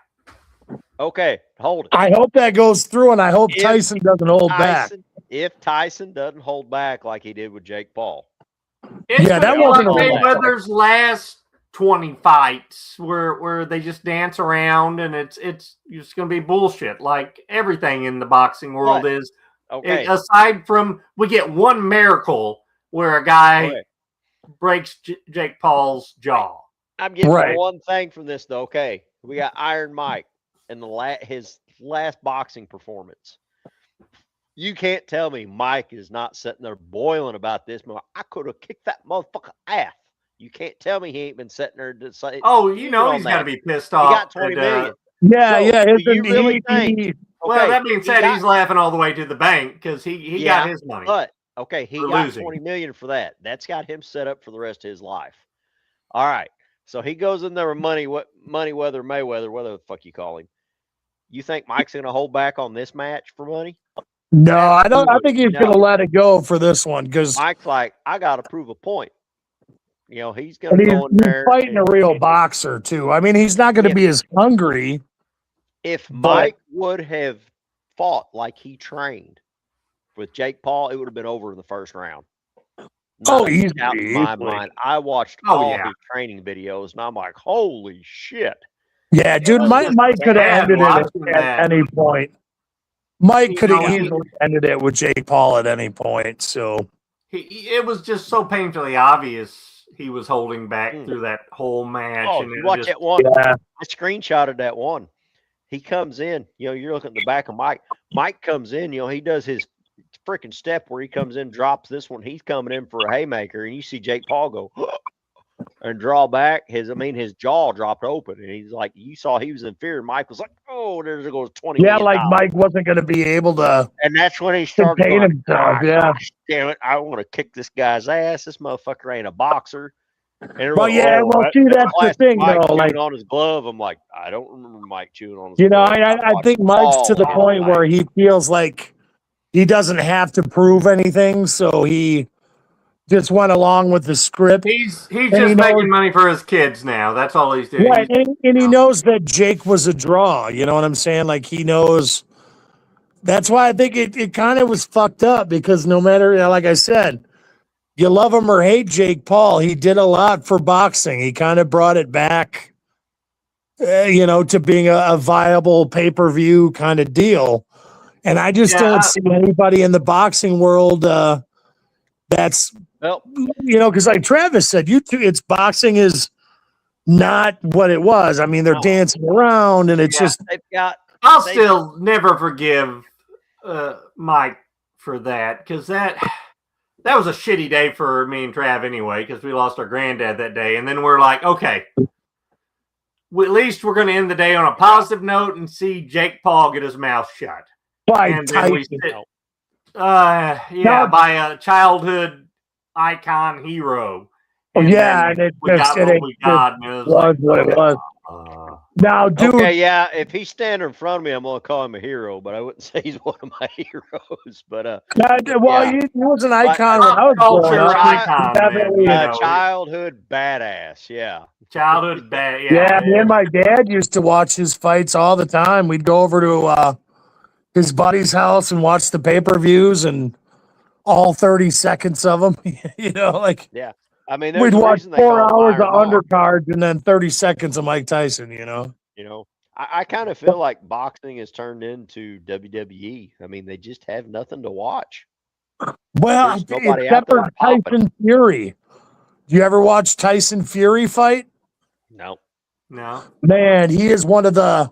Okay, hold it. I hope that goes through, and I hope Tyson doesn't hold back. If Tyson doesn't hold back like he did with Jake Paul. It's Yeah, that gonna be like wasn't a lot. Mayweather's last 20 fights where they just dance around and it's just going to be bullshit like everything in the boxing world But, is. okay. Aside from we get one miracle where a guy breaks Jake Paul's jaw. I'm getting one thing from this though. Okay, we got Iron Mike in his last boxing performance. You can't tell me Mike is not sitting there boiling about this. I could have kicked that motherfucker ass. You can't tell me he ain't been sitting there to say. Oh, you know he's got to be pissed off. He got 20 million. Yeah, so, yeah. Do you really think? Well, that being said, he's laughing all the way to the bank because he got his money. But okay, he got 20 million for that. That's got him set up for the rest of his life. All right. So he goes in there with Mayweather, whatever the fuck you call him. You think Mike's gonna hold back on this match for money? No, I don't. I think he's gonna let it go for this one because Mike's like, I gotta prove a point. You know, he's gonna go in there. He's fighting a real boxer too. I mean, he's not gonna be as hungry. If Mike would have fought like he trained with Jake Paul, it would have been over in the first round. Easily. Out in my mind. I watched all his training videos, and I'm like, holy shit. Yeah, dude, Mike could have ended it at any point. Mike could have easily ended it with Jake Paul at any point. So it was just so painfully obvious he was holding back through that whole match. Oh, and watch that one. I screenshotted that one. He comes in, you're looking at the back of Mike. Mike comes in, he does his freaking step where he comes in, drops this one. He's coming in for a haymaker, and you see Jake Paul go and draw back. His jaw dropped open, and he's like, you saw he was in fear. And Mike was like, oh, there goes 20. Yeah, like Mike wasn't going to be able to. And that's when he started contain himself. Yeah, damn it, I want to kick this guy's ass. This motherfucker ain't a boxer. And well, see, that's the thing, Mike though. Like on his glove, I'm like, I don't remember Mike chewing on his glove. I think Mike's to the point where he feels like he doesn't have to prove anything, so he just went along with the script. He's just making money for his kids now. That's all he's doing. Right, and he knows that Jake was a draw. You know what I'm saying? Like he knows. That's why I think it kind of was fucked up because no matter, like I said, you love him or hate Jake Paul, he did a lot for boxing. He kind of brought it back, to being a viable pay-per-view kind of deal. And I just don't see anybody in the boxing world that's, because like Travis said, it's boxing is not what it was. I mean, they're dancing around and it's just. I'll still never forgive Mike for that because that was a shitty day for me and Trav anyway because we lost our granddad that day. And then we're like, okay, at least we're going to end the day on a positive note and see Jake Paul get his mouth shut. By Tyson. By a childhood icon hero. And it was what it was. Now, dude. Okay, yeah. If he's standing in front of me, I'm gonna call him a hero, but I wouldn't say he's one of my heroes. But he was an icon when I was growing up. Childhood badass, yeah. Childhood bad, yeah. Me and my dad used to watch his fights all the time. We'd go over to his buddy's house and watch the pay-per-views and all 30 seconds of them. Yeah. I mean, we'd watch 4 hours of undercards and then 30 seconds of Mike Tyson, I kind of feel like boxing has turned into WWE. I mean, they just have nothing to watch. Well, except for Tyson Fury. Do you ever watch Tyson Fury fight? No. Man, he is one of the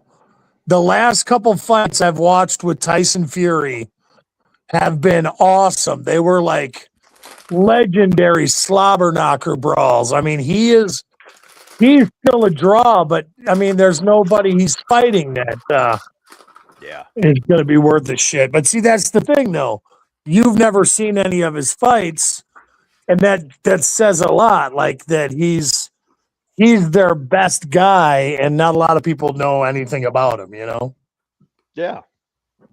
last couple fights I've watched with Tyson Fury have been awesome. They were like legendary slobber knocker brawls. I mean, he's still a draw, but I mean, there's nobody he's fighting that is going to be worth the shit. But see, that's the thing, though. You've never seen any of his fights, and that says a lot. Like that he's their best guy, and not a lot of people know anything about him. Yeah.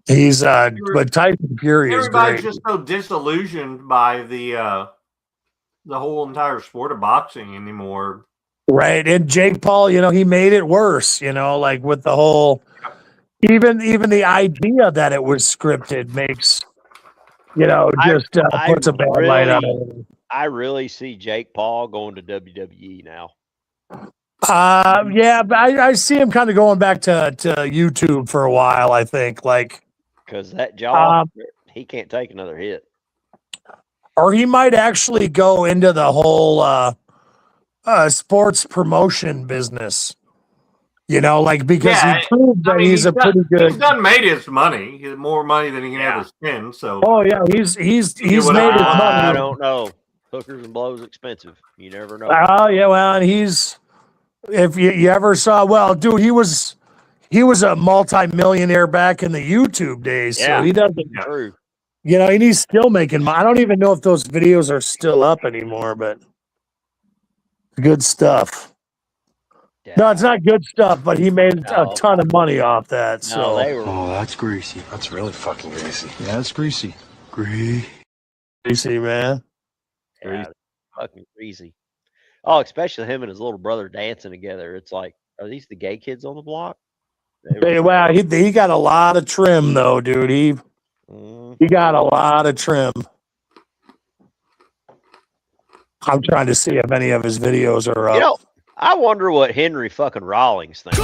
He's but Tyson Fury is great. Everybody's just so disillusioned by the whole entire sport of boxing anymore. Right. And Jake Paul, he made it worse, like with the whole even the idea that it was scripted makes, just puts a bad light on it. I really see Jake Paul going to WWE now. Yeah, but I see him kind of going back to YouTube for a while, I think. Like, because that jaw, he can't take another hit. Or he might actually go into the whole sports promotion business. You know, like because he proved that he's pretty good. He's done made his money. He has more money than he can ever spend. So. Oh yeah, he's made his money. I don't know. Hookers and blows expensive. You never know. Oh yeah, well, and he's if you ever saw, well, dude, he was a multi-millionaire back in the YouTube days. Yeah, so he doesn't. True. You know, and he's still making money. I don't even know if those videos are still up anymore, but good stuff. Yeah. No, it's not good stuff, but he made a ton of money off that. So, oh, that's greasy. That's really fucking greasy. Yeah, it's greasy. Greasy, man. Yeah, fucking greasy. Oh, especially him and his little brother dancing together. It's like, are these the gay kids on the block? Wow, he got a lot of trim though, dude. He got a lot of trim. I'm trying to see if any of his videos are up. You know, I wonder what Henry fucking Rawlings thinks.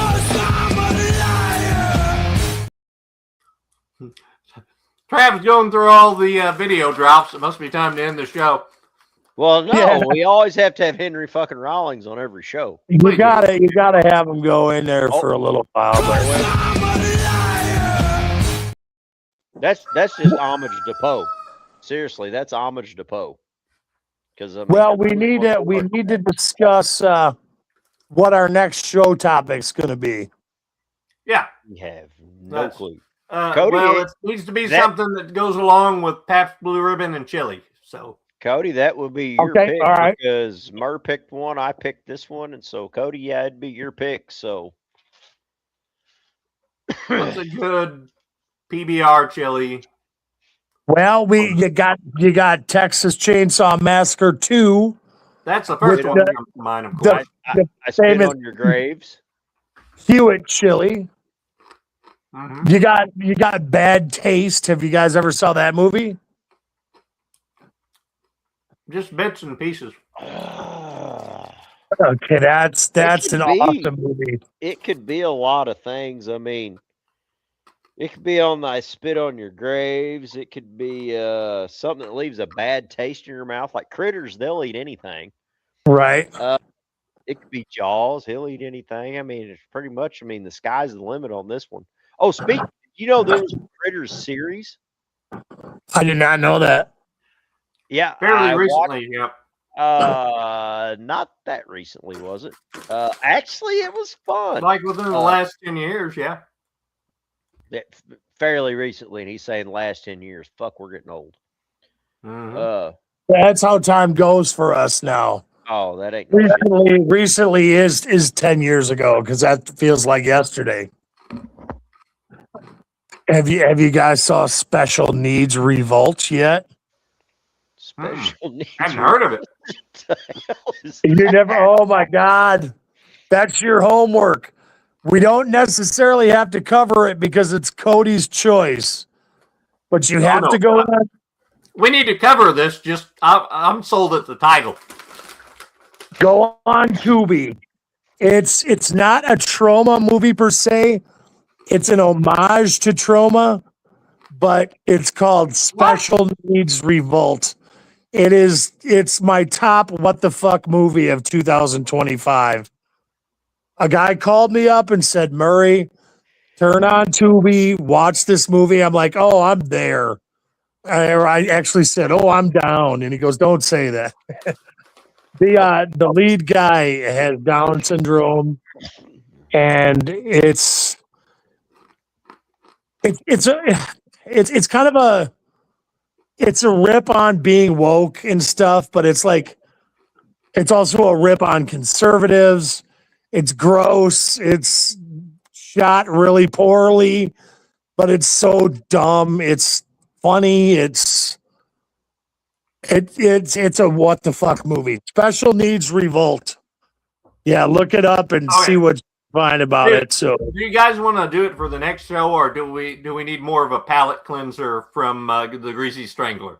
Travis going through all the video drops. It must be time to end the show. Well, no, we always have to have Henry fucking Rawlings on every show. You gotta have him go in there for a little while. That's just homage to Poe. Seriously, that's homage to Poe. Because well, we need to discuss what our next show topic's going to be. Yeah, we have no clue. Cody, well, it needs to be something that goes along with Pabst Blue Ribbon and chili. So, Cody, that would be your pick because Murr picked one, I picked this one, and so Cody, yeah, it'd be your pick. So, what's a good PBR chili? Well, you got Texas Chainsaw Massacre 2. That's the first one that comes to mind, of course. I spit on your graves. Hewitt chili. Mm-hmm. You got Bad Taste. Have you guys ever saw that movie? Just bits and pieces. Okay, that's an awesome movie. It could be a lot of things. I mean, it could be on I spit on your graves. It could be something that leaves a bad taste in your mouth. Like Critters, they'll eat anything. Right. It could be Jaws. He'll eat anything. I mean, it's pretty much, the sky's the limit on this one. Oh, there was a Critters series? I did not know that. Yeah. Fairly recently, yep. Not that recently, was it? Actually, it was fun. Like within the last 10 years, yeah. Fairly recently, and he's saying the last 10 years. Fuck, we're getting old. Mm-hmm. That's how time goes for us now. Oh, that ain't recently is 10 years ago because that feels like yesterday. Have you guys saw Special Needs Revolt yet? Special Needs. I haven't heard of it. You never. Oh my God, that's your homework. We don't necessarily have to cover it because it's Cody's choice, but you have to go. We need to cover this. Just I'm sold at the title. Go on Tubi. It's not a trauma movie per se. It's an homage to trauma, but it's called Special Needs Revolt. It's my top what the fuck movie of 2025. A guy called me up and said, Murray, turn on Tubi, watch this movie. I'm like, oh, I'm there. I actually said, oh, I'm down. And he goes, don't say that. The lead guy has Down syndrome, and it's kind of a rip on being woke and stuff, but it's also a rip on conservatives. It's gross. It's shot really poorly, but it's so dumb. It's funny. It's a what the fuck movie. Special Needs Revolt. Yeah, look it up and see what you find about it. So, do you guys want to do it for the next show, or do we need more of a palate cleanser from the Greasy Strangler?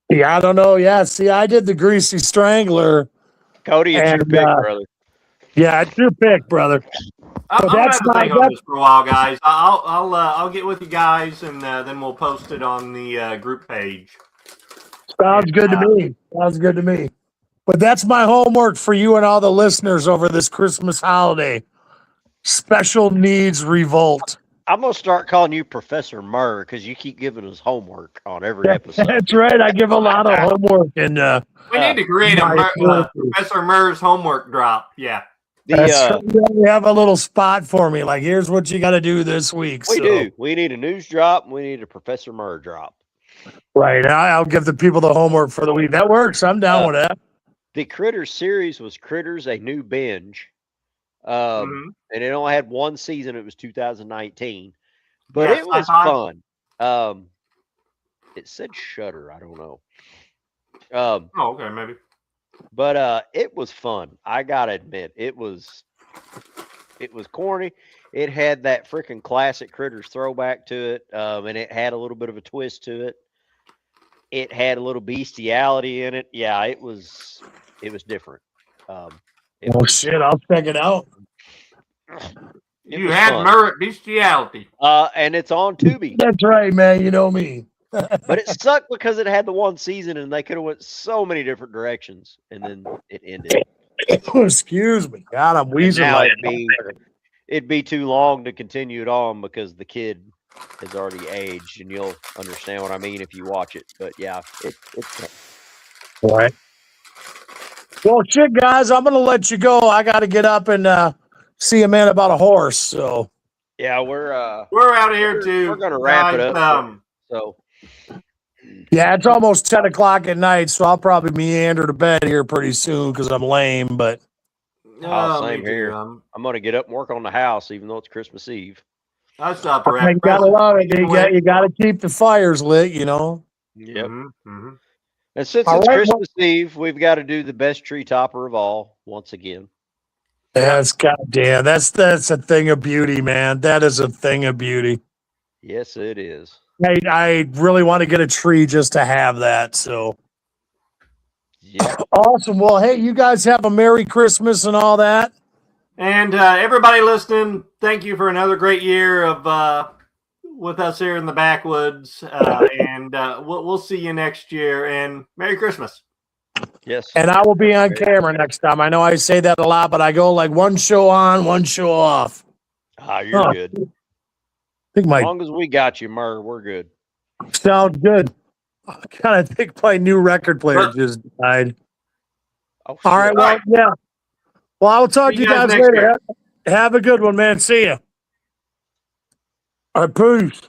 Yeah, I don't know. Yeah, see, I did the Greasy Strangler. Cody, it's your pick, brother. Yeah, it's your pick, brother. I'm gonna have to think on this for a while, guys. I'll get with you guys, and then we'll post it on the group page. Sounds good to me. Sounds good to me. But that's my homework for you and all the listeners over this Christmas holiday. Special Needs Revolt. I'm gonna start calling you Professor Murr because you keep giving us homework on every episode. That's right. I give a lot of homework, and we need to create a Professor Murr's homework drop. Yeah. We have a little spot for me. Like, here's what you got to do this week. We do. We need a news drop. And we need a Professor Murr drop. Right. I'll give the people the homework for the week. That works. I'm down with that. The Critters series was Critters: A New Binge. And it only had one season. It was 2019, but it was fun. It said Shudder. I don't know. Okay, maybe. But it was fun. I gotta admit, it was corny. It had that freaking classic Critters throwback to it, and it had a little bit of a twist to it. It had a little bestiality in it. Yeah, it was different. Shit, I'll check it out. You had merit bestiality. And it's on Tubi. That's right, man. You know me. But it sucked because it had the one season and they could have went so many different directions, and then it ended. Excuse me. God, I'm wheezing. Now it'd be too long to continue it on because the kid has already aged, and you'll understand what I mean if you watch it. But yeah, it's all right. Well, shit, guys, I'm gonna let you go. I got to get up and see a man about a horse. So yeah, we're out of here too. We're gonna wrap it up. So yeah, it's almost 10 o'clock at night, so I'll probably meander to bed here pretty soon because I'm lame. But same here. I'm gonna get up and work on the house, even though it's Christmas Eve. That's not You gotta love it. You gotta keep the fires lit, you know. Yep. And since it's Christmas Eve, we've got to do the best tree topper of all once again. That's goddamn. That's a thing of beauty, man. That is a thing of beauty. Yes, it is. I really want to get a tree just to have that. So yeah. Awesome. Well, hey, you guys have a Merry Christmas and all that. And everybody listening, thank you for another great year of with us here in the backwoods. And we'll see you next year. And Merry Christmas. Yes. And I will be on camera next time. I know I say that a lot, but I go like one show on, one show off. You're good. I think as long as we got you, Murr, we're good. Sounds good. I kind of think my new record player just died. Oh, all right. Well, yeah. Well, I'll talk to you guys later. Have a good one, man. See ya. All right, peace.